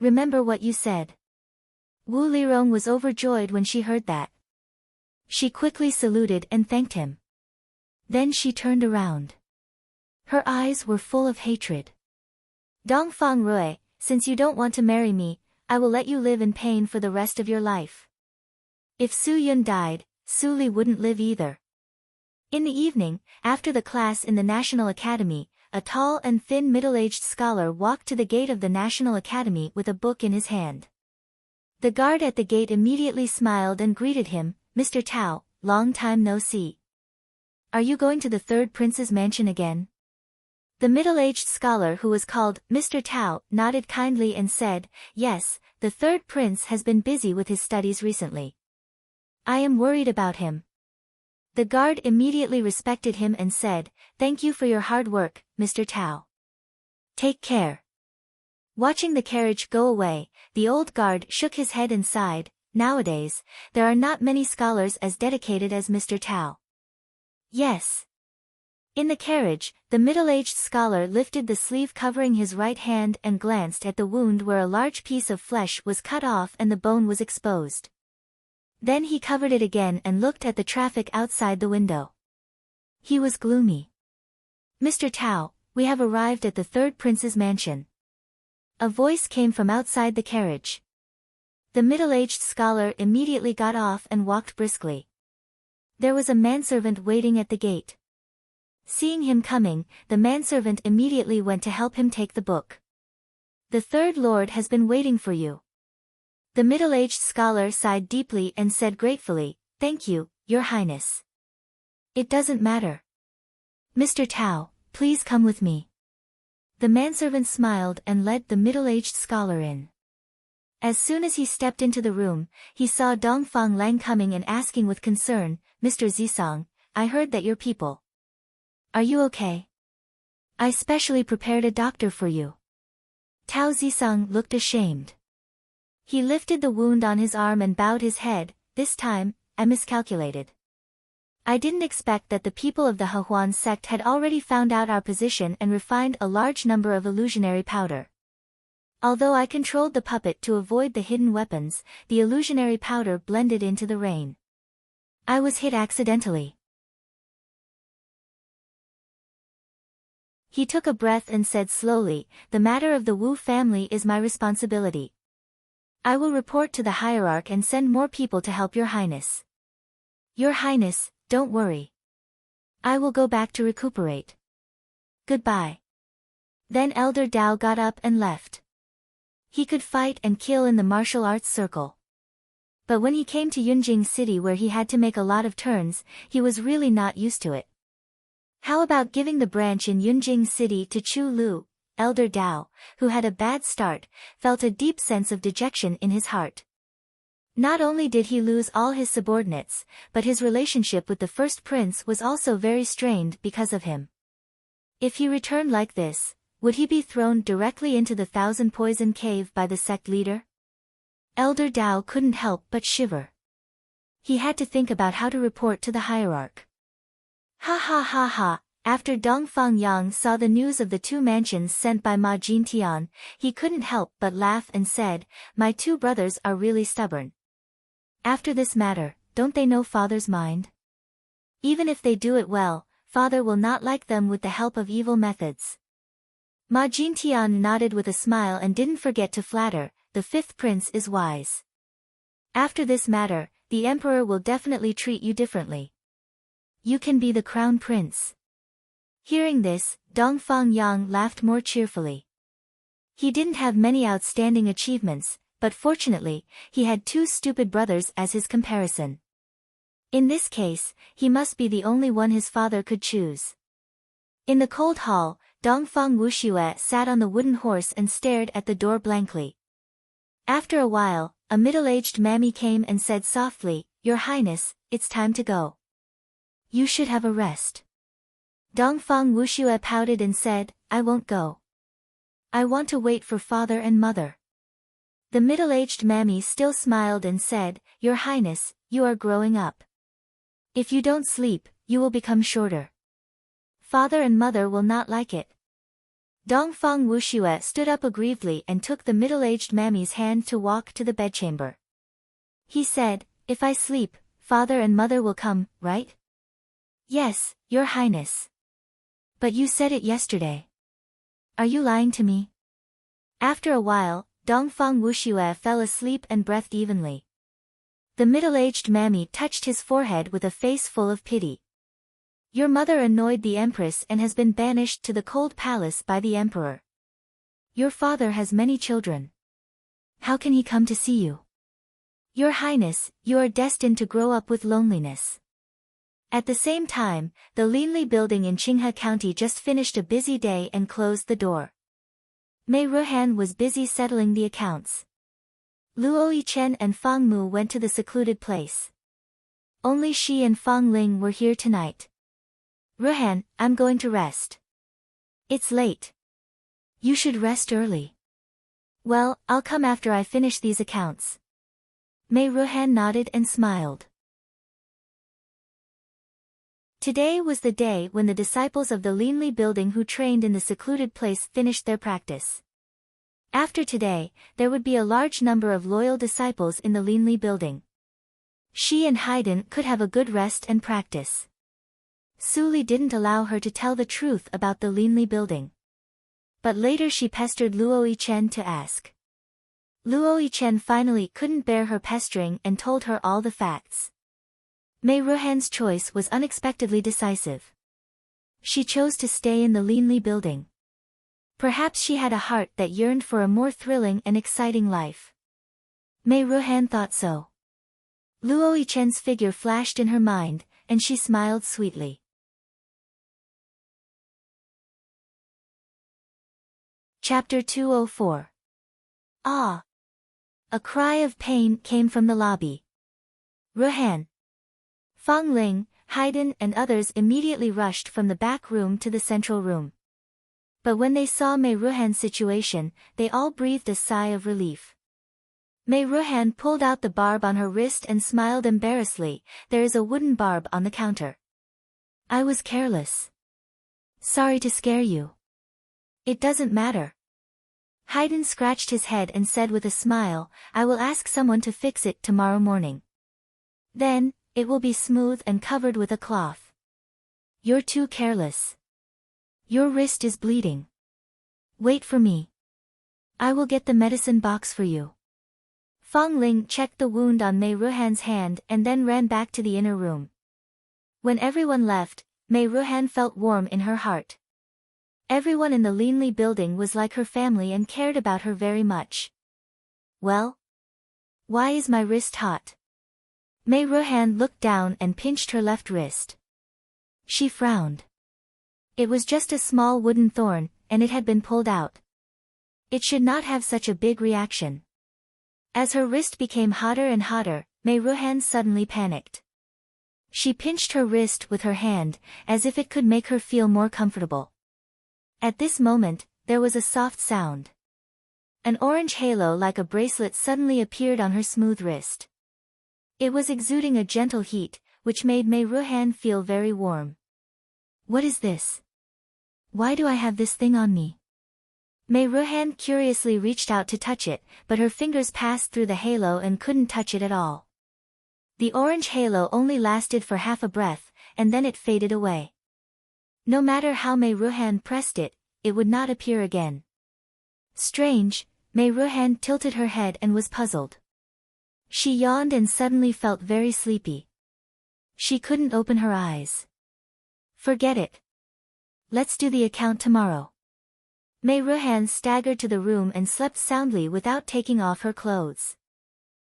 Remember what you said." Wu Lirong was overjoyed when she heard that. She quickly saluted and thanked him. Then she turned around. Her eyes were full of hatred. "Dongfang Rui, since you don't want to marry me, I will let you live in pain for the rest of your life." If Soo-yoon died, Su Li wouldn't live either. In the evening, after the class in the National Academy, a tall and thin middle-aged scholar walked to the gate of the National Academy with a book in his hand. The guard at the gate immediately smiled and greeted him, "Mr. Tao, long time no see. Are you going to the third prince's mansion again?" The middle-aged scholar who was called Mr. Tao nodded kindly and said, "Yes, the third prince has been busy with his studies recently. I am worried about him." The guard immediately respected him and said, "Thank you for your hard work, Mr. Tao. Take care." Watching the carriage go away, the old guard shook his head and sighed, "Nowadays, there are not many scholars as dedicated as Mr. Tao." "Yes." In the carriage, the middle-aged scholar lifted the sleeve covering his right hand and glanced at the wound where a large piece of flesh was cut off and the bone was exposed. Then he covered it again and looked at the traffic outside the window. He was gloomy. "Mr. Tao, we have arrived at the third prince's mansion." A voice came from outside the carriage. The middle-aged scholar immediately got off and walked briskly. There was a manservant waiting at the gate. Seeing him coming, the manservant immediately went to help him take the book. "The third lord has been waiting for you." The middle-aged scholar sighed deeply and said gratefully, "Thank you, Your Highness." "It doesn't matter. Mr. Tao, please come with me." The manservant smiled and led the middle-aged scholar in. As soon as he stepped into the room, he saw Dongfang Lang coming and asking with concern, "Mr. Zisong, I heard that your people. Are you okay? I specially prepared a doctor for you." Tao Zisong looked ashamed. He lifted the wound on his arm and bowed his head. "This time, I miscalculated. I didn't expect that the people of the Hehuan sect had already found out our position and refined a large number of illusionary powder. Although I controlled the puppet to avoid the hidden weapons, the illusionary powder blended into the rain. I was hit accidentally." He took a breath and said slowly, "The matter of the Wu family is my responsibility. I will report to the hierarch and send more people to help Your Highness." "Your Highness, don't worry. I will go back to recuperate. Goodbye." Then Elder Dao got up and left. He could fight and kill in the martial arts circle. But when he came to Yunjing City where he had to make a lot of turns, he was really not used to it. How about giving the branch in Yunjing City to Chu Lu? Elder Dao, who had a bad start, felt a deep sense of dejection in his heart. Not only did he lose all his subordinates, but his relationship with the first prince was also very strained because of him. If he returned like this, would he be thrown directly into the Thousand Poison Cave by the sect leader? Elder Dao couldn't help but shiver. He had to think about how to report to the hierarch. Ha ha ha ha. After Dongfang Yang saw the news of the 2 mansions sent by Ma Jintian, he couldn't help but laugh and said, "My 2 brothers are really stubborn. After this matter, don't they know father's mind? Even if they do it well, father will not like them with the help of evil methods. Ma Jintian nodded with a smile and didn't forget to flatter, the fifth prince is wise. After this matter, the emperor will definitely treat you differently. You can be the crown prince. Hearing this, Dongfang Yang laughed more cheerfully. He didn't have many outstanding achievements, but fortunately, he had two stupid brothers as his comparison. In this case, he must be the only one his father could choose. In the cold hall, Dongfang Wuxue sat on the wooden horse and stared at the door blankly. After a while, a middle-aged mammy came and said softly, "Your Highness, it's time to go. You should have a rest." Dongfang Wuxue pouted and said, "I won't go. I want to wait for father and mother." The middle-aged mammy still smiled and said, "Your Highness, you are growing up. If you don't sleep, you will become shorter. Father and mother will not like it." Dongfang Wuxue stood up aggrievedly and took the middle-aged mammy's hand to walk to the bedchamber. He said, "If I sleep, father and mother will come, right?" "Yes, Your Highness. But you said it yesterday. Are you lying to me?" After a while, Dongfang Wuxue fell asleep and breathed evenly. The middle-aged mammy touched his forehead with a face full of pity. "Your mother annoyed the empress and has been banished to the cold palace by the emperor. Your father has many children. How can he come to see you? Your Highness, you are destined to grow up with loneliness." At the same time, the Linli building in Qinghe County just finished a busy day and closed the door. Mei Ruhan was busy settling the accounts. Luo Yichen and Fang Mu went to the secluded place. Only she and Fang Ling were here tonight. "Ruhan, I'm going to rest. It's late. You should rest early." "Well, I'll come after I finish these accounts." Mei Ruhan nodded and smiled. Today was the day when the disciples of the Linli building who trained in the secluded place finished their practice. After today, there would be a large number of loyal disciples in the Linli building. She and Haydn could have a good rest and practice. Suli didn't allow her to tell the truth about the Linli building. But later she pestered Luo Yichen to ask. Luo Yichen finally couldn't bear her pestering and told her all the facts. Mei Ruhan's choice was unexpectedly decisive. She chose to stay in the Linli building. Perhaps she had a heart that yearned for a more thrilling and exciting life. Mei Ruhan thought so. Luo Yichen's figure flashed in her mind, and she smiled sweetly. Chapter 204. Ah! A cry of pain came from the lobby. Ruhan, Fang Ling, Haydn and others immediately rushed from the back room to the central room. But when they saw Mei Ruhan's situation, they all breathed a sigh of relief. Mei Ruhan pulled out the barb on her wrist and smiled embarrassedly. "There is a wooden barb on the counter. I was careless. Sorry to scare you." "It doesn't matter." Haydn scratched his head and said with a smile, "I will ask someone to fix it tomorrow morning. Then, it will be smooth and covered with a cloth." "You're too careless. Your wrist is bleeding. Wait for me. I will get the medicine box for you." Fang Ling checked the wound on Mei Ruhan's hand and then ran back to the inner room. When everyone left, Mei Ruhan felt warm in her heart. Everyone in the Linli building was like her family and cared about her very much. "Well? Why is my wrist hot?" Mei Ruhan looked down and pinched her left wrist. She frowned. It was just a small wooden thorn, and it had been pulled out. It should not have such a big reaction. As her wrist became hotter and hotter, Mei Ruhan suddenly panicked. She pinched her wrist with her hand, as if it could make her feel more comfortable. At this moment, there was a soft sound. An orange halo like a bracelet suddenly appeared on her smooth wrist. It was exuding a gentle heat, which made Mei Ruhan feel very warm. "What is this? Why do I have this thing on me?" Mei Ruhan curiously reached out to touch it, but her fingers passed through the halo and couldn't touch it at all. The orange halo only lasted for half a breath, and then it faded away. No matter how Mei Ruhan pressed it, it would not appear again. Strange, Mei Ruhan tilted her head and was puzzled. She yawned and suddenly felt very sleepy. She couldn't open her eyes. Forget it. Let's do the account tomorrow. Mei Ruhan staggered to the room and slept soundly without taking off her clothes.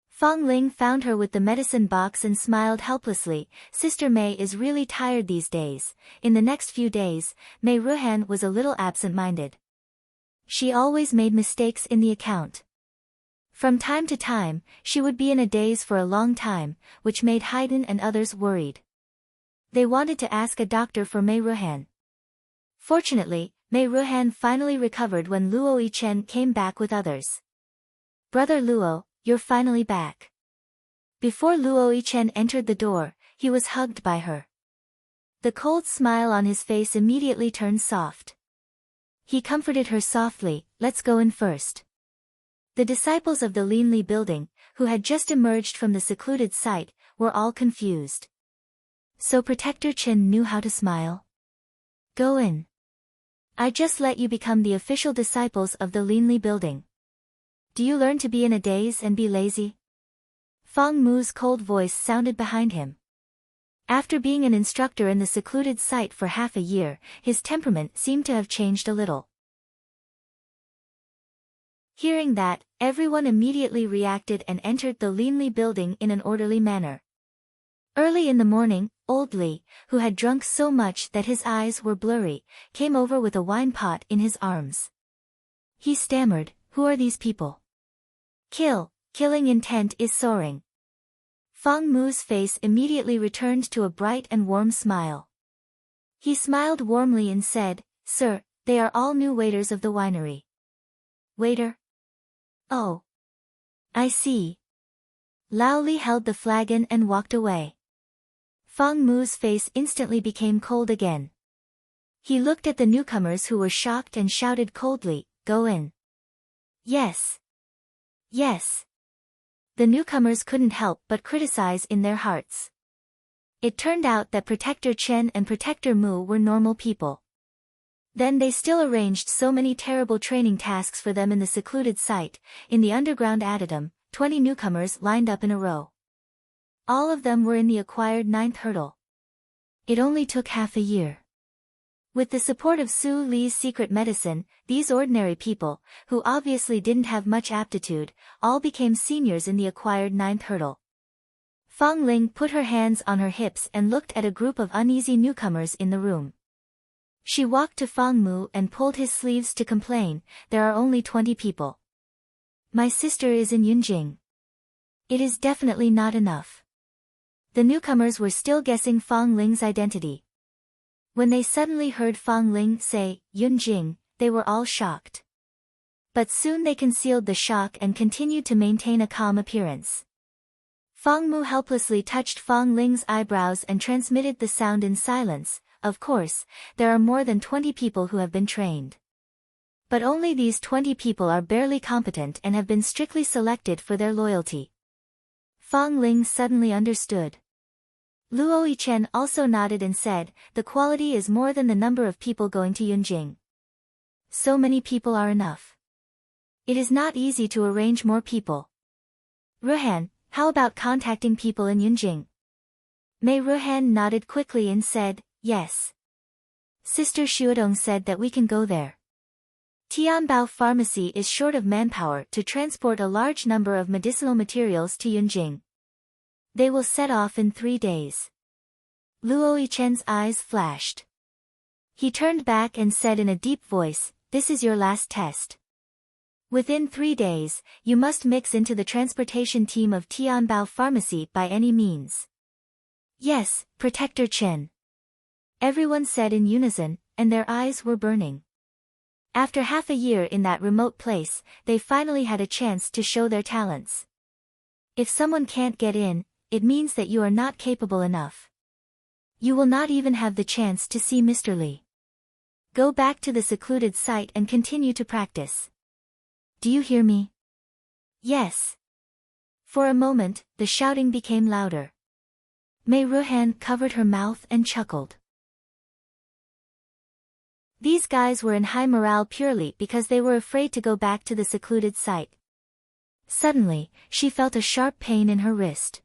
Fang Ling found her with the medicine box and smiled helplessly. Sister Mei is really tired these days. In the next few days, Mei Ruhan was a little absent-minded. She always made mistakes in the account. From time to time, she would be in a daze for a long time, which made Haydn and others worried. They wanted to ask a doctor for Mei Ruhan. Fortunately, Mei Ruhan finally recovered when Luo Yichen came back with others. Brother Luo, you're finally back. Before Luo Yichen entered the door, he was hugged by her. The cold smile on his face immediately turned soft. He comforted her softly, let's go in first. The disciples of the Linli building, who had just emerged from the secluded site, were all confused. So Protector Chen knew how to smile. Go in. I just let you become the official disciples of the Linli building. Do you learn to be in a daze and be lazy? Fang Mu's cold voice sounded behind him. After being an instructor in the secluded site for half a year, his temperament seemed to have changed a little. Hearing that, everyone immediately reacted and entered the Linli building in an orderly manner. Early in the morning, old Li, who had drunk so much that his eyes were blurry, came over with a wine pot in his arms. He stammered, who are these people? Killing intent is soaring. Fang Mu's face immediately returned to a bright and warm smile. He smiled warmly and said, Sir, they are all new waiters of the winery. Waiter? Oh. I see. Lao Li held the flagon and walked away. Fang Mu's face instantly became cold again. He looked at the newcomers who were shocked and shouted coldly, Go in. Yes. Yes. The newcomers couldn't help but criticize in their hearts. It turned out that Protector Chen and Protector Mu were normal people. Then they still arranged so many terrible training tasks for them in the secluded site. In the underground adytum, 20 newcomers lined up in a row. All of them were in the acquired 9th hurdle. It only took half a year. With the support of Su Li's secret medicine, these ordinary people, who obviously didn't have much aptitude, all became seniors in the acquired 9th hurdle. Fang Ling put her hands on her hips and looked at a group of uneasy newcomers in the room. She walked to Fang Mu and pulled his sleeves to complain, there are only 20 people. My sister is in Yunjing. It is definitely not enough. The newcomers were still guessing Fang Ling's identity. When they suddenly heard Fang Ling say, Yunjing, they were all shocked. But soon they concealed the shock and continued to maintain a calm appearance. Fang Mu helplessly touched Fang Ling's eyebrows and transmitted the sound in silence. Of course, there are more than 20 people who have been trained. But only these 20 people are barely competent and have been strictly selected for their loyalty. Fang Ling suddenly understood. Luo Yichen also nodded and said, the quality is more than the number of people going to Yunjing. So many people are enough. It is not easy to arrange more people. Ruhan, how about contacting people in Yunjing? Mei Ruhan nodded quickly and said, yes. Sister Xuedong said that we can go there. Tianbao Pharmacy is short of manpower to transport a large number of medicinal materials to Yunjing. They will set off in 3 days. Luo Yichen's eyes flashed. He turned back and said in a deep voice, this is your last test. Within 3 days, you must mix into the transportation team of Tianbao Pharmacy by any means. Yes, Protector Chen. Everyone said in unison, and their eyes were burning. After half a year in that remote place, they finally had a chance to show their talents. If someone can't get in, it means that you are not capable enough. You will not even have the chance to see Mr. Li. Go back to the secluded site and continue to practice. Do you hear me? Yes. For a moment, the shouting became louder. Mei Ruhan covered her mouth and chuckled. These guys were in high morale purely because they were afraid to go back to the secluded site. Suddenly, she felt a sharp pain in her wrist.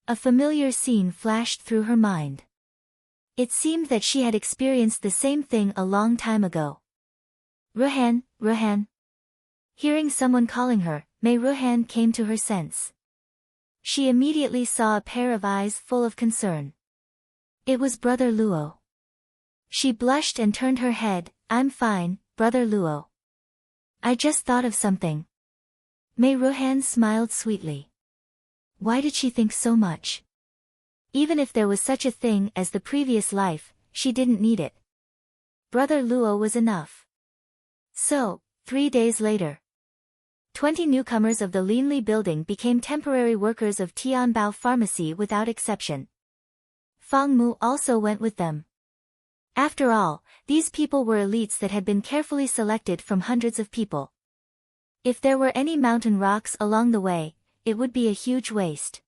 A familiar scene flashed through her mind. It seemed that she had experienced the same thing a long time ago. Ruhan, Ruhan. Hearing someone calling her, Mei Ruhan came to her sense. She immediately saw a pair of eyes full of concern. It was Brother Luo. She blushed and turned her head. I'm fine, Brother Luo. I just thought of something. Mei Ruhan smiled sweetly. Why did she think so much? Even if there was such a thing as the previous life, she didn't need it. Brother Luo was enough. So, 3 days later, 20 newcomers of the Linli building became temporary workers of Tianbao Pharmacy without exception. Fang Mu also went with them. After all, these people were elites that had been carefully selected from hundreds of people. If there were any mountain rocks along the way, it would be a huge waste.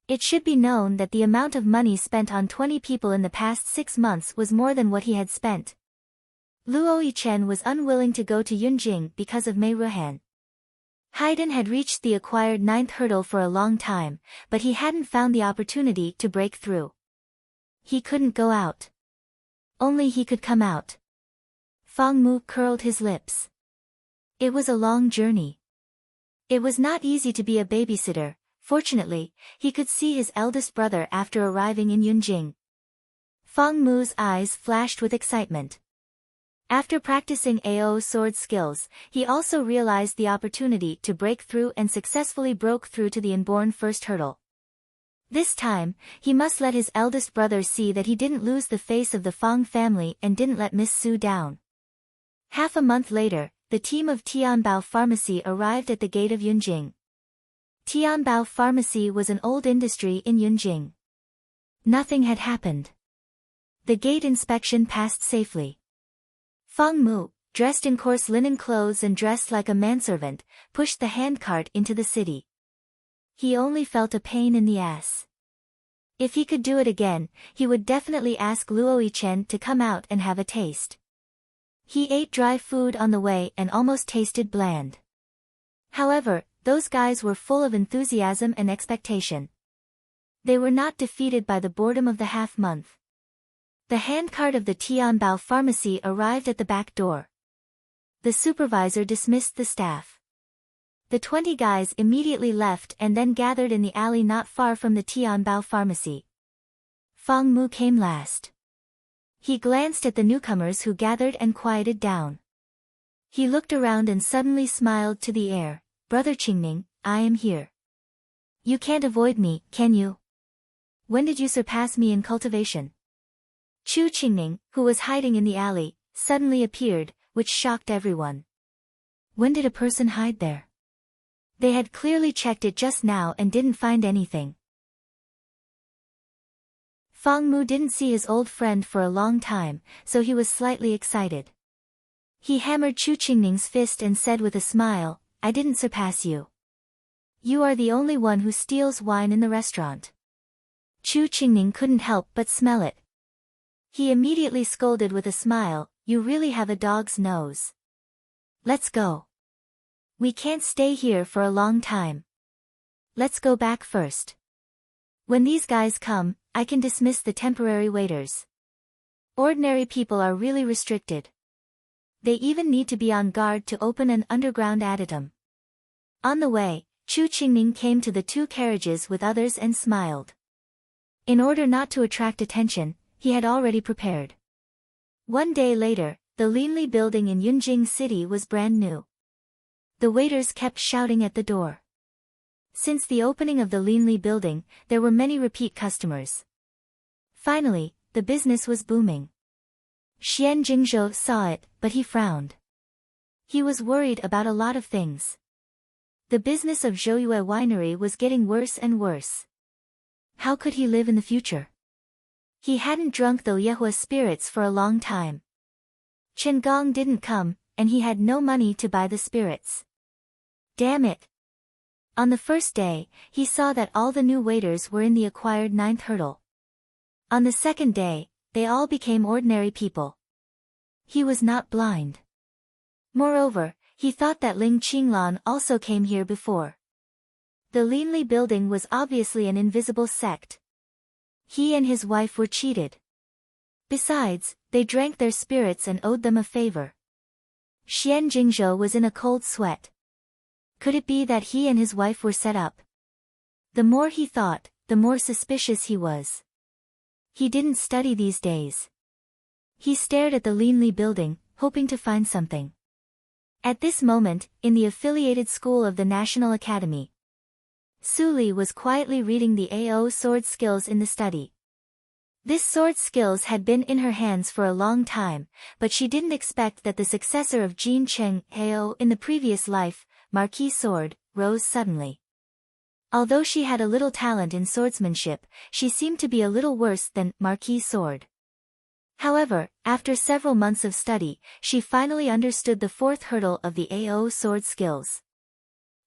It should be known that the amount of money spent on 20 people in the past 6 months was more than what he had spent. Luo Yichen was unwilling to go to Yunjing because of Mei Ruhan. Haydn had reached the acquired 9th hurdle for a long time, but he hadn't found the opportunity to break through. He couldn't go out. Only he could come out. Fang Mu curled his lips. It was a long journey. It was not easy to be a babysitter. Fortunately, he could see his eldest brother after arriving in Yunjing. Fang Mu's eyes flashed with excitement. After practicing Ao's sword skills, he also realized the opportunity to break through and successfully broke through to the inborn first hurdle. This time, he must let his eldest brother see that he didn't lose the face of the Fang family and didn't let Miss Su down. Half a month later, the team of Tianbao Pharmacy arrived at the gate of Yunjing. Tianbao Pharmacy was an old industry in Yunjing. Nothing had happened. The gate inspection passed safely. Fang Mu, dressed in coarse linen clothes and dressed like a manservant, pushed the handcart into the city. He only felt a pain in the ass. If he could do it again, he would definitely ask Luo Yichen to come out and have a taste. He ate dry food on the way and almost tasted bland. However, those guys were full of enthusiasm and expectation. They were not defeated by the boredom of the half-month. The handcart of the Tianbao Pharmacy arrived at the back door. The supervisor dismissed the staff. The 20 guys immediately left and then gathered in the alley not far from the Tianbao Pharmacy. Fang Mu came last. He glanced at the newcomers who gathered and quieted down. He looked around and suddenly smiled to the air. Brother Qingning, I am here. You can't avoid me, can you? When did you surpass me in cultivation? Chu Qingning, who was hiding in the alley, suddenly appeared, which shocked everyone. When did a person hide there? They had clearly checked it just now and didn't find anything. Fang Mu didn't see his old friend for a long time, so he was slightly excited. He hammered Chu Qingning's fist and said with a smile, I didn't surpass you. You are the only one who steals wine in the restaurant. Chu Qingning couldn't help but smell it. He immediately scolded with a smile, you really have a dog's nose. Let's go. We can't stay here for a long time. Let's go back first. When these guys come, I can dismiss the temporary waiters. Ordinary people are really restricted. They even need to be on guard to open an underground adytum. On the way, Chu Qingning came to the 2 carriages with others and smiled. In order not to attract attention, he had already prepared. 1 day later, the Linli building in Yunjing City was brand new. The waiters kept shouting at the door. Since the opening of the Linli building, there were many repeat customers. Finally, the business was booming. Xian Jingzhou saw it, but he frowned. He was worried about a lot of things. The business of Zhouyue Winery was getting worse and worse. How could he live in the future? He hadn't drunk the Liehua spirits for a long time. Chen Gong didn't come, and he had no money to buy the spirits. Damn it! On the first day, he saw that all the new waiters were in the acquired 9th hurdle. On the second day, they all became ordinary people. He was not blind. Moreover, he thought that Ling Qinglan also came here before. The Linli building was obviously an invisible sect. He and his wife were cheated. Besides, they drank their spirits and owed them a favor. Xian Jingzhou was in a cold sweat. Could it be that he and his wife were set up? The more he thought, the more suspicious he was. He didn't study these days. He stared at the Linli building, hoping to find something. At this moment, in the affiliated school of the National Academy, Su Li was quietly reading the AO sword skills in the study. This sword skills had been in her hands for a long time, but she didn't expect that the successor of Jin Cheng AO in the previous life, Marquis Sword, rose suddenly. Although she had a little talent in swordsmanship, she seemed to be a little worse than Marquis Sword. However, after several months of study, she finally understood the fourth hurdle of the AO sword skills.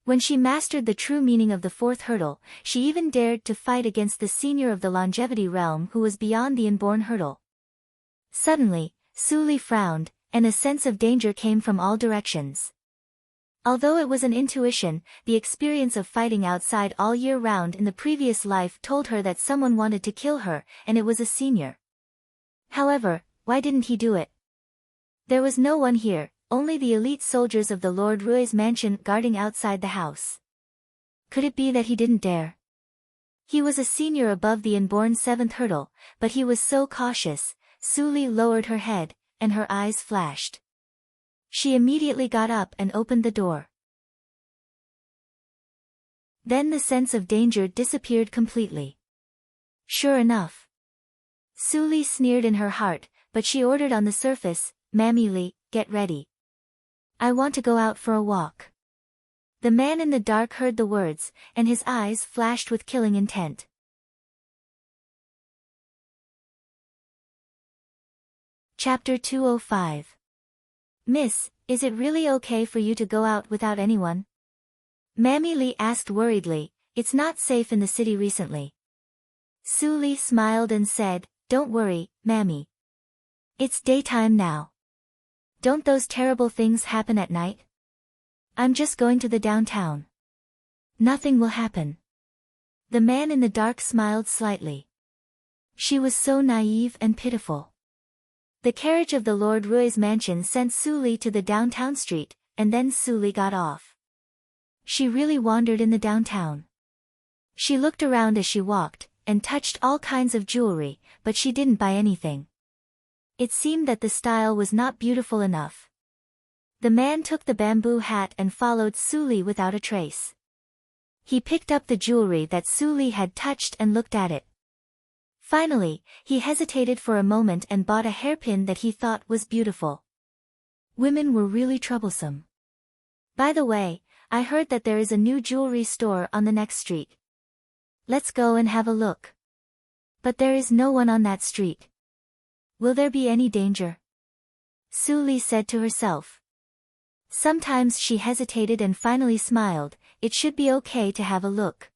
When she mastered the true meaning of the fourth hurdle, she even dared to fight against the senior of the longevity realm who was beyond the inborn hurdle. Suddenly, Su Li frowned, and a sense of danger came from all directions. Although it was an intuition, the experience of fighting outside all year round in the previous life told her that someone wanted to kill her, and it was a senior. However, why didn't he do it? There was no one here, only the elite soldiers of the Lord Rui's mansion guarding outside the house. Could it be that he didn't dare? He was a senior above the inborn seventh hurdle, but he was so cautious. Su Li lowered her head, and her eyes flashed. She immediately got up and opened the door. Then the sense of danger disappeared completely. Sure enough. Su Li sneered in her heart, but she ordered on the surface, "Mammy Li, get ready. I want to go out for a walk." The man in the dark heard the words, and his eyes flashed with killing intent. Chapter 205. "Miss, is it really okay for you to go out without anyone?" Mammy Li asked worriedly. "It's not safe in the city recently." Su Li smiled and said, "Don't worry, Mammy. It's daytime now. Don't those terrible things happen at night? I'm just going to the downtown. Nothing will happen." The man in the dark smiled slightly. She was so naive and pitiful. The carriage of the Lord Rui's mansion sent Su Li to the downtown street, and then Su Li got off. She really wandered in the downtown. She looked around as she walked, and touched all kinds of jewelry, but she didn't buy anything. It seemed that the style was not beautiful enough. The man took the bamboo hat and followed Su Li without a trace. He picked up the jewelry that Su Li had touched and looked at it. Finally, he hesitated for a moment and bought a hairpin that he thought was beautiful. Women were really troublesome. By the way, I heard that there is a new jewelry store on the next street. Let's go and have a look. But there is no one on that street. Will there be any danger? Su Li said to herself. Sometimes she hesitated and finally smiled. It should be okay to have a look.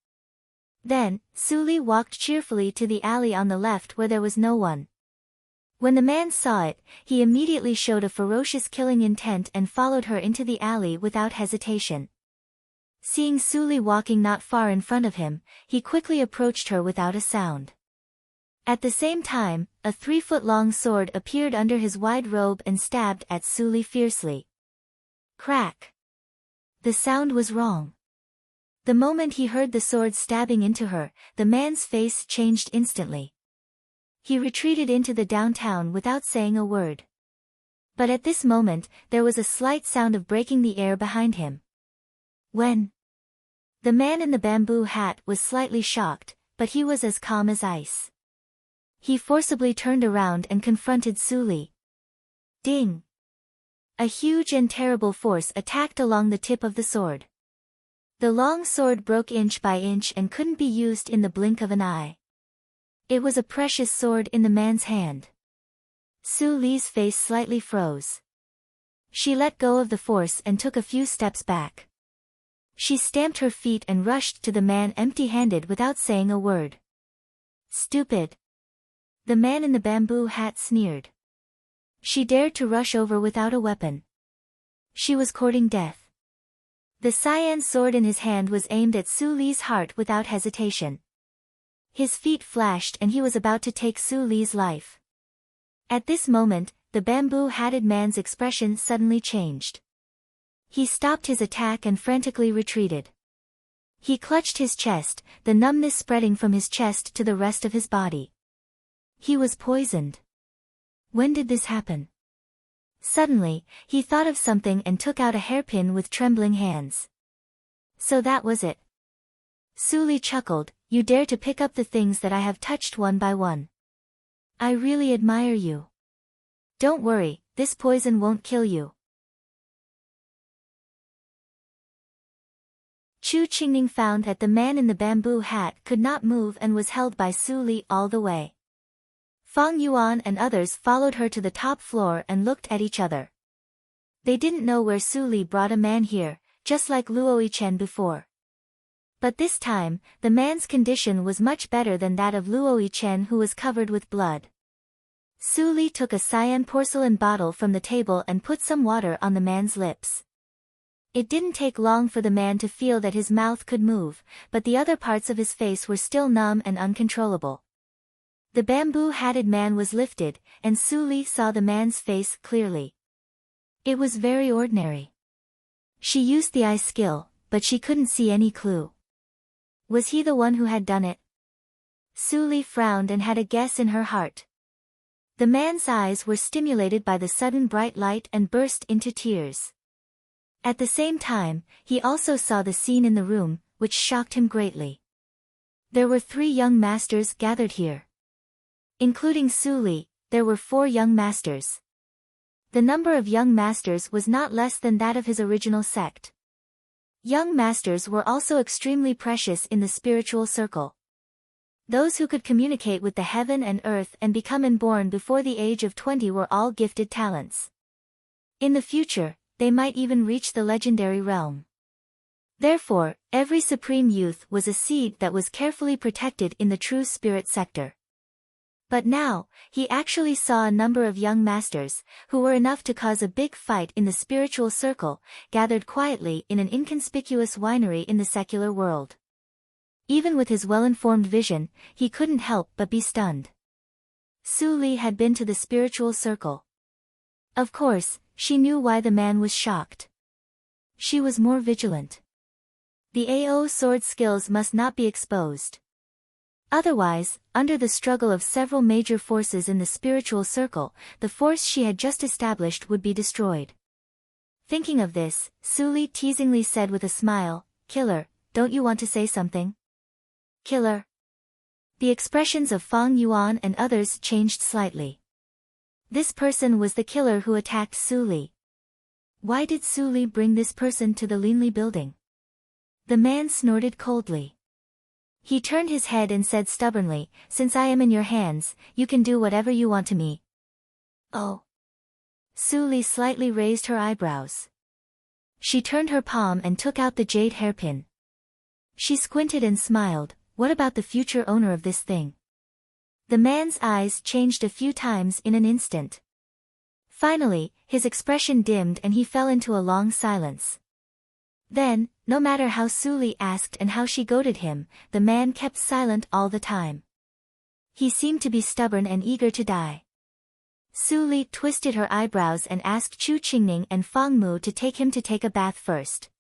Then, Su Li walked cheerfully to the alley on the left where there was no one. When the man saw it, he immediately showed a ferocious killing intent and followed her into the alley without hesitation. Seeing Su Li walking not far in front of him, he quickly approached her without a sound. At the same time, a 3-foot-long sword appeared under his wide robe and stabbed at Su Li fiercely. Crack! The sound was wrong. The moment he heard the sword stabbing into her, the man's face changed instantly. He retreated into the downtown without saying a word. But at this moment, there was a slight sound of breaking the air behind him. When? The man in the bamboo hat was slightly shocked, but he was as calm as ice. He forcibly turned around and confronted Su Li. Ding! A huge and terrible force attacked along the tip of the sword. The long sword broke inch by inch and couldn't be used in the blink of an eye. It was a precious sword in the man's hand. Su Li's face slightly froze. She let go of the force and took a few steps back. She stamped her feet and rushed to the man empty-handed without saying a word. Stupid! The man in the bamboo hat sneered. She dared to rush over without a weapon. She was courting death. The cyan sword in his hand was aimed at Su Li's heart without hesitation. His feet flashed and he was about to take Su Li's life. At this moment, the bamboo-hatted man's expression suddenly changed. He stopped his attack and frantically retreated. He clutched his chest, the numbness spreading from his chest to the rest of his body. He was poisoned. When did this happen? Suddenly, he thought of something and took out a hairpin with trembling hands. So that was it. Su Li chuckled, "You dare to pick up the things that I have touched one by one. I really admire you. Don't worry, this poison won't kill you." Chu Qingning found that the man in the bamboo hat could not move and was held by Su Li all the way. Fang Yuan and others followed her to the top floor and looked at each other. They didn't know where Su Li brought a man here, just like Luo Yichen before. But this time, the man's condition was much better than that of Luo Yichen, who was covered with blood. Su Li took a cyan porcelain bottle from the table and put some water on the man's lips. It didn't take long for the man to feel that his mouth could move, but the other parts of his face were still numb and uncontrollable. The bamboo-hatted man was lifted, and Su Li saw the man's face clearly. It was very ordinary. She used the eye skill, but she couldn't see any clue. Was he the one who had done it? Su Li frowned and had a guess in her heart. The man's eyes were stimulated by the sudden bright light and burst into tears. At the same time, he also saw the scene in the room, which shocked him greatly. There were 3 young masters gathered here. Including Su Li, there were 4 young masters. The number of young masters was not less than that of his original sect. Young masters were also extremely precious in the spiritual circle. Those who could communicate with the heaven and earth and become inborn before the age of 20 were all gifted talents. In the future, they might even reach the legendary realm. Therefore, every supreme youth was a seed that was carefully protected in the true spirit sector. But now, he actually saw a number of young masters, who were enough to cause a big fight in the spiritual circle, gathered quietly in an inconspicuous winery in the secular world. Even with his well-informed vision, he couldn't help but be stunned. Su Li had been to the spiritual circle. Of course, she knew why the man was shocked. She was more vigilant. The AO sword skills must not be exposed. Otherwise, under the struggle of several major forces in the spiritual circle, the force she had just established would be destroyed. Thinking of this, Su Li teasingly said with a smile, "Killer, don't you want to say something?" "Killer?" The expressions of Fang Yuan and others changed slightly. This person was the killer who attacked Su Li. Why did Su Li bring this person to the Linli building? The man snorted coldly. He turned his head and said stubbornly, "Since I am in your hands, you can do whatever you want to me." "Oh." Su Li slightly raised her eyebrows. She turned her palm and took out the jade hairpin. She squinted and smiled, "What about the future owner of this thing?" The man's eyes changed a few times in an instant. Finally, his expression dimmed and he fell into a long silence. Then, no matter how Su Li asked and how she goaded him, the man kept silent all the time. He seemed to be stubborn and eager to die. Su Li twisted her eyebrows and asked Chu Qingning and Fang Mu to take him to take a bath first.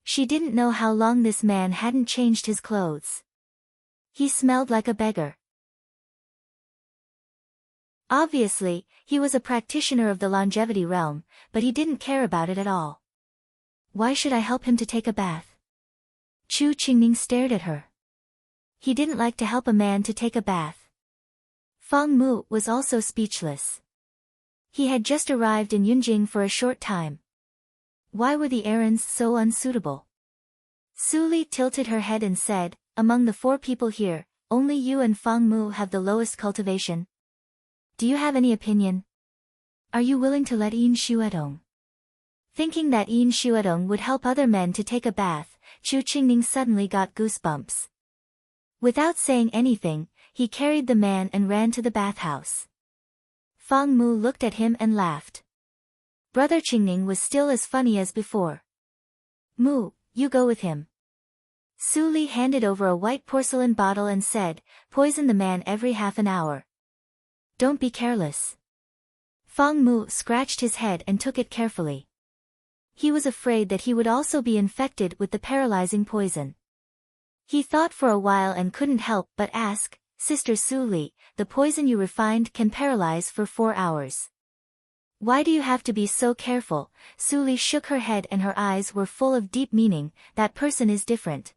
She didn't know how long this man hadn't changed his clothes. He smelled like a beggar. Obviously, he was a practitioner of the longevity realm, but he didn't care about it at all. Why should I help him to take a bath? Chu Qingning stared at her. He didn't like to help a man to take a bath. Fang Mu was also speechless. He had just arrived in Yunjing for a short time. Why were the errands so unsuitable? Su Li tilted her head and said, "Among the 4 people here, only you and Fang Mu have the lowest cultivation. Do you have any opinion? Are you willing to let Yin Xuedong?" Thinking that Yin Xuedong would help other men to take a bath, Chu Qingning suddenly got goosebumps. Without saying anything, he carried the man and ran to the bathhouse. Fang Mu looked at him and laughed. Brother Qingning was still as funny as before. Mu, you go with him. Su Li handed over a white porcelain bottle and said, poison the man every half an hour. Don't be careless. Fang Mu scratched his head and took it carefully. He was afraid that he would also be infected with the paralyzing poison. He thought for a while and couldn't help but ask, Sister Su Li, the poison you refined can paralyze for 4 hours. Why do you have to be so careful? Su Li shook her head and her eyes were full of deep meaning. That person is different.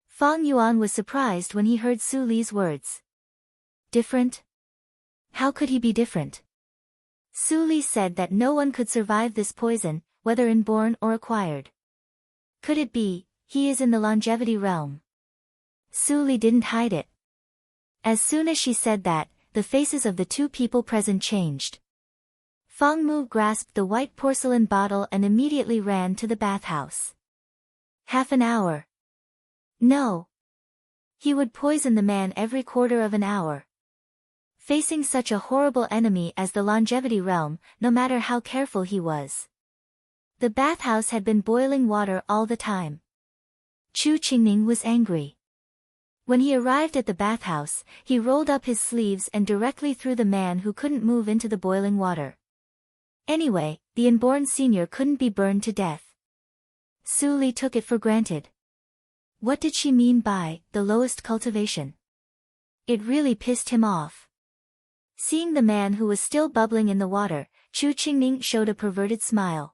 Fang Yuan was surprised when he heard Su Li's words. Different? How could he be different? Su Li said that no one could survive this poison, whether inborn or acquired. Could it be, he is in the longevity realm? Su Li didn't hide it. As soon as she said that, the faces of the two people present changed. Fang Mu grasped the white porcelain bottle and immediately ran to the bathhouse. Half an hour. No. He would poison the man every quarter of an hour. Facing such a horrible enemy as the longevity realm, no matter how careful he was. The bathhouse had been boiling water all the time. Chu Qingning was angry. When he arrived at the bathhouse, he rolled up his sleeves and directly threw the man who couldn't move into the boiling water. Anyway, the inborn senior couldn't be burned to death. Su Li took it for granted. What did she mean by the lowest cultivation? It really pissed him off. Seeing the man who was still bubbling in the water, Chu Qingning showed a perverted smile.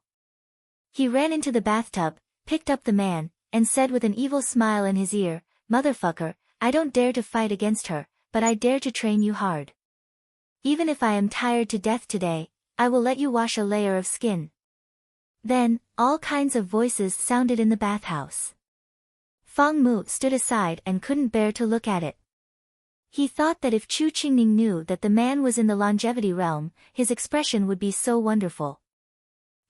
He ran into the bathtub, picked up the man, and said with an evil smile in his ear, Motherfucker, I don't dare to fight against her, but I dare to train you hard. Even if I am tired to death today, I will let you wash a layer of skin. Then, all kinds of voices sounded in the bathhouse. Fang Mu stood aside and couldn't bear to look at it. He thought that if Chu Qingning knew that the man was in the longevity realm, his expression would be so wonderful.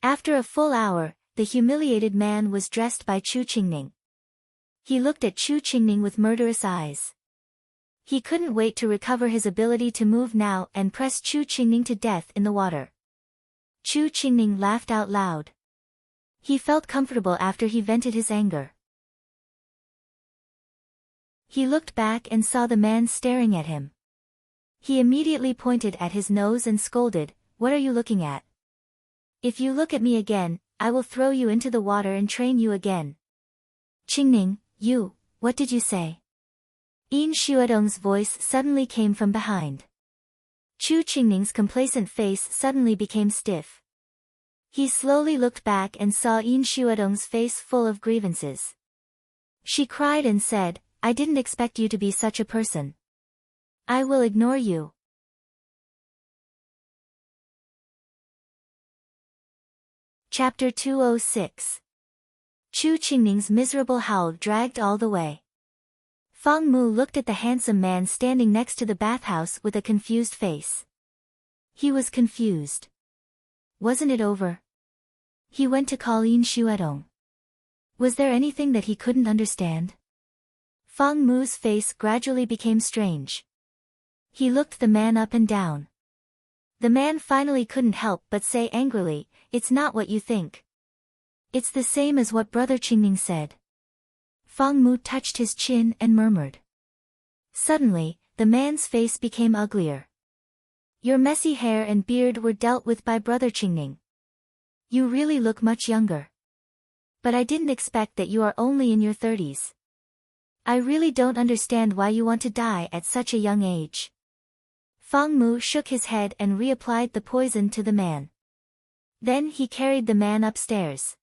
After a full hour, the humiliated man was dressed by Chu Qingning. He looked at Chu Qingning with murderous eyes. He couldn't wait to recover his ability to move now and press Chu Qingning to death in the water. Chu Qingning laughed out loud. He felt comfortable after he vented his anger. He looked back and saw the man staring at him. He immediately pointed at his nose and scolded, What are you looking at? If you look at me again, I will throw you into the water and train you again. Qingning, what did you say? Yin Xuedong's voice suddenly came from behind. Chu Qingning's complacent face suddenly became stiff. He slowly looked back and saw Yin Xuedong's face full of grievances. She cried and said, I didn't expect you to be such a person. I will ignore you. Chapter 206. Chu Qingning's miserable howl dragged all the way. Fang Mu looked at the handsome man standing next to the bathhouse with a confused face. He was confused. Wasn't it over? He went to call Yin Xuedong. Was there anything that he couldn't understand? Fang Mu's face gradually became strange. He looked the man up and down. The man finally couldn't help but say angrily, It's not what you think. It's the same as what Brother Qingning said. Fang Mu touched his chin and murmured. Suddenly, the man's face became uglier. Your messy hair and beard were dealt with by Brother Qingning. You really look much younger. But I didn't expect that you are only in your 30s. I really don't understand why you want to die at such a young age. Fang Mu shook his head and reapplied the poison to the man. Then he carried the man upstairs.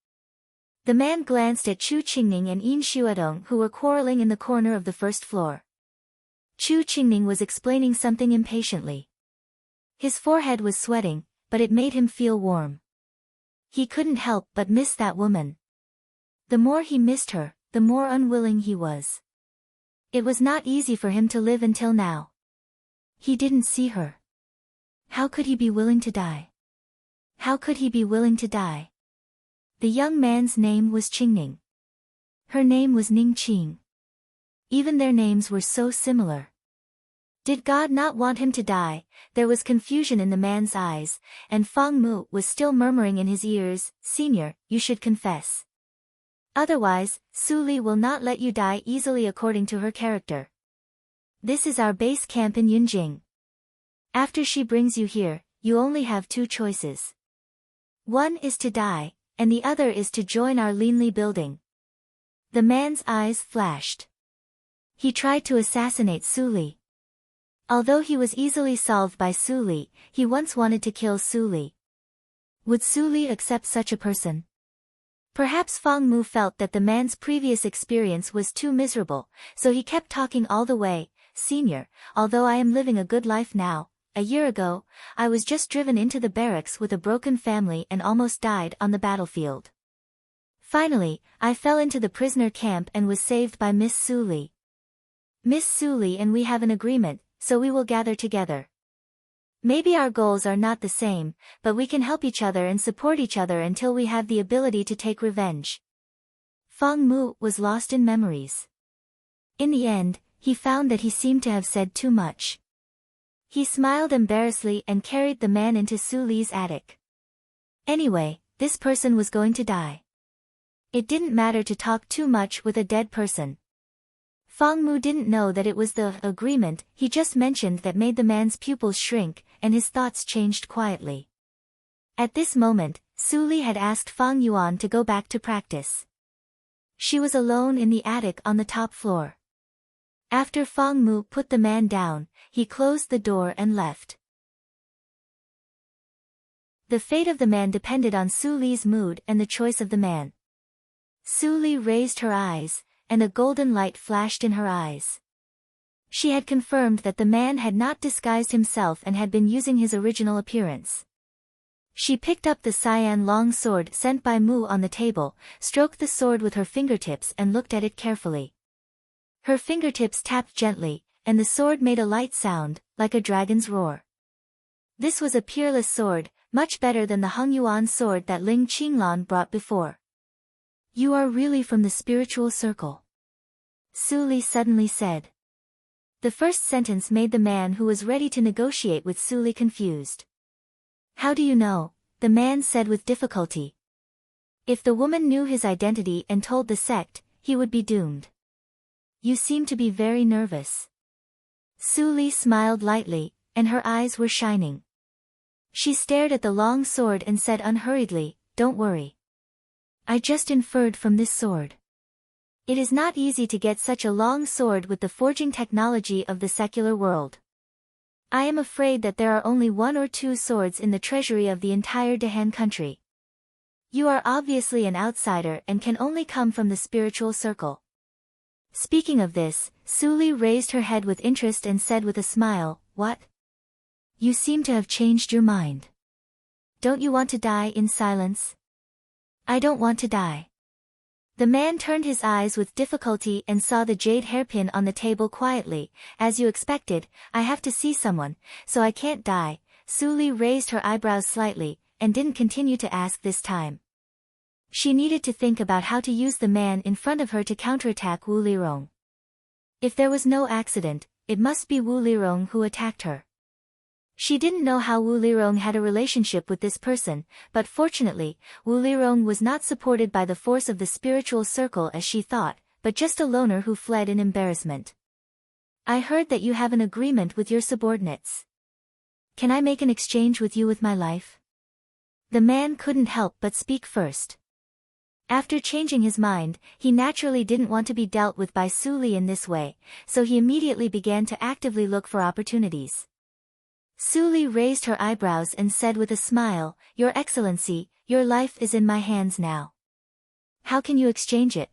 The man glanced at Chu Qingning and Yin Xuedong who were quarreling in the corner of the first floor. Chu Qingning was explaining something impatiently. His forehead was sweating, but it made him feel warm. He couldn't help but miss that woman. The more he missed her, the more unwilling he was. It was not easy for him to live until now. He didn't see her. How could he be willing to die? How could he be willing to die? The young man's name was Qingning. Her name was Ningqing. Even their names were so similar. Did God not want him to die? There was confusion in the man's eyes, and Fang Mu was still murmuring in his ears, "Senior, you should confess. Otherwise, Su Li will not let you die easily according to her character. This is our base camp in Yunjing. After she brings you here, you only have two choices. One is to die, and the other is to join our Linli building." The man's eyes flashed. He tried to assassinate Su Li. Although he was easily solved by Su Li, he once wanted to kill Su Li. Would Su Li accept such a person? Perhaps Fang Mu felt that the man's previous experience was too miserable, so he kept talking all the way. "Senior, although I am living a good life now, a year ago, I was just driven into the barracks with a broken family and almost died on the battlefield. Finally, I fell into the prisoner camp and was saved by Miss Su Li. Miss Su Li and we have an agreement, so we will gather together. Maybe our goals are not the same, but we can help each other and support each other until we have the ability to take revenge." Fang Mu was lost in memories. In the end, he found that he seemed to have said too much. He smiled embarrassedly and carried the man into Su Li's attic. Anyway, this person was going to die. It didn't matter to talk too much with a dead person. Fang Mu didn't know that it was the agreement he just mentioned that made the man's pupils shrink, and his thoughts changed quietly. At this moment, Su Li had asked Fang Yuan to go back to practice. She was alone in the attic on the top floor. After Fang Mu put the man down, he closed the door and left. The fate of the man depended on Su Li's mood and the choice of the man. Su Li raised her eyes, and a golden light flashed in her eyes. She had confirmed that the man had not disguised himself and had been using his original appearance. She picked up the cyan long sword sent by Mu on the table, stroked the sword with her fingertips and looked at it carefully. Her fingertips tapped gently, and the sword made a light sound, like a dragon's roar. This was a peerless sword, much better than the Hongyuan sword that Ling Qinglan brought before. "You are really from the spiritual circle," Su Li suddenly said. The first sentence made the man who was ready to negotiate with Su Li confused. "How do you know?" the man said with difficulty. If the woman knew his identity and told the sect, he would be doomed. "You seem to be very nervous." Su Li smiled lightly, and her eyes were shining. She stared at the long sword and said unhurriedly, "Don't worry. I just inferred from this sword. It is not easy to get such a long sword with the forging technology of the secular world. I am afraid that there are only one or two swords in the treasury of the entire Dehan country. You are obviously an outsider and can only come from the spiritual circle." Speaking of this, Su Li raised her head with interest and said with a smile, "What? You seem to have changed your mind. Don't you want to die in silence?" "I don't want to die." The man turned his eyes with difficulty and saw the jade hairpin on the table quietly. "As you expected, I have to see someone, so I can't die." Su Li raised her eyebrows slightly, and didn't continue to ask this time. She needed to think about how to use the man in front of her to counterattack Wu Lirong. If there was no accident, it must be Wu Lirong who attacked her. She didn't know how Wu Lirong had a relationship with this person, but fortunately, Wu Lirong was not supported by the force of the spiritual circle as she thought, but just a loner who fled in embarrassment. "I heard that you have an agreement with your subordinates. Can I make an exchange with you with my life?" The man couldn't help but speak first. After changing his mind, he naturally didn't want to be dealt with by Su Li in this way, so he immediately began to actively look for opportunities. Su Li raised her eyebrows and said with a smile, "Your Excellency, your life is in my hands now. How can you exchange it?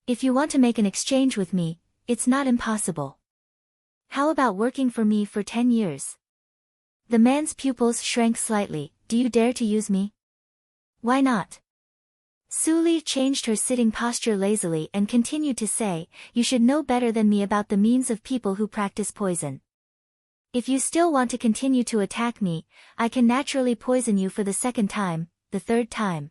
If you want to make an exchange with me, it's not impossible. How about working for me for 10 years? The man's pupils shrank slightly. "Do you dare to use me?" "Why not?" Su Li changed her sitting posture lazily and continued to say, "You should know better than me about the means of people who practice poison. If you still want to continue to attack me, I can naturally poison you for the second time, the third time.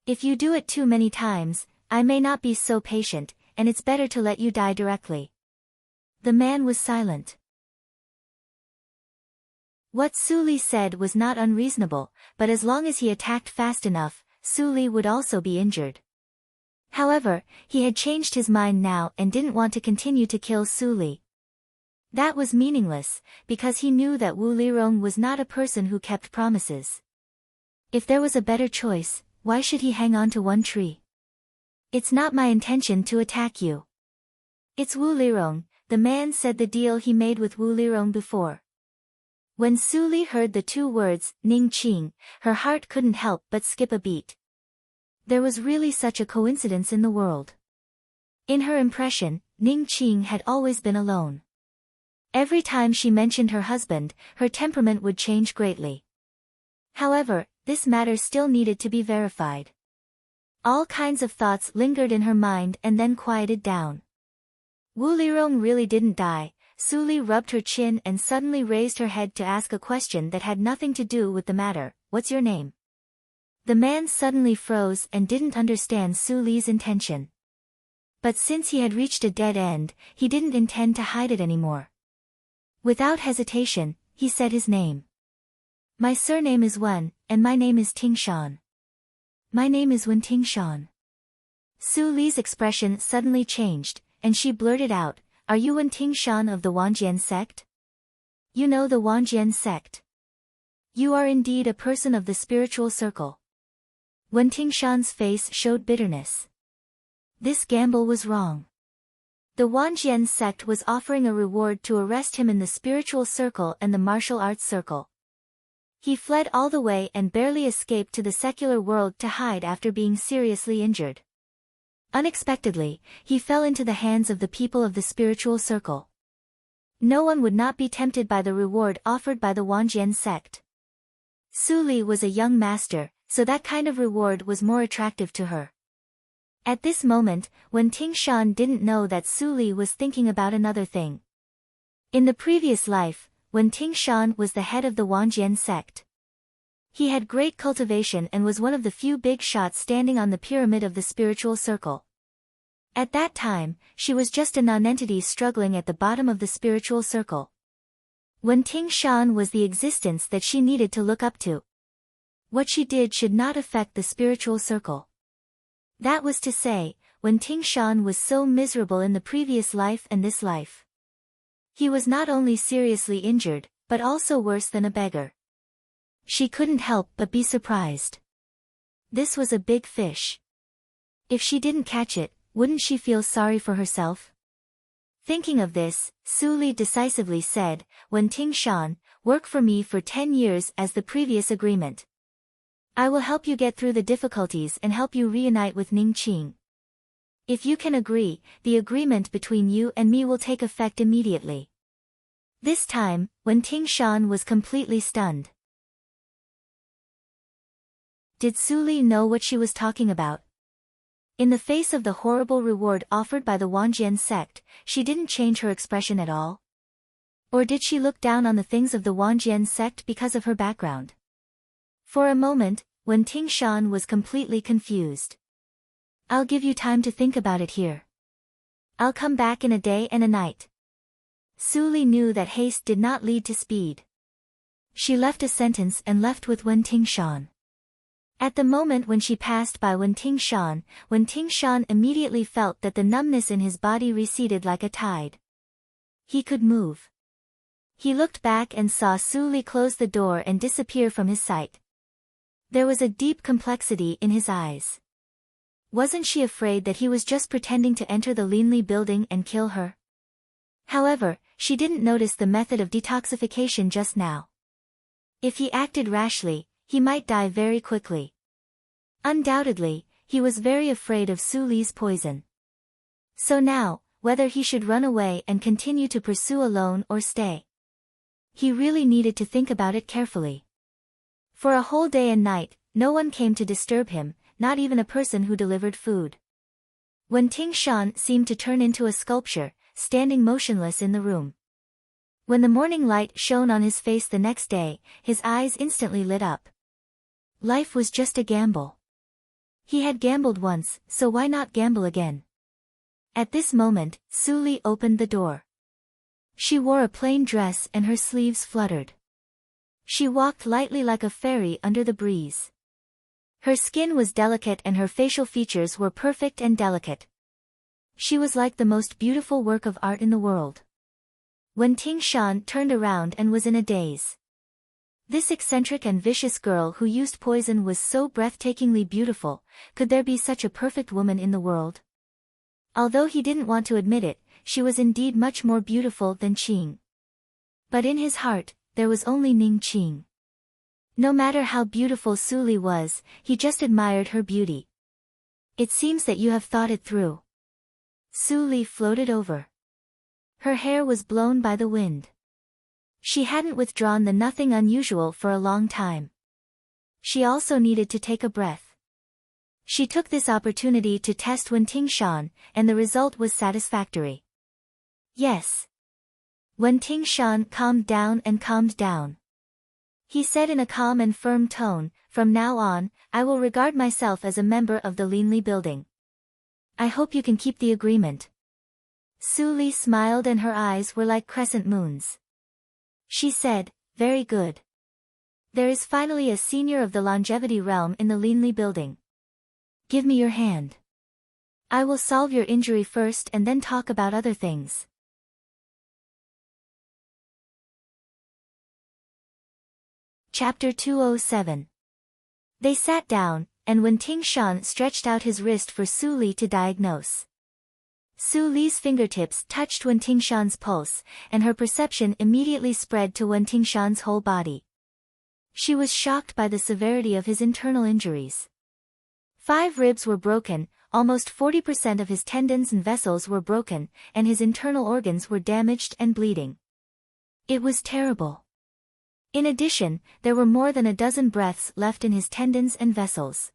If you do it too many times, I may not be so patient, and it's better to let you die directly." The man was silent. What Su Li said was not unreasonable, but as long as he attacked fast enough, Su Li would also be injured. However, he had changed his mind now and didn't want to continue to kill Su Li. That was meaningless, because he knew that Wu Lirong was not a person who kept promises. If there was a better choice, why should he hang on to one tree? It's not my intention to attack you. It's Wu Lirong, the man said the deal he made with Wu Lirong before. When Su Li heard the two words, Ning Qing, her heart couldn't help but skip a beat. There was really such a coincidence in the world. In her impression, Ning Qing had always been alone. Every time she mentioned her husband, her temperament would change greatly. However, this matter still needed to be verified. All kinds of thoughts lingered in her mind and then quieted down. Wu Lirong really didn't die. Su Li rubbed her chin and suddenly raised her head to ask a question that had nothing to do with the matter. What's your name? The man suddenly froze and didn't understand Su Li's intention. But since he had reached a dead end, he didn't intend to hide it anymore. Without hesitation, he said his name. My surname is Wen, and my name is Tingshan. My name is Wen Tingshan. Su Li's expression suddenly changed, and she blurted out, Are you Wen Tingshan of the Wanjian sect? You know the Wanjian sect. You are indeed a person of the spiritual circle. Wen Tingshan's face showed bitterness. This gamble was wrong. The Wanjian sect was offering a reward to arrest him in the spiritual circle and the martial arts circle. He fled all the way and barely escaped to the secular world to hide after being seriously injured. Unexpectedly, he fell into the hands of the people of the spiritual circle. No one would not be tempted by the reward offered by the Wanjian sect. Su Li was a young master, so that kind of reward was more attractive to her. At this moment, Wen Tingshan didn't know that Su Li was thinking about another thing. In the previous life, Wen Tingshan was the head of the Wanjian sect. He had great cultivation and was one of the few big shots standing on the pyramid of the spiritual circle. At that time, she was just a nonentity struggling at the bottom of the spiritual circle. Wen Tingshan was the existence that she needed to look up to. What she did should not affect the spiritual circle. That was to say, Wen Tingshan was so miserable in the previous life and this life. He was not only seriously injured, but also worse than a beggar. She couldn't help but be surprised. This was a big fish. If she didn't catch it, wouldn't she feel sorry for herself? Thinking of this, Su Li decisively said, Wen Tingshan, work for me for 10 years as the previous agreement. I will help you get through the difficulties and help you reunite with Ning Qing. If you can agree, the agreement between you and me will take effect immediately. This time, Wen Tingshan was completely stunned. Did Su Li know what she was talking about? In the face of the horrible reward offered by the Wanjian sect, she didn't change her expression at all? Or did she look down on the things of the Wanjian sect because of her background? For a moment, Wen Tingshan was completely confused. I'll give you time to think about it here. I'll come back in a day and a night. Su Li knew that haste did not lead to speed. She left a sentence and left with Wen Tingshan. At the moment when she passed by Wen Tingshan immediately felt that the numbness in his body receded like a tide. He could move. He looked back and saw Su Li close the door and disappear from his sight. There was a deep complexity in his eyes. Wasn't she afraid that he was just pretending to enter the Linli building and kill her? However, she didn't notice the method of detoxification just now. If he acted rashly, he might die very quickly. Undoubtedly, he was very afraid of Su Li's poison. So now, whether he should run away and continue to pursue alone or stay. He really needed to think about it carefully. For a whole day and night, no one came to disturb him, not even a person who delivered food. Wen Tingshan seemed to turn into a sculpture, standing motionless in the room. When the morning light shone on his face the next day, his eyes instantly lit up. Life was just a gamble. He had gambled once, so why not gamble again? At this moment, Su Li opened the door. She wore a plain dress and her sleeves fluttered. She walked lightly like a fairy under the breeze. Her skin was delicate and her facial features were perfect and delicate. She was like the most beautiful work of art in the world. Wen Tingshan turned around and was in a daze. This eccentric and vicious girl who used poison was so breathtakingly beautiful. Could there be such a perfect woman in the world? Although he didn't want to admit it, she was indeed much more beautiful than Qing. But in his heart, there was only Ning Qing. No matter how beautiful Su Li was, he just admired her beauty. It seems that you have thought it through. Su Li floated over. Her hair was blown by the wind. She hadn't withdrawn the nothing unusual for a long time. She also needed to take a breath. She took this opportunity to test Wen Tingshan, and the result was satisfactory. Yes. Wen Tingshan calmed down and calmed down. He said in a calm and firm tone, "From now on, I will regard myself as a member of the Linli building. I hope you can keep the agreement." Su Li smiled and her eyes were like crescent moons. She said, "Very good. There is finally a senior of the longevity realm in the Linli building. Give me your hand. I will solve your injury first and then talk about other things." Chapter 207. They sat down, and Wen Tingshan stretched out his wrist for Su Li to diagnose. Su Li's fingertips touched Wen Tingshan's pulse, and her perception immediately spread to Wen Tingshan's whole body. She was shocked by the severity of his internal injuries. 5 ribs were broken, almost 40% of his tendons and vessels were broken, and his internal organs were damaged and bleeding. It was terrible. In addition, there were more than a dozen breaths left in his tendons and vessels.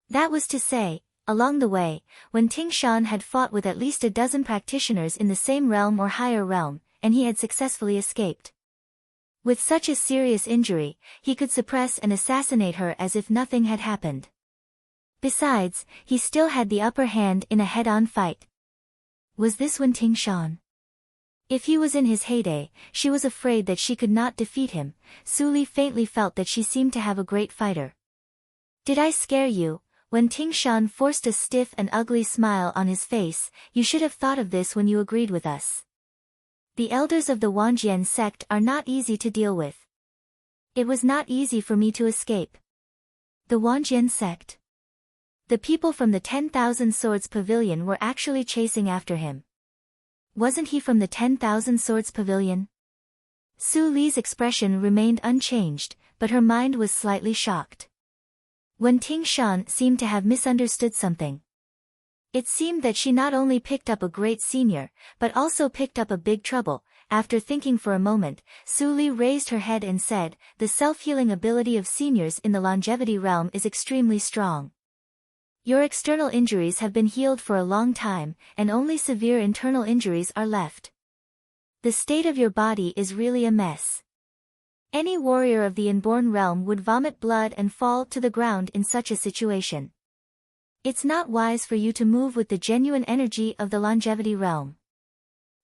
That was to say, along the way, Wen Tingshan had fought with at least a dozen practitioners in the same realm or higher realm, and he had successfully escaped. With such a serious injury, he could suppress and assassinate her as if nothing had happened. Besides, he still had the upper hand in a head-on fight. Was this Wen Tingshan? If he was in his heyday, she was afraid that she could not defeat him. Su Li faintly felt that she seemed to have a great fighter. "Did I scare you?" Wen Tingshan forced a stiff and ugly smile on his face. "You should have thought of this when you agreed with us. The elders of the Wangjian sect are not easy to deal with. It was not easy for me to escape." The Wangjian sect. The people from the 10,000 Swords Pavilion were actually chasing after him. Wasn't he from the 10,000 Swords Pavilion? Su Li's expression remained unchanged, but her mind was slightly shocked. Wen Tingshan seemed to have misunderstood something. It seemed that she not only picked up a great senior, but also picked up a big trouble. After thinking for a moment, Su Li raised her head and said, "The self-healing ability of seniors in the longevity realm is extremely strong. Your external injuries have been healed for a long time, and only severe internal injuries are left. The state of your body is really a mess. Any warrior of the inborn realm would vomit blood and fall to the ground in such a situation. It's not wise for you to move with the genuine energy of the longevity realm.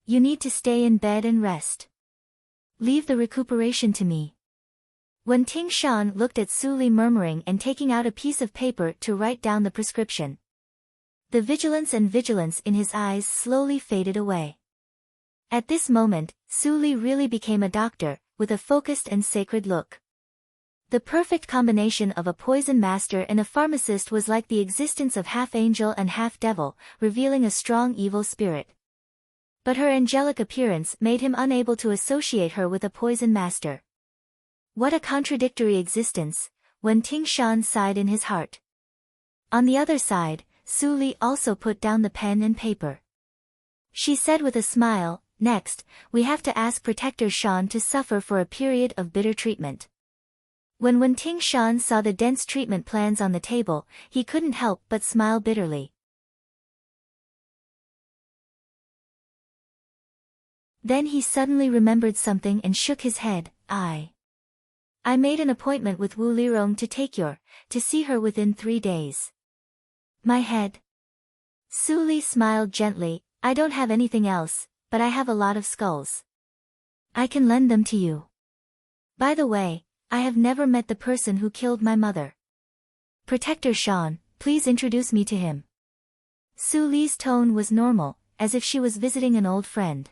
You need to stay in bed and rest. Leave the recuperation to me." Wen Tingshan looked at Su Li murmuring and taking out a piece of paper to write down the prescription. The vigilance in his eyes slowly faded away. At this moment, Su Li really became a doctor, with a focused and sacred look. The perfect combination of a poison master and a pharmacist was like the existence of half angel and half devil, revealing a strong evil spirit. But her angelic appearance made him unable to associate her with a poison master. What a contradictory existence, Wen Tingshan sighed in his heart. On the other side, Su Li also put down the pen and paper. She said with a smile, "Next, we have to ask Protector Shan to suffer for a period of bitter treatment." When Wen Tingshan saw the dense treatment plans on the table, he couldn't help but smile bitterly. Then he suddenly remembered something and shook his head. I made an appointment with Wu Lirong to see her within 3 days. My head. Su Li smiled gently. "I don't have anything else, but I have a lot of skulls. I can lend them to you." By the way, I have never met the person who killed my mother. Protector Shan, please introduce me to him. Su Li's tone was normal, as if she was visiting an old friend.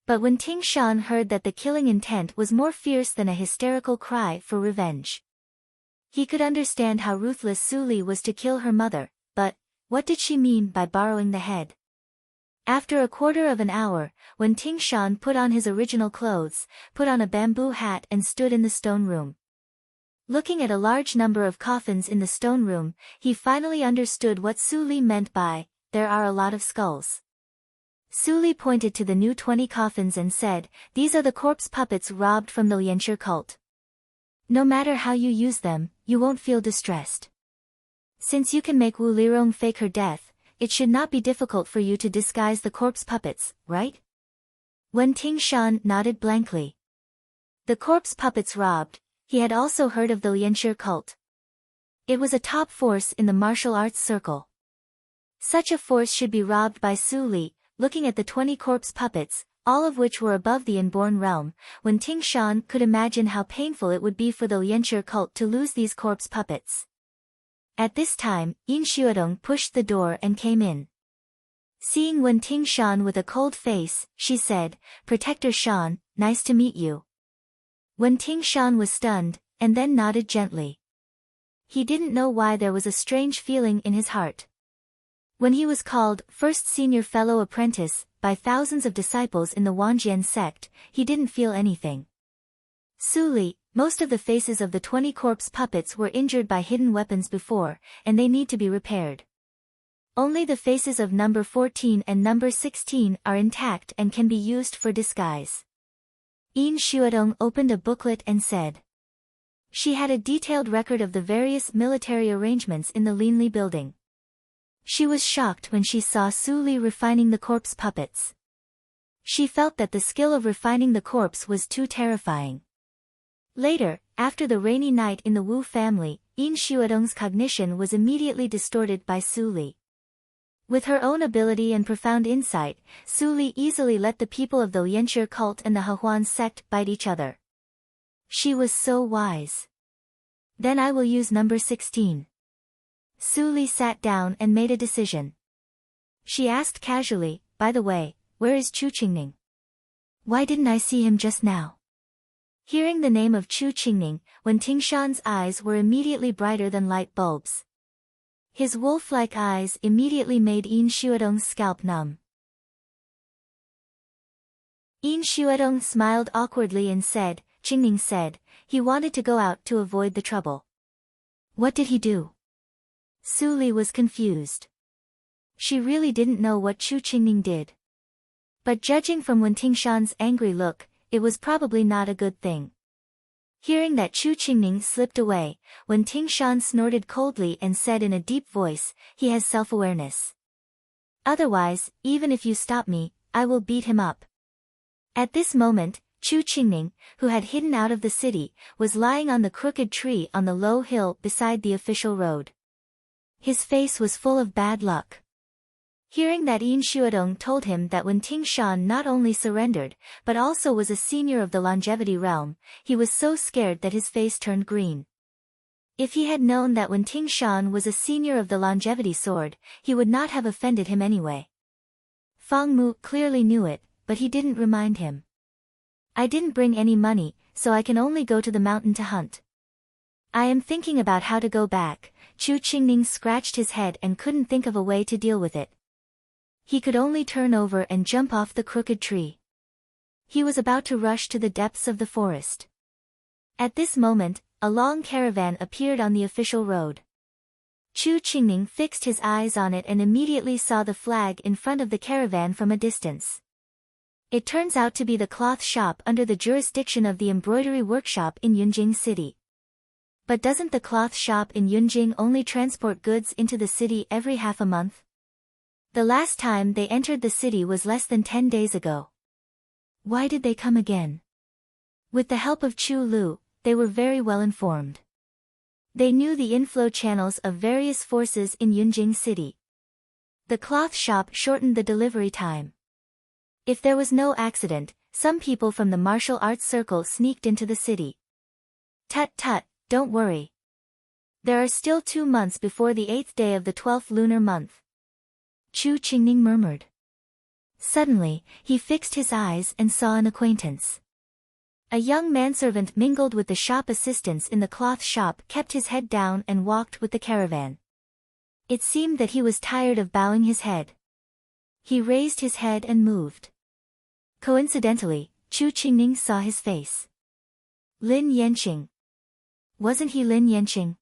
But when Ting Shan heard that the killing intent was more fierce than a hysterical cry for revenge, he could understand how ruthless Su Li was to kill her mother, but what did she mean by borrowing the head? After a quarter of an hour, when Ting Shan put on his original clothes, put on a bamboo hat and stood in the stone room. Looking at a large number of coffins in the stone room, he finally understood what Su Li meant by, "There are a lot of skulls." Su Li pointed to the new 20 coffins and said, "These are the corpse puppets robbed from the Lianshi cult. No matter how you use them, you won't feel distressed. Since you can make Wu Lirong fake her death, it should not be difficult for you to disguise the corpse puppets, right?" When Ting Shan nodded blankly. The corpse puppets robbed, he had also heard of the Lianshi cult. It was a top force in the martial arts circle. Such a force should be robbed by Su Li, looking at the 20 corpse puppets, all of which were above the inborn realm, when Ting Shan could imagine how painful it would be for the Lianshi cult to lose these corpse puppets. At this time, Yin Xuedong pushed the door and came in. Seeing Wen Ting Shan with a cold face, she said, "Protector Shan, nice to meet you." Wen Ting Shan was stunned, and then nodded gently. He didn't know why there was a strange feeling in his heart. When he was called first senior fellow apprentice by thousands of disciples in the Wanjian sect, he didn't feel anything. Su Li, most of the faces of the 20 corpse puppets were injured by hidden weapons before, and they need to be repaired. Only the faces of number 14 and number 16 are intact and can be used for disguise. Yin Xuedong opened a booklet and said. She had a detailed record of the various military arrangements in the Linli building. She was shocked when she saw Su Li refining the corpse puppets. She felt that the skill of refining the corpse was too terrifying. Later, after the rainy night in the Wu family, Yin Xuedong's cognition was immediately distorted by Su Li. With her own ability and profound insight, Su Li easily let the people of the Lianshi cult and the Hehuan sect bite each other. She was so wise. Then I will use number 16. Su Li sat down and made a decision. She asked casually, "By the way, where is Chu Qingning? Why didn't I see him just now?" Hearing the name of Chu Qingning, Wen Ting Shan's eyes were immediately brighter than light bulbs. His wolf-like eyes immediately made Yin Xuedong's scalp numb. Yin Xuedong smiled awkwardly and said, "Qingning said, he wanted to go out to avoid the trouble. What did he do?" Su Li was confused. She really didn't know what Chu Qingning did. But judging from Wen Ting Shan's angry look, it was probably not a good thing. Hearing that Chu Qingning slipped away, Wen Ting Shan snorted coldly and said in a deep voice, "He has self-awareness. Otherwise, even if you stop me, I will beat him up." At this moment, Chu Qingning, who had hidden out of the city, was lying on the crooked tree on the low hill beside the official road. His face was full of bad luck. Hearing that Yin Xuedong told him that Wen Ting Shan not only surrendered, but also was a senior of the longevity realm, he was so scared that his face turned green. If he had known that Wen Ting Shan was a senior of the longevity sword, he would not have offended him anyway. Fang Mu clearly knew it, but he didn't remind him. "I didn't bring any money, so I can only go to the mountain to hunt. I am thinking about how to go back." Chu Qingning scratched his head and couldn't think of a way to deal with it. He could only turn over and jump off the crooked tree. He was about to rush to the depths of the forest. At this moment, a long caravan appeared on the official road. Chu Qingning fixed his eyes on it and immediately saw the flag in front of the caravan from a distance. It turns out to be the cloth shop under the jurisdiction of the embroidery workshop in Yunjing City. But doesn't the cloth shop in Yunjing only transport goods into the city every half a month? The last time they entered the city was less than 10 days ago. Why did they come again? With the help of Chu Lu, they were very well informed. They knew the inflow channels of various forces in Yunjing City. The cloth shop shortened the delivery time. If there was no accident, some people from the martial arts circle sneaked into the city. Tut tut, don't worry. There are still 2 months before the 8th day of the 12th lunar month. Chu Qingning murmured. Suddenly, he fixed his eyes and saw an acquaintance. A young manservant mingled with the shop assistants in the cloth shop, kept his head down and walked with the caravan. It seemed that he was tired of bowing his head. He raised his head and moved. Coincidentally, Chu Qingning saw his face. Lin Yanqing. Wasn't he Lin Yanqing?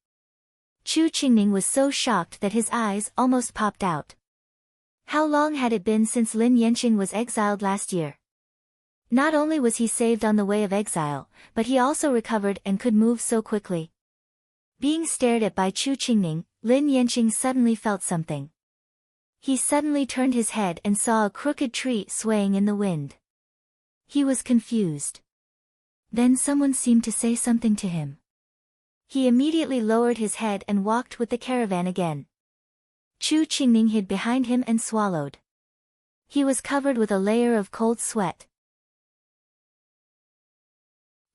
Chu Qingning was so shocked that his eyes almost popped out. How long had it been since Lin Yanqing was exiled last year? Not only was he saved on the way of exile, but he also recovered and could move so quickly. Being stared at by Chu Qingning, Lin Yanqing suddenly felt something. He suddenly turned his head and saw a crooked tree swaying in the wind. He was confused. Then someone seemed to say something to him. He immediately lowered his head and walked with the caravan again. Chu Qingning hid behind him and swallowed. He was covered with a layer of cold sweat.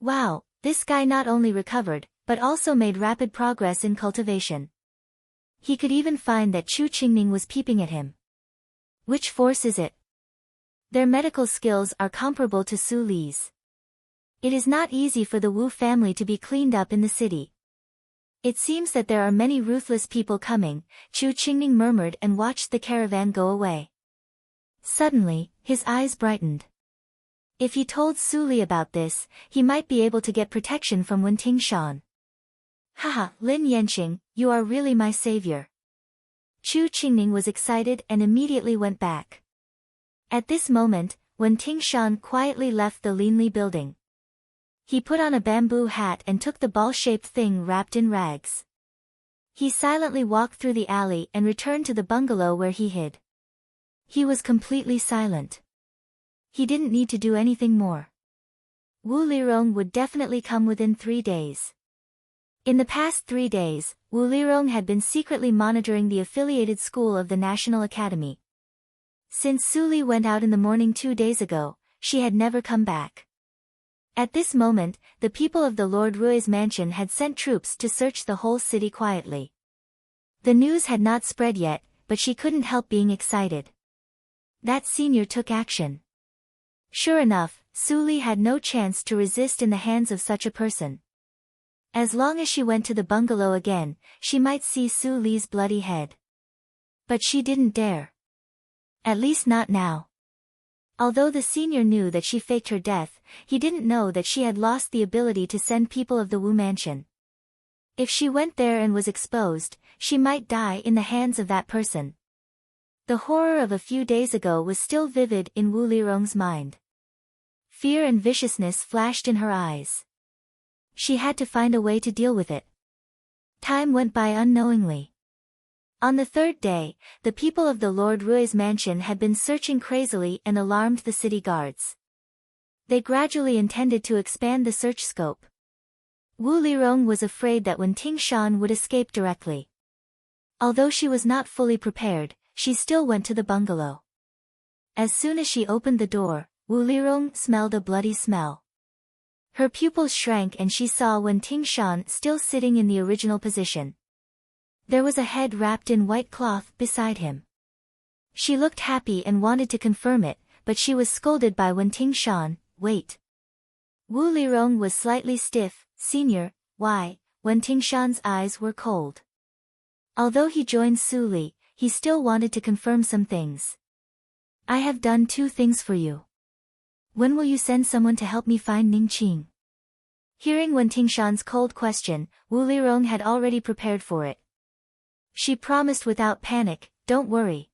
Wow, this guy not only recovered, but also made rapid progress in cultivation. He could even find that Chu Qingning was peeping at him. Which force is it? Their medical skills are comparable to Su Li's. It is not easy for the Wu family to be cleaned up in the city. It seems that there are many ruthless people coming, Chu Qingning murmured and watched the caravan go away. Suddenly, his eyes brightened. If he told Su Li about this, he might be able to get protection from Wen Tingshan. Haha, Lin Yanqing, you are really my savior. Chu Qingning was excited and immediately went back. At this moment, Wen Tingshan quietly left the Linli building. He put on a bamboo hat and took the ball-shaped thing wrapped in rags. He silently walked through the alley and returned to the bungalow where he hid. He was completely silent. He didn't need to do anything more. Wu Lirong would definitely come within 3 days. In the past 3 days, Wu Lirong had been secretly monitoring the affiliated school of the National Academy. Since Su Li went out in the morning 2 days ago, she had never come back. At this moment, the people of the Lord Rui's mansion had sent troops to search the whole city quietly. The news had not spread yet, but she couldn't help being excited. That senior took action. Sure enough, Su Li had no chance to resist in the hands of such a person. As long as she went to the bungalow again, she might see Su Li's bloody head. But she didn't dare. At least not now. Although the senior knew that she faked her death, he didn't know that she had lost the ability to send people of the Wu mansion. If she went there and was exposed, she might die in the hands of that person. The horror of a few days ago was still vivid in Wu Lirong's mind. Fear and viciousness flashed in her eyes. She had to find a way to deal with it. Time went by unknowingly. On the 3rd day, the people of the Lord Rui's mansion had been searching crazily and alarmed the city guards. They gradually intended to expand the search scope. Wu Lirong was afraid that Wen Tingshan would escape directly. Although she was not fully prepared, she still went to the bungalow. As soon as she opened the door, Wu Lirong smelled a bloody smell. Her pupils shrank and she saw Wen Tingshan still sitting in the original position. There was a head wrapped in white cloth beside him. She looked happy and wanted to confirm it, but she was scolded by Wen Tingshan. Wait. Wu Lirong was slightly stiff. Senior, why? Wen Tingshan's eyes were cold. Although he joined Su Li, he still wanted to confirm some things. I have done 2 things for you. When will you send someone to help me find Ning Qing? Hearing Wen Tingshan's cold question, Wu Lirong had already prepared for it. She promised without panic, don't worry.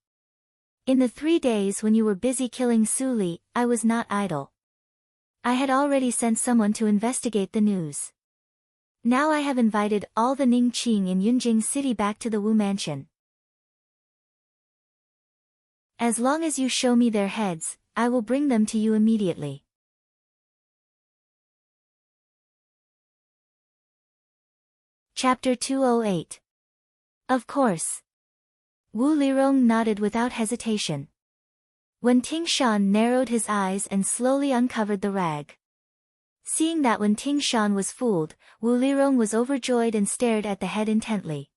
In the 3 days when you were busy killing Su Li, I was not idle. I had already sent someone to investigate the news. Now I have invited all the Ning Qing in Yunjing City back to the Wu mansion. As long as you show me their heads, I will bring them to you immediately. Chapter 208. Of course. Wu Lirong nodded without hesitation. Wen Tingshan narrowed his eyes and slowly uncovered the rag. Seeing that Wen Tingshan was fooled, Wu Lirong was overjoyed and stared at the head intently.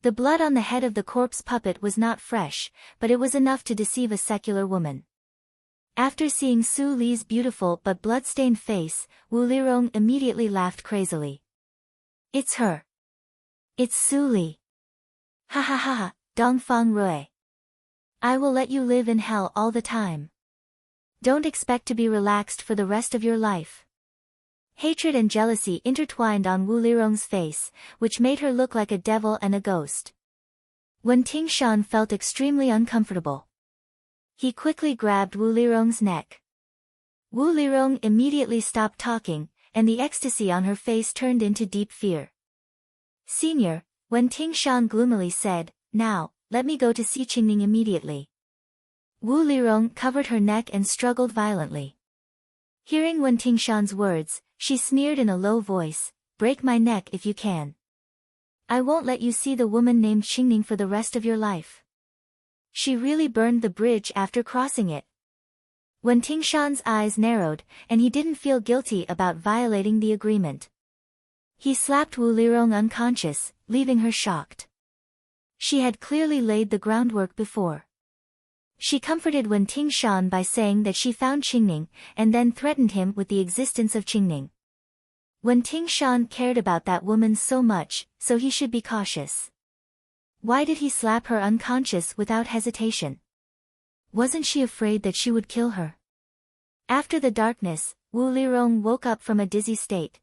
The blood on the head of the corpse puppet was not fresh, but it was enough to deceive a secular woman. After seeing Su Li's beautiful but blood-stained face, Wu Lirong immediately laughed crazily. It's her. It's Su Li. Ha ha ha ha, Dongfang Rui. I will let you live in hell all the time. Don't expect to be relaxed for the rest of your life. Hatred and jealousy intertwined on Wu Lirong's face, which made her look like a devil and a ghost. Wen Tingshan felt extremely uncomfortable. He quickly grabbed Wu Lirong's neck. Wu Lirong immediately stopped talking, and the ecstasy on her face turned into deep fear. Senior, Wen Tingshan gloomily said, now, let me go to see Qingning immediately. Wu Lirong covered her neck and struggled violently. Hearing Wen Tingshan's words, she sneered in a low voice, break my neck if you can. I won't let you see the woman named Qingning for the rest of your life. She really burned the bridge after crossing it. Wen Tingshan's eyes narrowed, and he didn't feel guilty about violating the agreement. He slapped Wu Lirong unconscious, leaving her shocked. She had clearly laid the groundwork before. She comforted Wen Tingshan by saying that she found Qingning, and then threatened him with the existence of Qingning. Wen Tingshan cared about that woman so much, so he should be cautious. Why did he slap her unconscious without hesitation? Wasn't she afraid that she would kill her? After the darkness, Wu Lirong woke up from a dizzy state.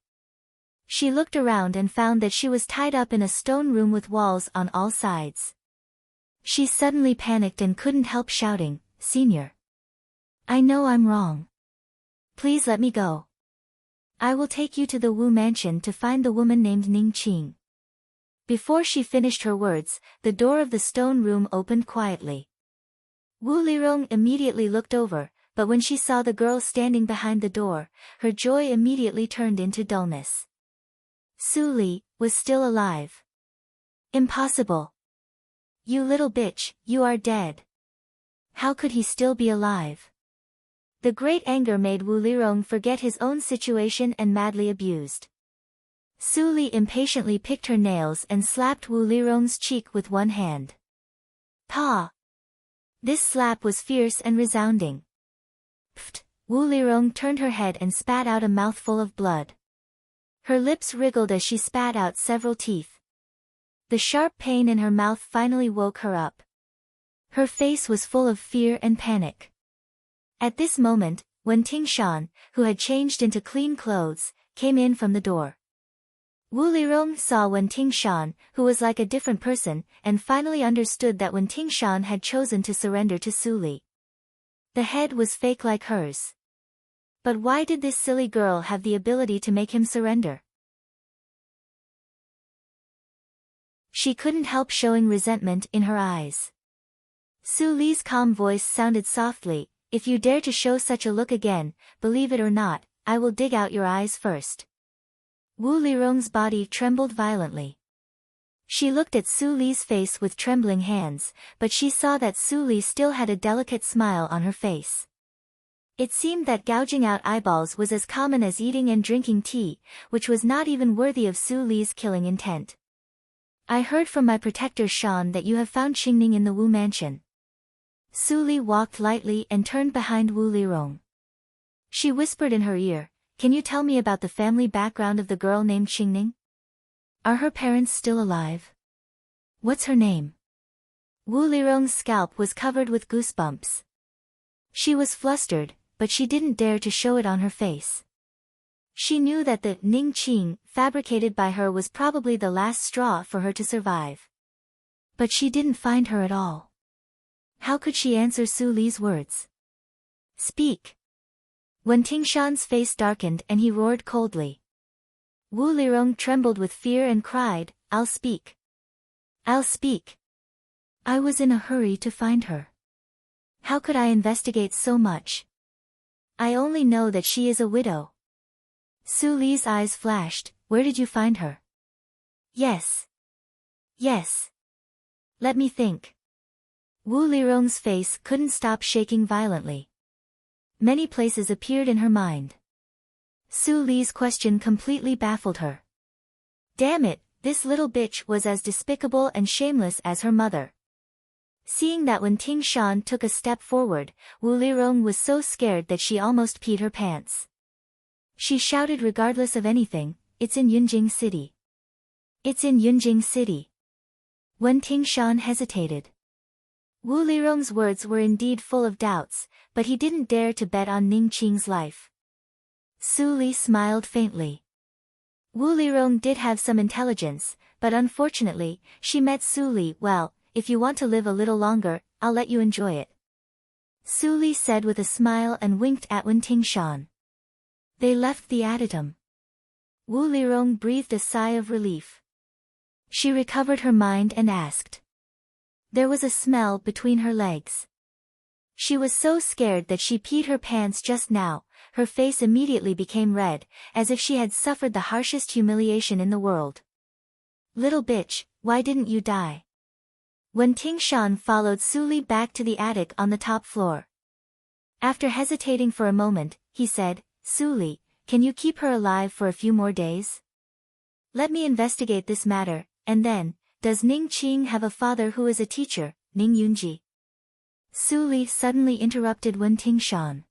She looked around and found that she was tied up in a stone room with walls on all sides. She suddenly panicked and couldn't help shouting, Senior. I know I'm wrong. Please let me go. I will take you to the Wu mansion to find the woman named Ning Qing. Before she finished her words, the door of the stone room opened quietly. Wu Lirong immediately looked over, but when she saw the girl standing behind the door, her joy immediately turned into dullness. Su Li was still alive. Impossible. You little bitch, you are dead. How could he still be alive? The great anger made Wu Lirong forget his own situation and madly abused. Su Li impatiently picked her nails and slapped Wu Lirong's cheek with one hand. Pa! This slap was fierce and resounding. Pfft! Wu Lirong turned her head and spat out a mouthful of blood. Her lips wriggled as she spat out several teeth. The sharp pain in her mouth finally woke her up. Her face was full of fear and panic. At this moment, Wen Tingshan, who had changed into clean clothes, came in from the door. Wu Lirong saw Wen Tingshan, who was like a different person, and finally understood that Wen Tingshan had chosen to surrender to Su Li. The head was fake like hers. But why did this silly girl have the ability to make him surrender? She couldn't help showing resentment in her eyes. Su Li's calm voice sounded softly, if you dare to show such a look again, believe it or not, I will dig out your eyes first. Wu Lirong's body trembled violently. She looked at Su Li's face with trembling hands, but she saw that Su Li still had a delicate smile on her face. It seemed that gouging out eyeballs was as common as eating and drinking tea, which was not even worthy of Su Li's killing intent. I heard from my protector Shan that you have found Qingning in the Wu mansion. Su Li walked lightly and turned behind Wu Lirong. She whispered in her ear, can you tell me about the family background of the girl named Qingning? Are her parents still alive? What's her name? Wu Lirong's scalp was covered with goosebumps. She was flustered, but she didn't dare to show it on her face. She knew that the Ning Qing fabricated by her was probably the last straw for her to survive. But she didn't find her at all. How could she answer Su Li's words? Speak. Wen Tingshan's face darkened and he roared coldly. Wu Lirong trembled with fear and cried, I'll speak. I'll speak. I was in a hurry to find her. How could I investigate so much? I only know that she is a widow. Su Li's eyes flashed, where did you find her? Yes. Yes. Let me think. Wu Lirong's face couldn't stop shaking violently. Many places appeared in her mind. Su Li's question completely baffled her. Damn it, this little bitch was as despicable and shameless as her mother. Seeing that when Ting Shan took a step forward, Wu Lirong was so scared that she almost peed her pants. She shouted regardless of anything, "It's in Yunjing City. It's in Yunjing City." When Ting Shan hesitated. Wu Lirong's words were indeed full of doubts, but he didn't dare to bet on Ning Qing's life. Su Li smiled faintly. Wu Lirong did have some intelligence, but unfortunately, she met Su Li. "Well, if you want to live a little longer, I'll let you enjoy it," Su Li said with a smile and winked at Wen Tingshan. They left the adytum. Wu Lirong breathed a sigh of relief. She recovered her mind and asked. There was a smell between her legs. She was so scared that she peed her pants just now. Her face immediately became red, as if she had suffered the harshest humiliation in the world. "Little bitch, why didn't you die?" When Tingshan followed Su Li back to the attic on the top floor. After hesitating for a moment, he said, "Su Li, can you keep her alive for a few more days? Let me investigate this matter, and then, does Ning Qing have a father who is a teacher, Ning Yunji?" Su Li suddenly interrupted Wen Tingshan.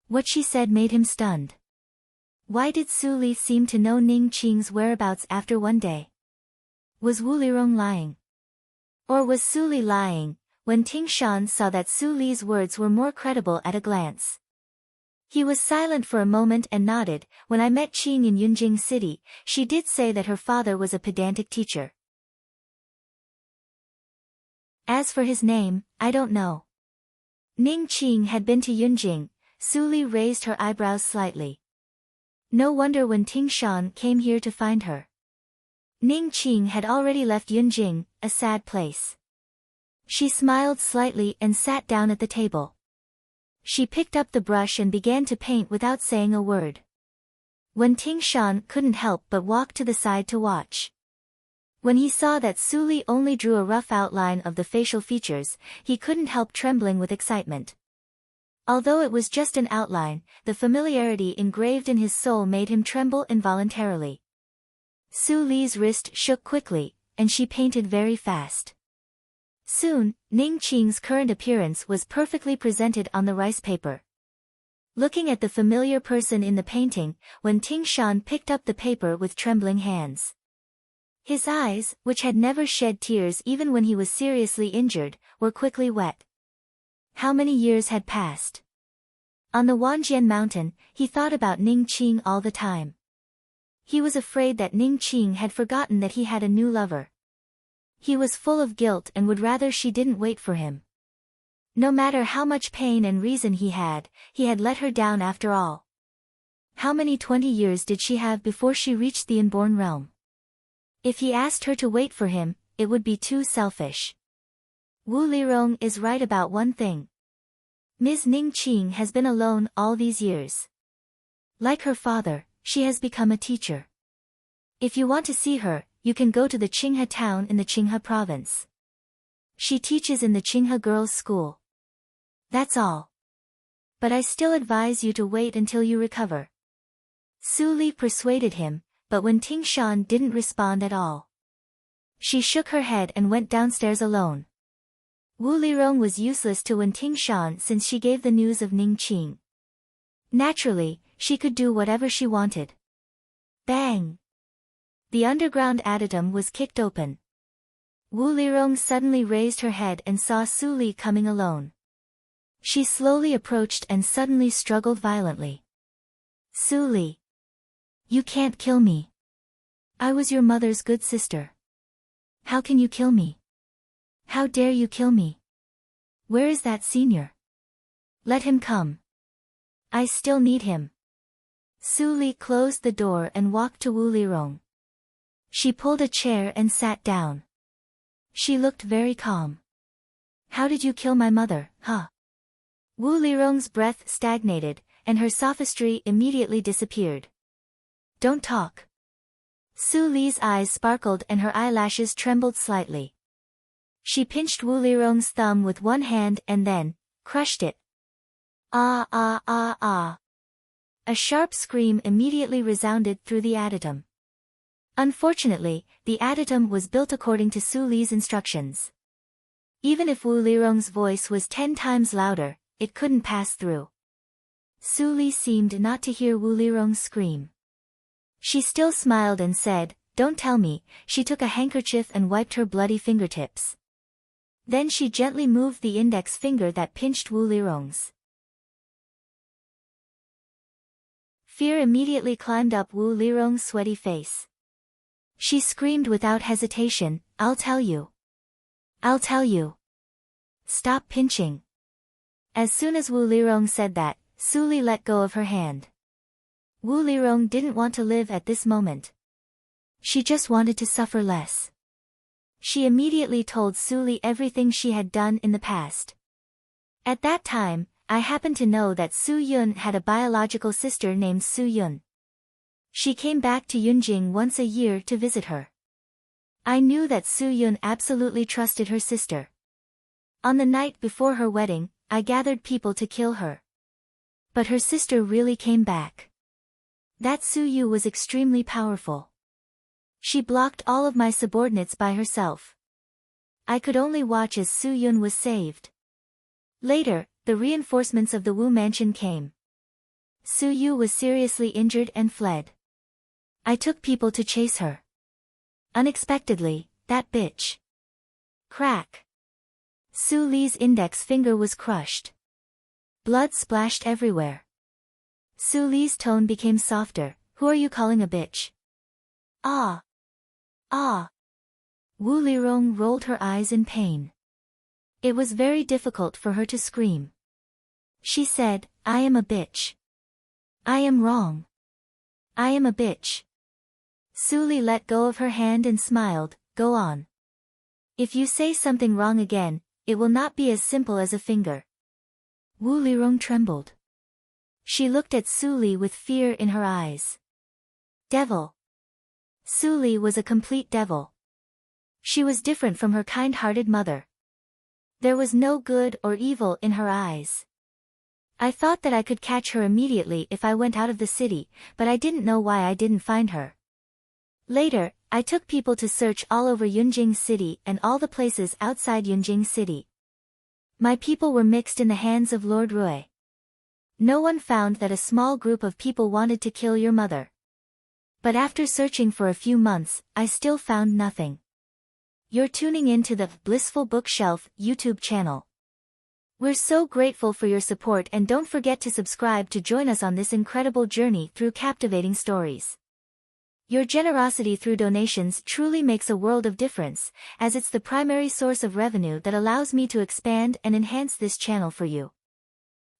What she said made him stunned. Why did Su Li seem to know Ning Qing's whereabouts after one day? Was Wu Lirong lying? Or was Su Li lying? When Tingshan saw that Su Li's words were more credible at a glance. He was silent for a moment and nodded. "When I met Qing in Yunjing City, she did say that her father was a pedantic teacher. As for his name, I don't know." Ning Qing had been to Yunjing. Su Li raised her eyebrows slightly. No wonder when Tingshan came here to find her. Ning Qing had already left Yunjing, a sad place. She smiled slightly and sat down at the table. She picked up the brush and began to paint without saying a word. When Tingshan couldn't help but walk to the side to watch. When he saw that Su Li only drew a rough outline of the facial features, he couldn't help trembling with excitement. Although it was just an outline, the familiarity engraved in his soul made him tremble involuntarily. Su Li's wrist shook quickly, and she painted very fast. Soon, Ning Qing's current appearance was perfectly presented on the rice paper. Looking at the familiar person in the painting, when Tingshan picked up the paper with trembling hands. His eyes, which had never shed tears even when he was seriously injured, were quickly wet. How many years had passed? On the Wanjian mountain, he thought about Ning Qing all the time. He was afraid that Ning Qing had forgotten that he had a new lover. He was full of guilt and would rather she didn't wait for him. No matter how much pain and reason he had let her down after all. How many 20 years did she have before she reached the inborn realm? If he asked her to wait for him, it would be too selfish. Wu Lirong is right about one thing. Ms. Ning Qing has been alone all these years. Like her father, she has become a teacher. If you want to see her, you can go to the Qinghe town in the Qinghe province. She teaches in the Qinghe girls' school. That's all. But I still advise you to wait until you recover. Su Li persuaded him, but when Tingshan didn't respond at all. She shook her head and went downstairs alone. Wu Lirong was useless to Wen Tingshan since she gave the news of Ning Qing. Naturally, she could do whatever she wanted. Bang! The underground adytum was kicked open. Wu Lirong suddenly raised her head and saw Su Li coming alone. She slowly approached and suddenly struggled violently. "Su Li! You can't kill me. I was your mother's good sister. How can you kill me? How dare you kill me? Where is that senior? Let him come. I still need him." Su Li closed the door and walked to Wu Lirong. She pulled a chair and sat down. She looked very calm. "How did you kill my mother, huh?" Wu Lirong's breath stagnated, and her sophistry immediately disappeared. "Don't talk." Su Li's eyes sparkled and her eyelashes trembled slightly. She pinched Wu Lirong's thumb with one hand and then crushed it. Ah ah ah ah. A sharp scream immediately resounded through the adytum. Unfortunately, the adytum was built according to Su Li's instructions. Even if Wu Lirong's voice was 10 times louder, it couldn't pass through. Su Li seemed not to hear Wu Lirong's scream. She still smiled and said, "Don't tell me." She took a handkerchief and wiped her bloody fingertips. Then she gently moved the index finger that pinched Wu Lirong's. Fear immediately climbed up Wu Lirong's sweaty face. She screamed without hesitation, "I'll tell you. I'll tell you. Stop pinching." As soon as Wu Lirong said that, Su Li let go of her hand. Wu Lirong didn't want to live at this moment. She just wanted to suffer less. She immediately told Su Li everything she had done in the past. At that time, I happened to know that Su Yun had a biological sister named Su Yun. She came back to Yunjing once a year to visit her. I knew that Su Yun absolutely trusted her sister. On the night before her wedding, I gathered people to kill her. But her sister really came back. That Su Yu was extremely powerful. She blocked all of my subordinates by herself. I could only watch as Su Yun was saved. Later, the reinforcements of the Wu mansion came. Su Yu was seriously injured and fled. I took people to chase her. Unexpectedly, that bitch. Crack. Su Li's index finger was crushed. Blood splashed everywhere. Su Li's tone became softer. "Who are you calling a bitch?" "Ah. Ah." Wu Lirong rolled her eyes in pain. It was very difficult for her to scream. She said, "I am a bitch. I am wrong. I am a bitch." Su Li let go of her hand and smiled, "Go on. If you say something wrong again, it will not be as simple as a finger." Wu Lirong trembled. She looked at Su Li with fear in her eyes. Devil. Su Li was a complete devil. She was different from her kind-hearted mother. There was no good or evil in her eyes. I thought that I could catch her immediately if I went out of the city, but I didn't know why I didn't find her. Later, I took people to search all over Yunjing City and all the places outside Yunjing City. My people were mixed in the hands of Lord Rui. No one found that a small group of people wanted to kill your mother. But after searching for a few months, I still found nothing. You're tuning in to the Blissful Bookshelf YouTube channel. We're so grateful for your support, and don't forget to subscribe to join us on this incredible journey through captivating stories. Your generosity through donations truly makes a world of difference, as it's the primary source of revenue that allows me to expand and enhance this channel for you.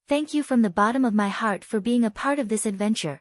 Thank you from the bottom of my heart for being a part of this adventure.